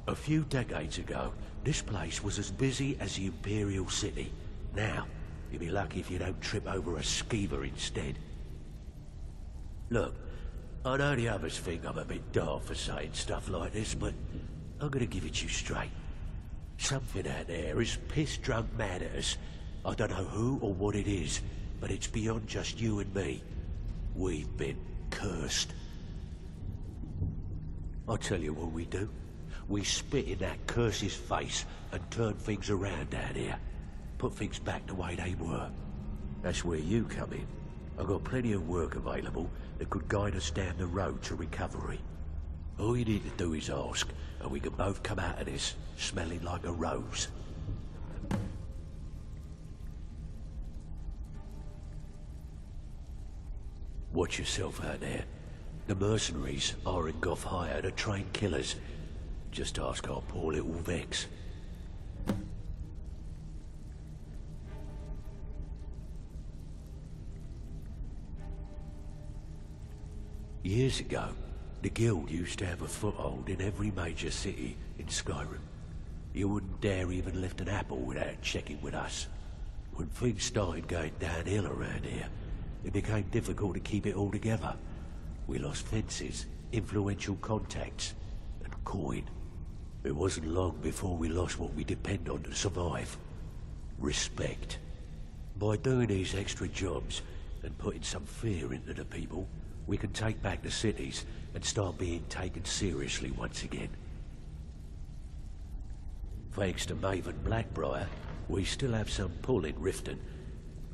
A few decades ago, this place was as busy as the Imperial City. Now, you'll be lucky if you don't trip over a skeever instead. Look, I know the others think I'm a bit daft for saying stuff like this, but I'm gonna give it you straight. Something out there is piss-drunk mad at us. I don't know who or what it is, but it's beyond just you and me. We've been cursed. I'll tell you what we do. We spit in that curse's face and turn things around down here. Put things back the way they were. That's where you come in. I've got plenty of work available that could guide us down the road to recovery. All you need to do is ask, and we can both come out of this smelling like a rose. Watch yourself out there. The mercenaries aren't got hired to train killers. Just ask our poor little Vex. Years ago, the Guild used to have a foothold in every major city in Skyrim. You wouldn't dare even lift an apple without checking with us. When things started going downhill around here, it became difficult to keep it all together. We lost fences, influential contacts, and coin. It wasn't long before we lost what we depend on to survive. Respect. By doing these extra jobs and putting some fear into the people, we can take back the cities and start being taken seriously once again. Thanks to Maven Blackbriar, we still have some pull in Riften,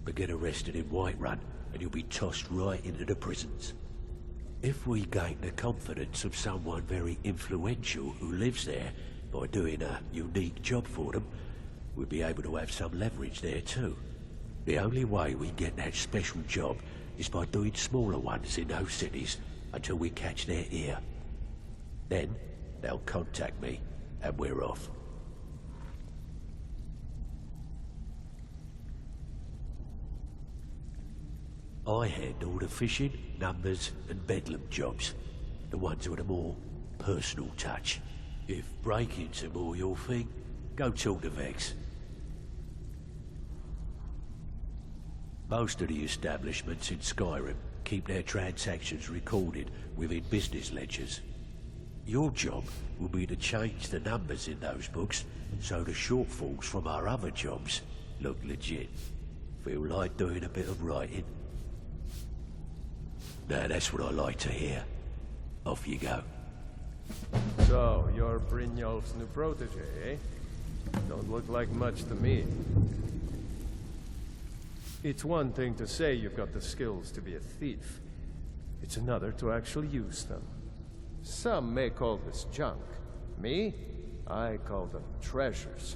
but get arrested in Whiterun and you'll be tossed right into the prisons. If we gain the confidence of someone very influential who lives there by doing a unique job for them, we'll be able to have some leverage there too. The only way we get that special job is by doing smaller ones in those cities until we catch their ear. Then, they'll contact me, and we're off. I handle the fishing, numbers, and bedlam jobs. The ones with a more personal touch. If break-ins are more your thing, go talk to Vex. Most of the establishments in Skyrim keep their transactions recorded within business ledgers. Your job will be to change the numbers in those books so the shortfalls from our other jobs look legit. Feel like doing a bit of writing? Now that's what I like to hear. Off you go. So, you're Brynjolf's new protege, eh? Don't look like much to me. It's one thing to say you've got the skills to be a thief. It's another to actually use them. Some may call this junk. Me? I call them treasures.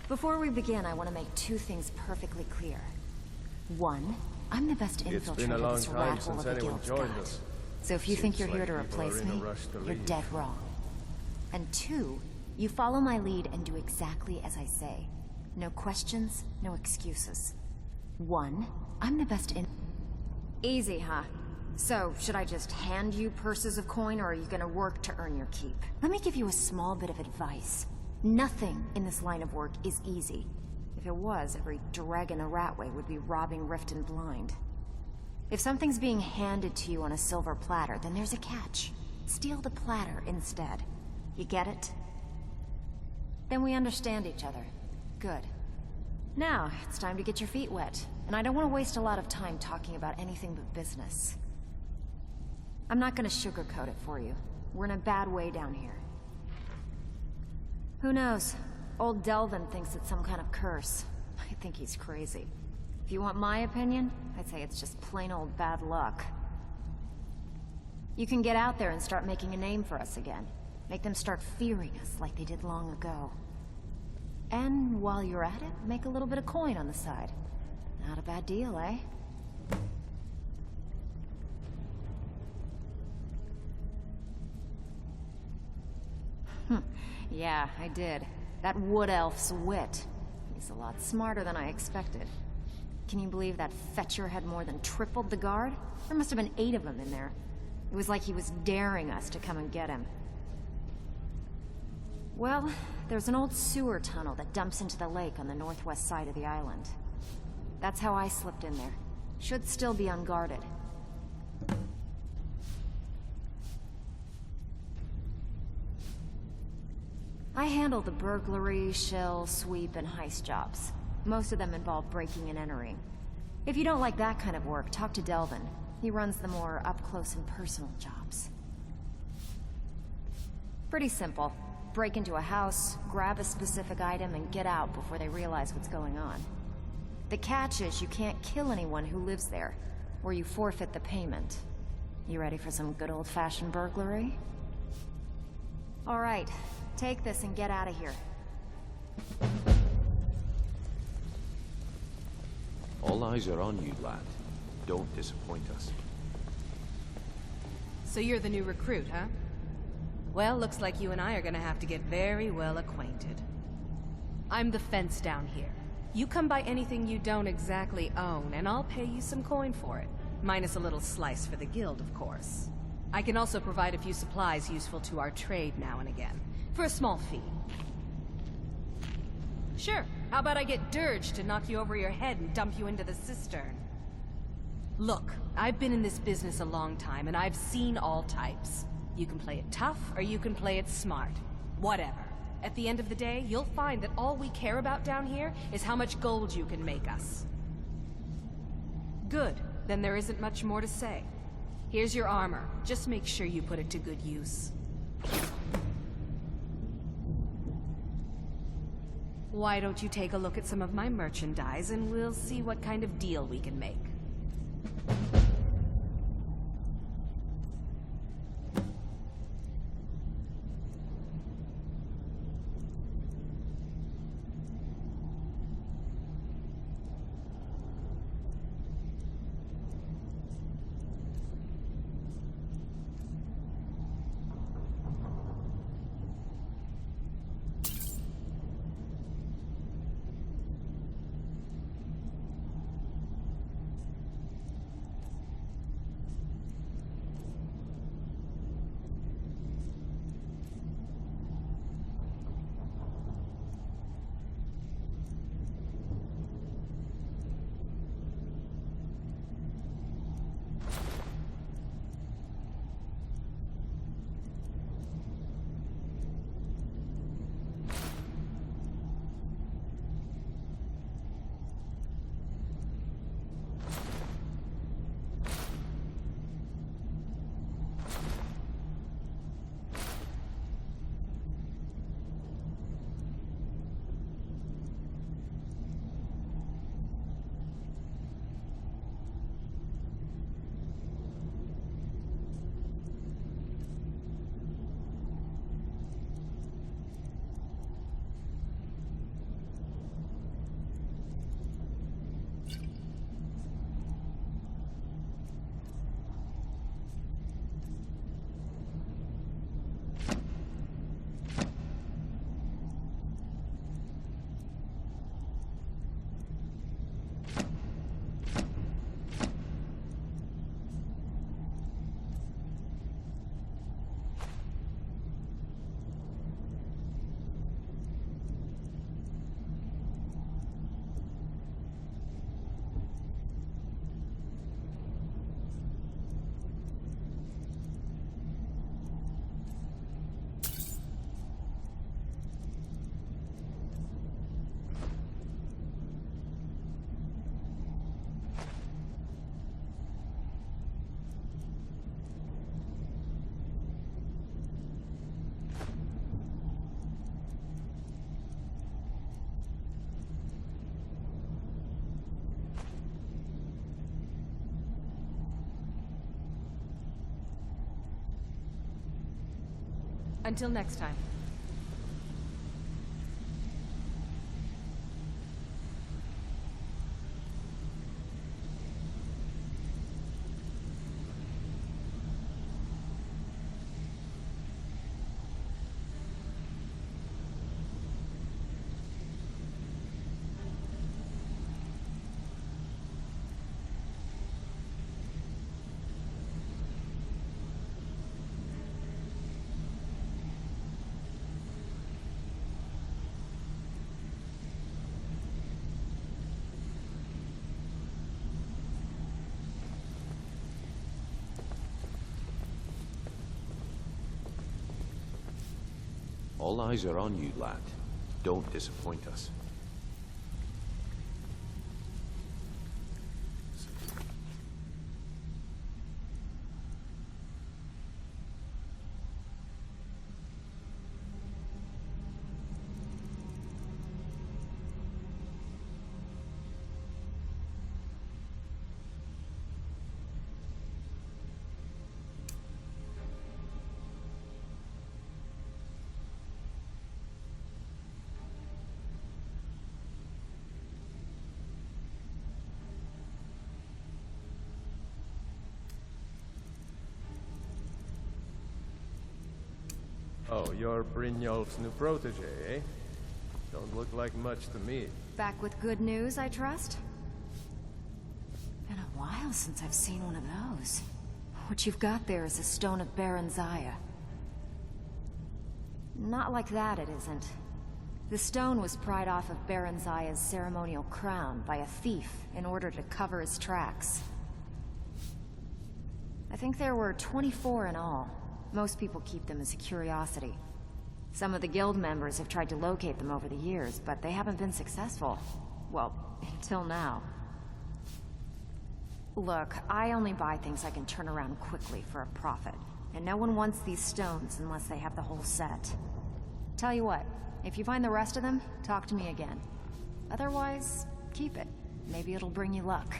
Before we begin, I want to make two things perfectly clear. One, I'm the best infiltrator this rat hole of the Guild's got. So if you think you're here to replace me, you're dead wrong. And two, you follow my lead and do exactly as I say. No questions, no excuses. One, I'm the best in... Easy, huh? So, should I just hand you purses of coin, or are you gonna work to earn your keep? Let me give you a small bit of advice. Nothing in this line of work is easy. If it was, every dragon a ratway would be robbing Riften blind. If something's being handed to you on a silver platter, then there's a catch. Steal the platter instead. You get it? Then we understand each other. Good. Now, it's time to get your feet wet, and I don't want to waste a lot of time talking about anything but business. I'm not gonna sugarcoat it for you. We're in a bad way down here. Who knows? Old Delvin thinks it's some kind of curse. I think he's crazy. If you want my opinion, I'd say it's just plain old bad luck. You can get out there and start making a name for us again. Make them start fearing us like they did long ago. And while you're at it, make a little bit of coin on the side. Not a bad deal, eh? Yeah, I did. That wood elf's wit. He's a lot smarter than I expected. Can you believe that fetcher had more than tripled the guard? There must have been 8 of them in there. It was like he was daring us to come and get him. Well, there's an old sewer tunnel that dumps into the lake on the northwest side of the island. That's how I slipped in there. Should still be unguarded. I handle the burglary, shell, sweep, and heist jobs. Most of them involve breaking and entering. If you don't like that kind of work, talk to Delvin. He runs the more up-close and personal jobs. Pretty simple. Break into a house, grab a specific item, and get out before they realize what's going on. The catch is you can't kill anyone who lives there, or you forfeit the payment. You ready for some good old-fashioned burglary? All right, take this and get out of here. All eyes are on you, lad. Don't disappoint us. So you're the new recruit, huh? Well, looks like you and I are gonna have to get very well acquainted. I'm the fence down here. You come by anything you don't exactly own, and I'll pay you some coin for it. Minus a little slice for the guild, of course. I can also provide a few supplies useful to our trade now and again, for a small fee. Sure, how about I get Dirge to knock you over your head and dump you into the cistern? Look, I've been in this business a long time, and I've seen all types. You can play it tough, or you can play it smart. Whatever. At the end of the day, you'll find that all we care about down here is how much gold you can make us. Good. Then there isn't much more to say. Here's your armor. Just make sure you put it to good use. Why don't you take a look at some of my merchandise, and we'll see what kind of deal we can make. Until next time. All eyes are on you, lad. Don't disappoint us. Oh, you're Brynjolf's new protege, eh? Don't look like much to me. Back with good news, I trust? Been a while since I've seen one of those. What you've got there is a stone of Baron Zaya. Not like that, it isn't. The stone was pried off of Baron Zaya's ceremonial crown by a thief in order to cover his tracks. I think there were 24 in all. Most people keep them as a curiosity. Some of the guild members have tried to locate them over the years, but they haven't been successful. Well, until now. Look, I only buy things I can turn around quickly for a profit, and no one wants these stones unless they have the whole set. Tell you what, if you find the rest of them, talk to me again. Otherwise, keep it. Maybe it'll bring you luck.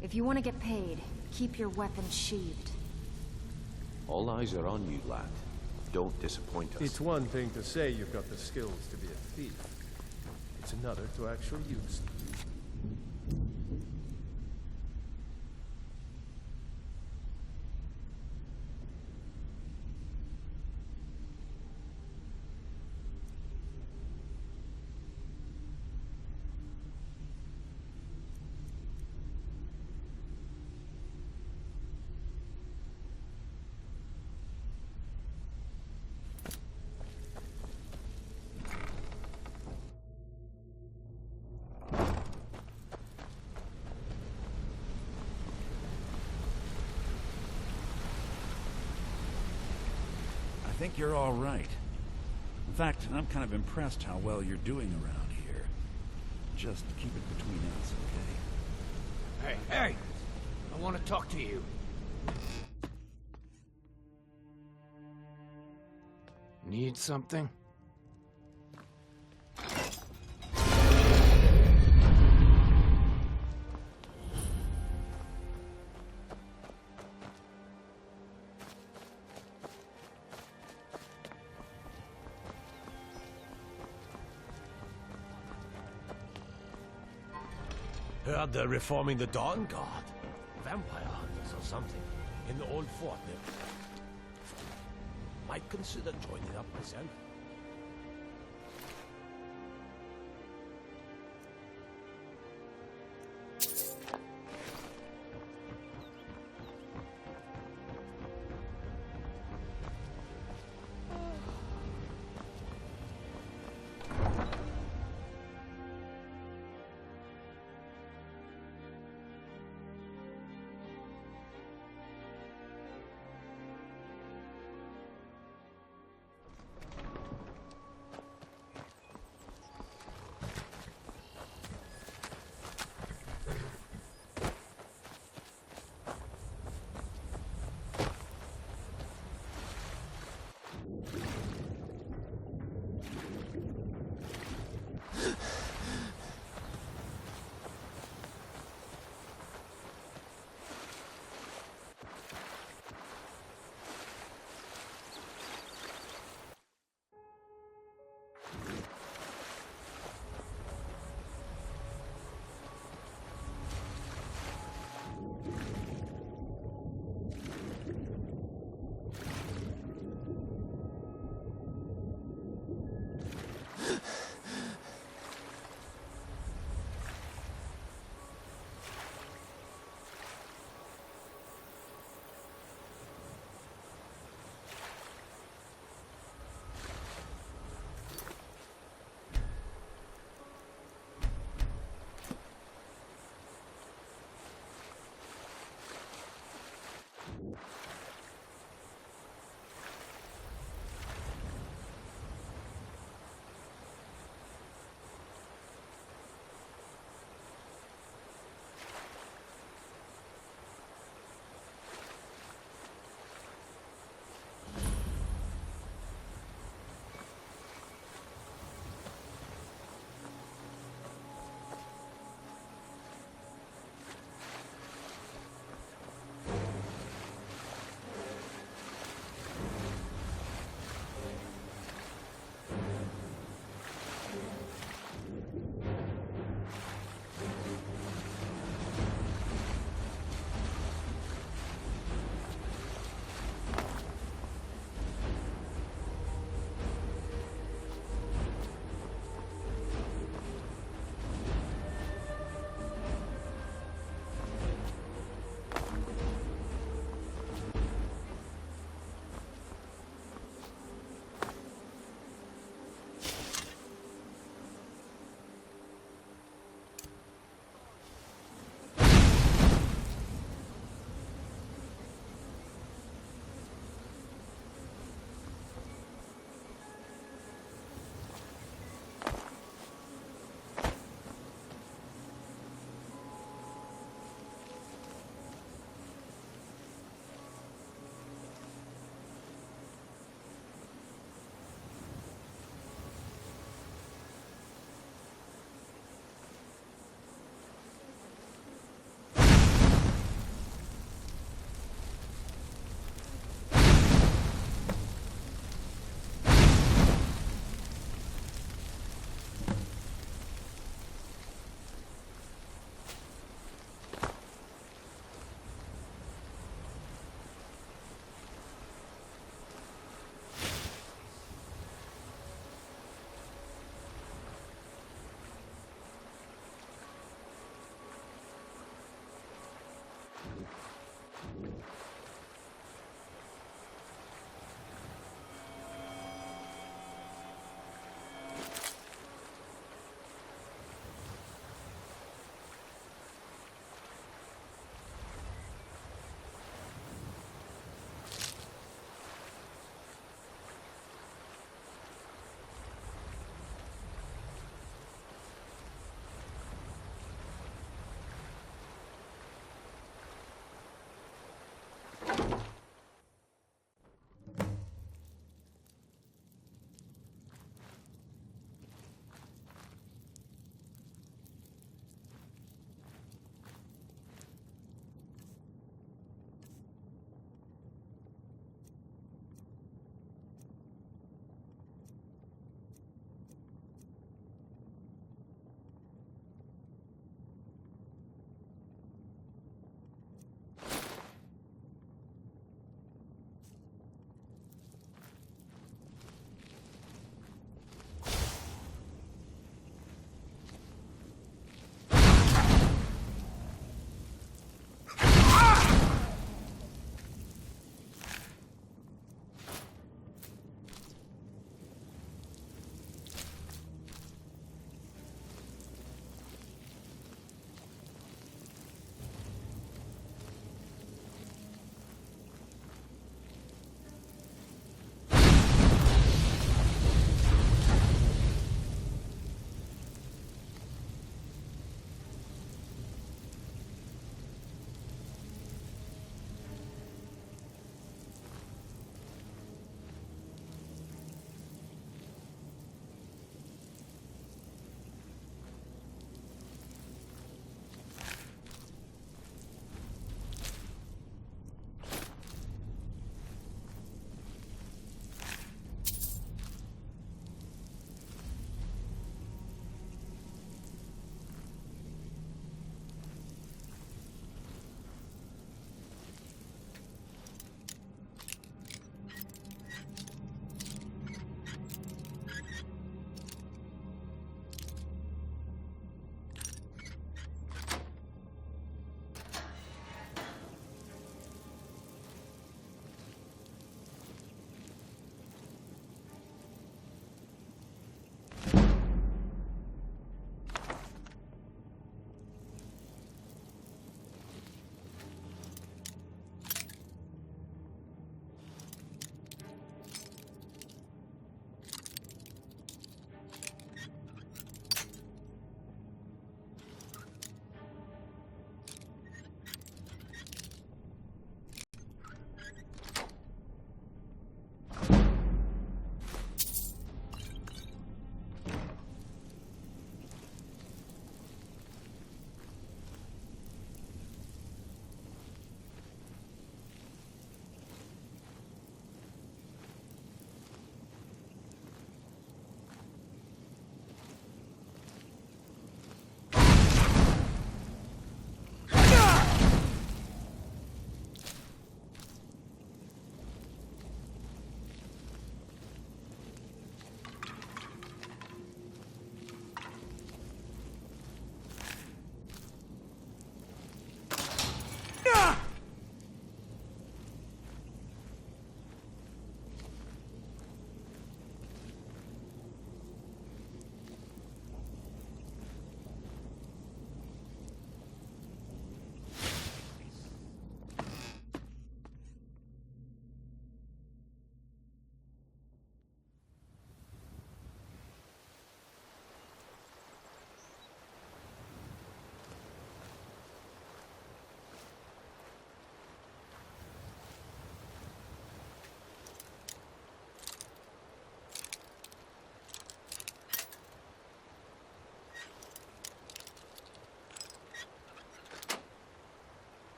If you want to get paid, keep your weapons sheathed. All eyes are on you, lad. Don't disappoint us. It's one thing to say you've got the skills to be a thief. It's another to actually use them. I think you're all right. In fact, I'm kind of impressed how well you're doing around here. Just keep it between us, okay? Hey! I want to talk to you. Need something? Heard they're reforming the Dawn Guard. Vampire hunters or something. In the old fort there. Might consider joining up myself.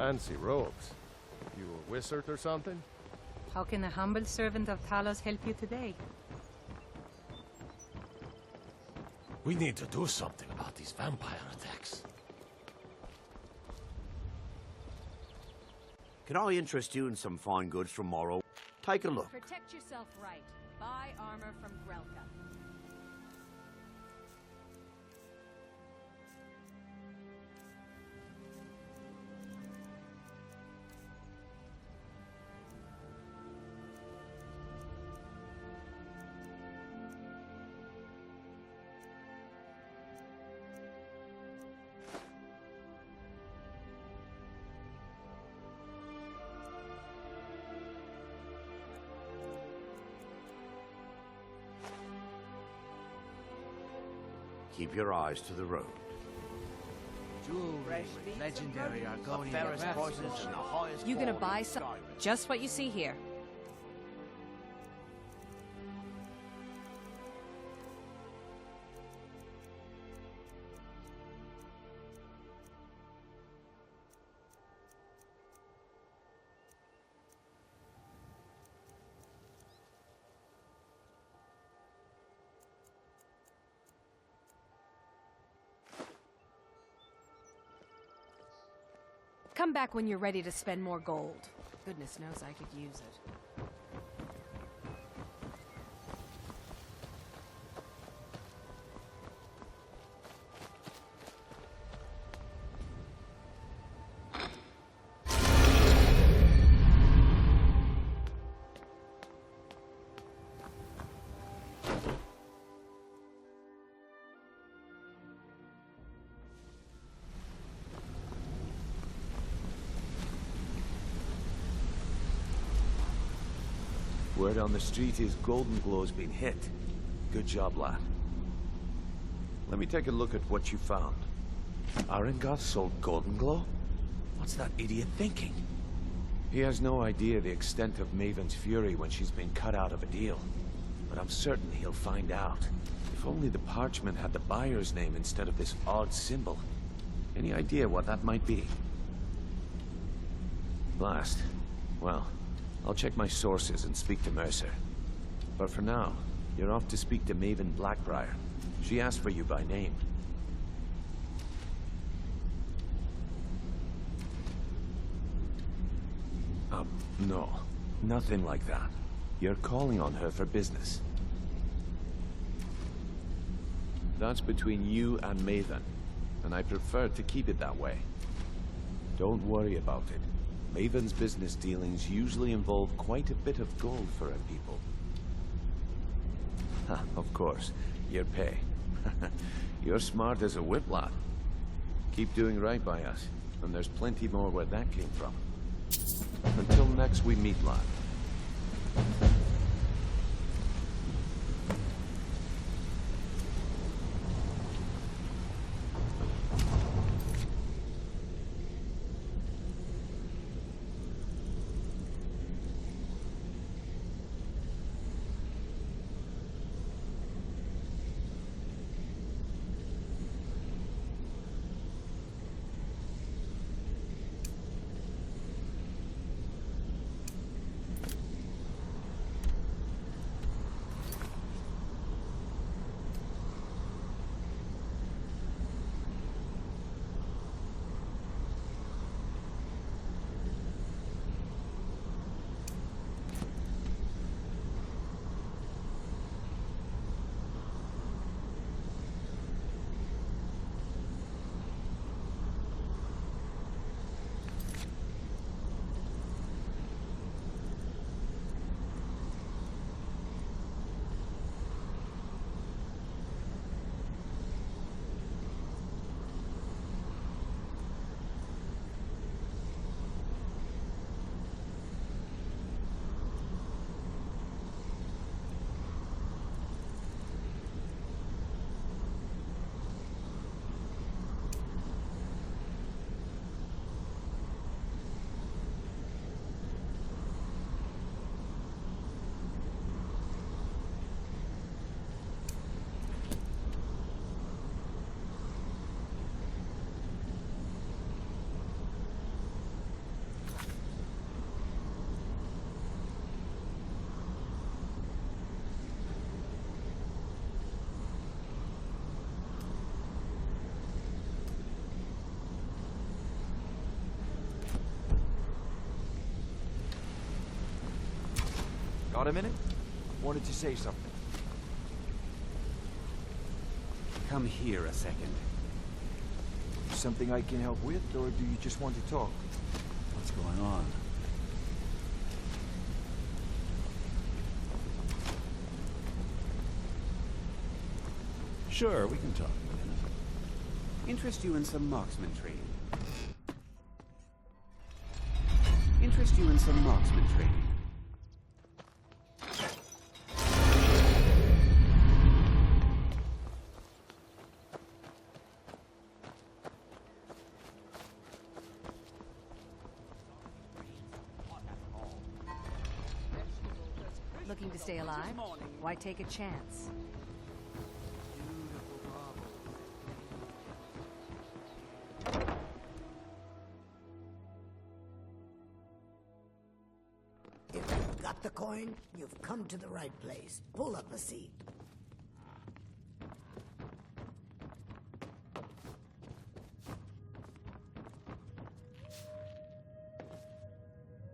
Fancy robes. You a wizard or something? How can a humble servant of Talos help you today? We need to do something about these vampire attacks. Can I interest you in some fine goods from Morrow? Take a look. Protect yourself right. Buy armor from Grelka. Keep your eyes to the road. Jewelry with legendary Argonian craftsmanship. You gonna buy some? Just what you see here. Come back when you're ready to spend more gold. Goodness knows I could use it. Word on the street is Golden Glow's been hit. Good job, lad. Let me take a look at what you found. Arengoth sold Golden Glow? What's that idiot thinking? He has no idea the extent of Maven's fury when she's been cut out of a deal. But I'm certain he'll find out. If only the parchment had the buyer's name instead of this odd symbol. Any idea what that might be? Blast. Well, I'll check my sources and speak to Mercer. But for now, you're off to speak to Maven Blackbriar. She asked for you by name. No. Nothing like that. You're calling on her for business. That's between you and Maven, and I prefer to keep it that way. Don't worry about it. Maven's business dealings usually involve quite a bit of gold for her people. Ha, of course, your pay. You're smart as a whip, lad. Keep doing right by us, and there's plenty more where that came from. Until next we meet, lad. Got a minute? Wanted to say something. Come here a second. Something I can help with, or do you just want to talk? What's going on? Sure, we can talk in a minute. Interest you in some marksman training. Interest you in some marksman training. Looking to stay alive? Why take a chance? If you've got the coin, you've come to the right place. Pull up a seat.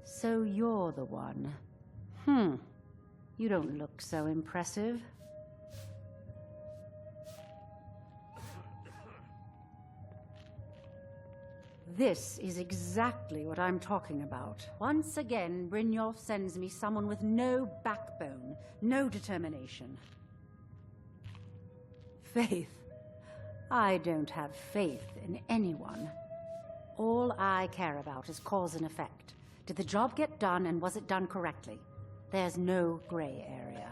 So you're the one. You don't look so impressive. This is exactly what I'm talking about. Once again, Brynjolf sends me someone with no backbone, no determination. Faith. I don't have faith in anyone. All I care about is cause and effect. Did the job get done, and was it done correctly? There's no gray area.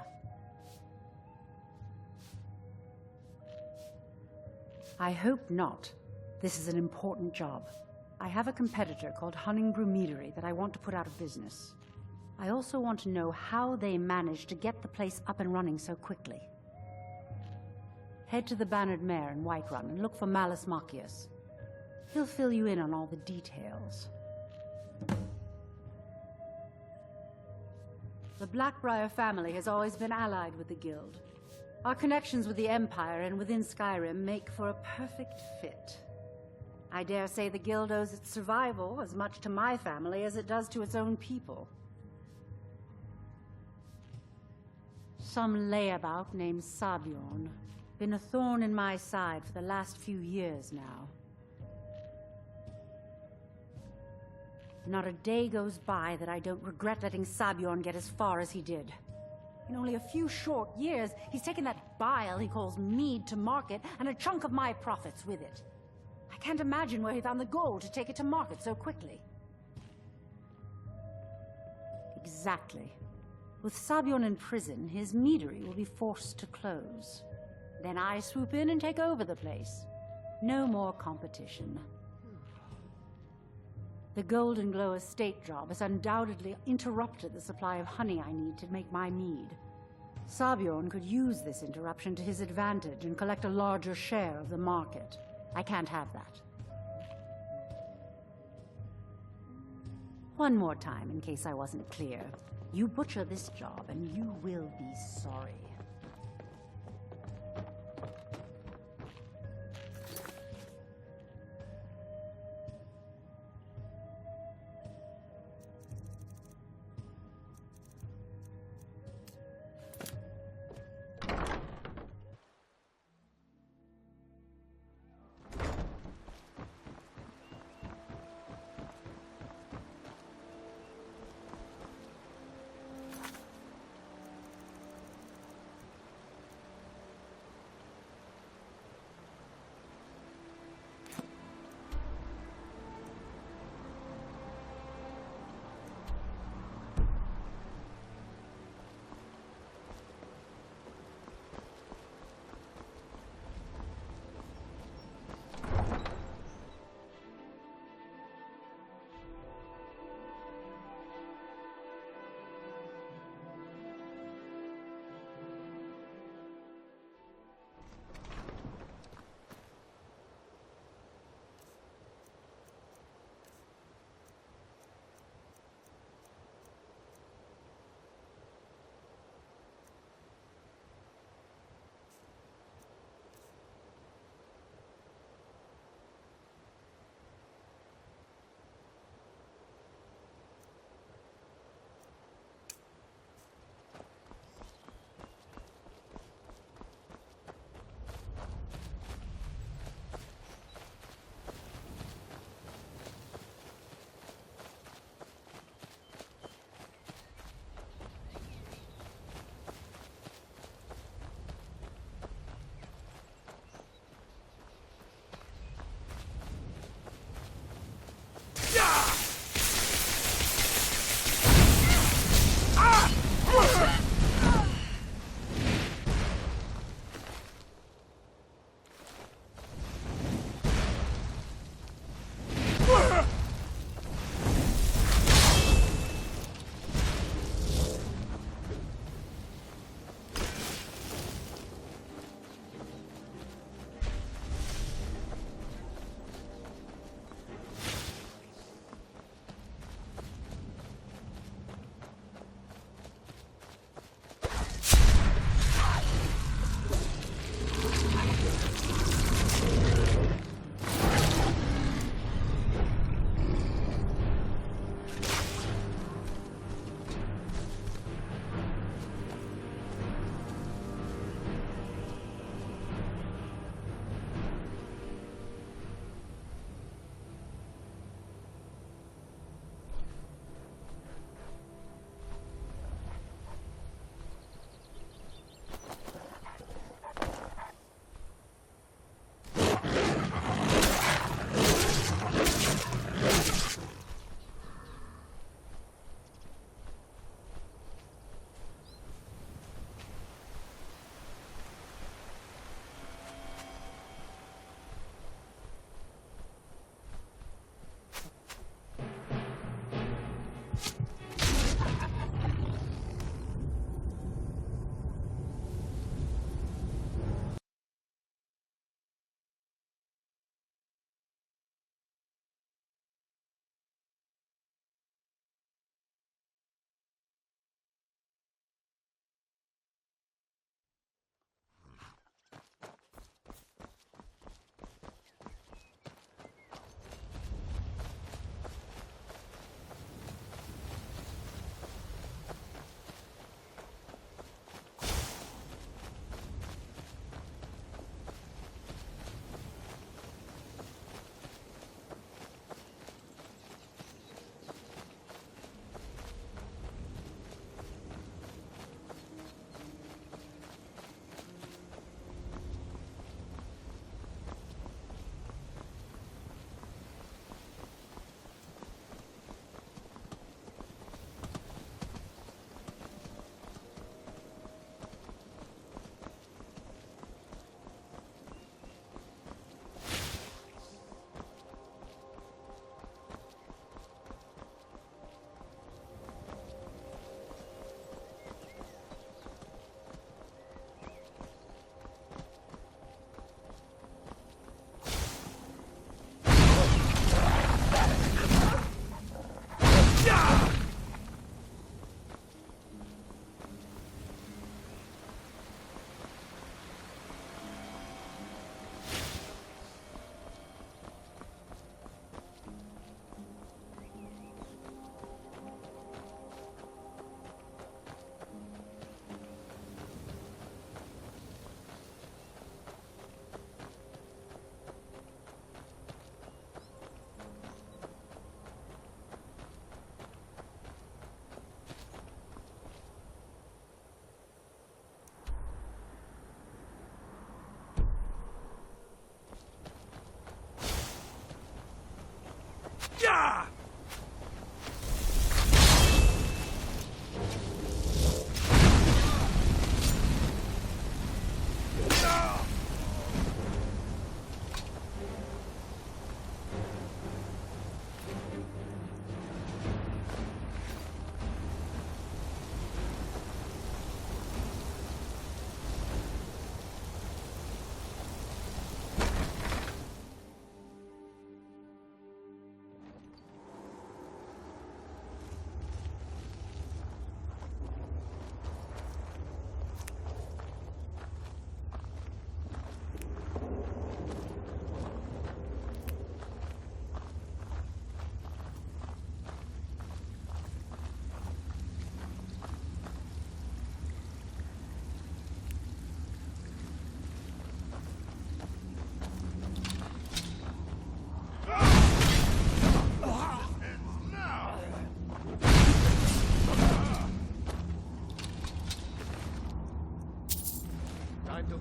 I hope not. This is an important job. I have a competitor called Hunningbrew Meadery that I want to put out of business. I also want to know how they managed to get the place up and running so quickly. Head to the Bannered Mare in Whiterun and look for Malus Machius. He'll fill you in on all the details. The Blackbriar family has always been allied with the Guild. Our connections with the Empire and within Skyrim make for a perfect fit. I dare say the Guild owes its survival as much to my family as it does to its own people. Some layabout named Sabjorn. Been a thorn in my side for the last few years now. Not a day goes by that I don't regret letting Sabjorn get as far as he did. In only a few short years, he's taken that bile he calls mead to market, and a chunk of my profits with it. I can't imagine where he found the gold to take it to market so quickly. Exactly. With Sabjorn in prison, his meadery will be forced to close. Then I swoop in and take over the place. No more competition. The Golden Glow estate job has undoubtedly interrupted the supply of honey I need to make my mead. Sabjorn could use this interruption to his advantage and collect a larger share of the market. I can't have that. One more time, in case I wasn't clear. You butcher this job and you will be sorry.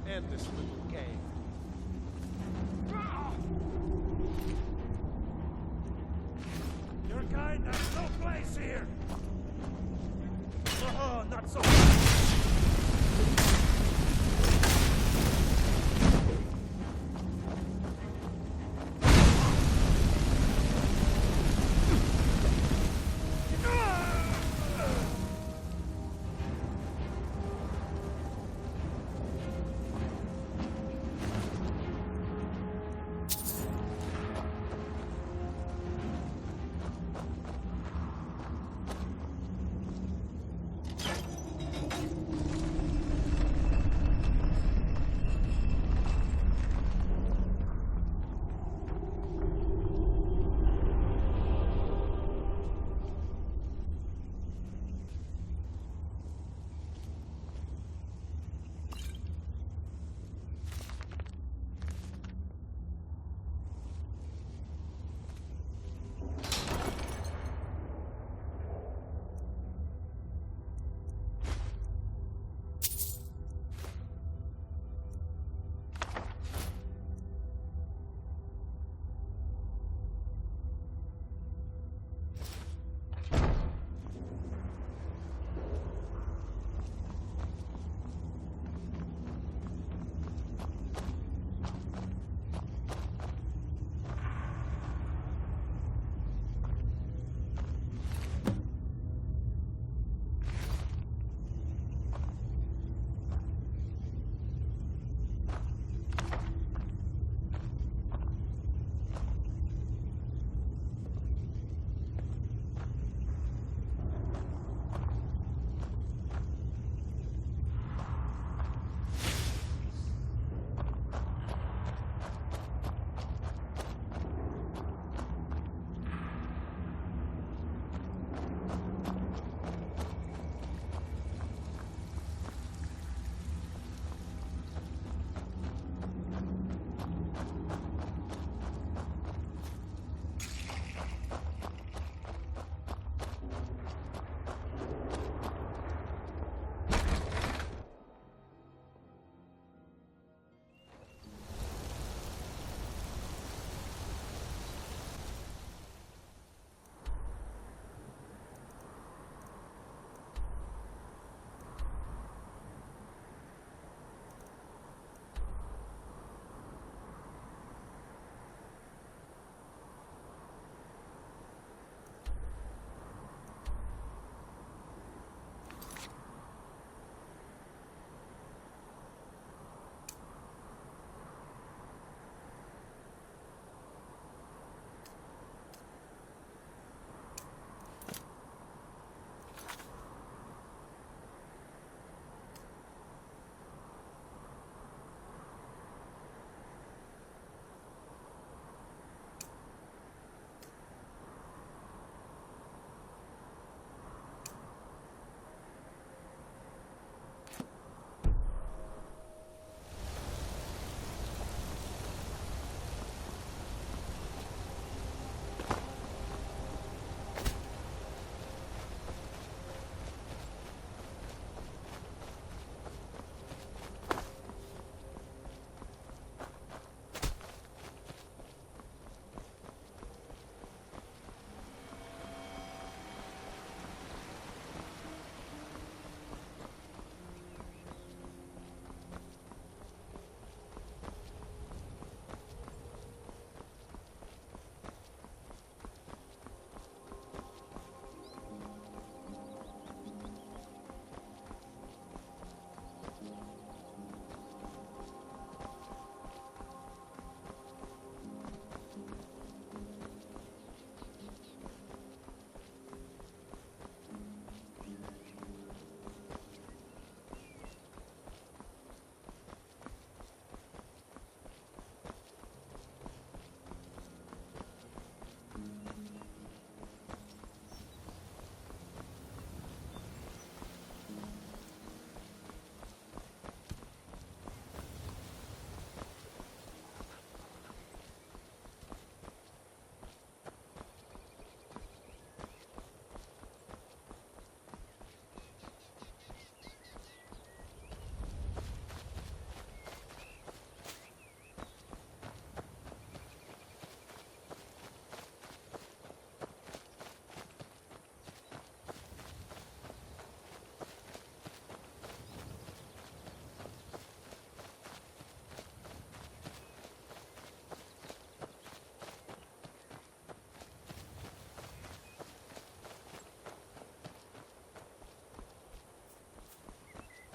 end this little game. Your kind has no place here! Oh, not so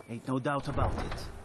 Ain't no doubt about it.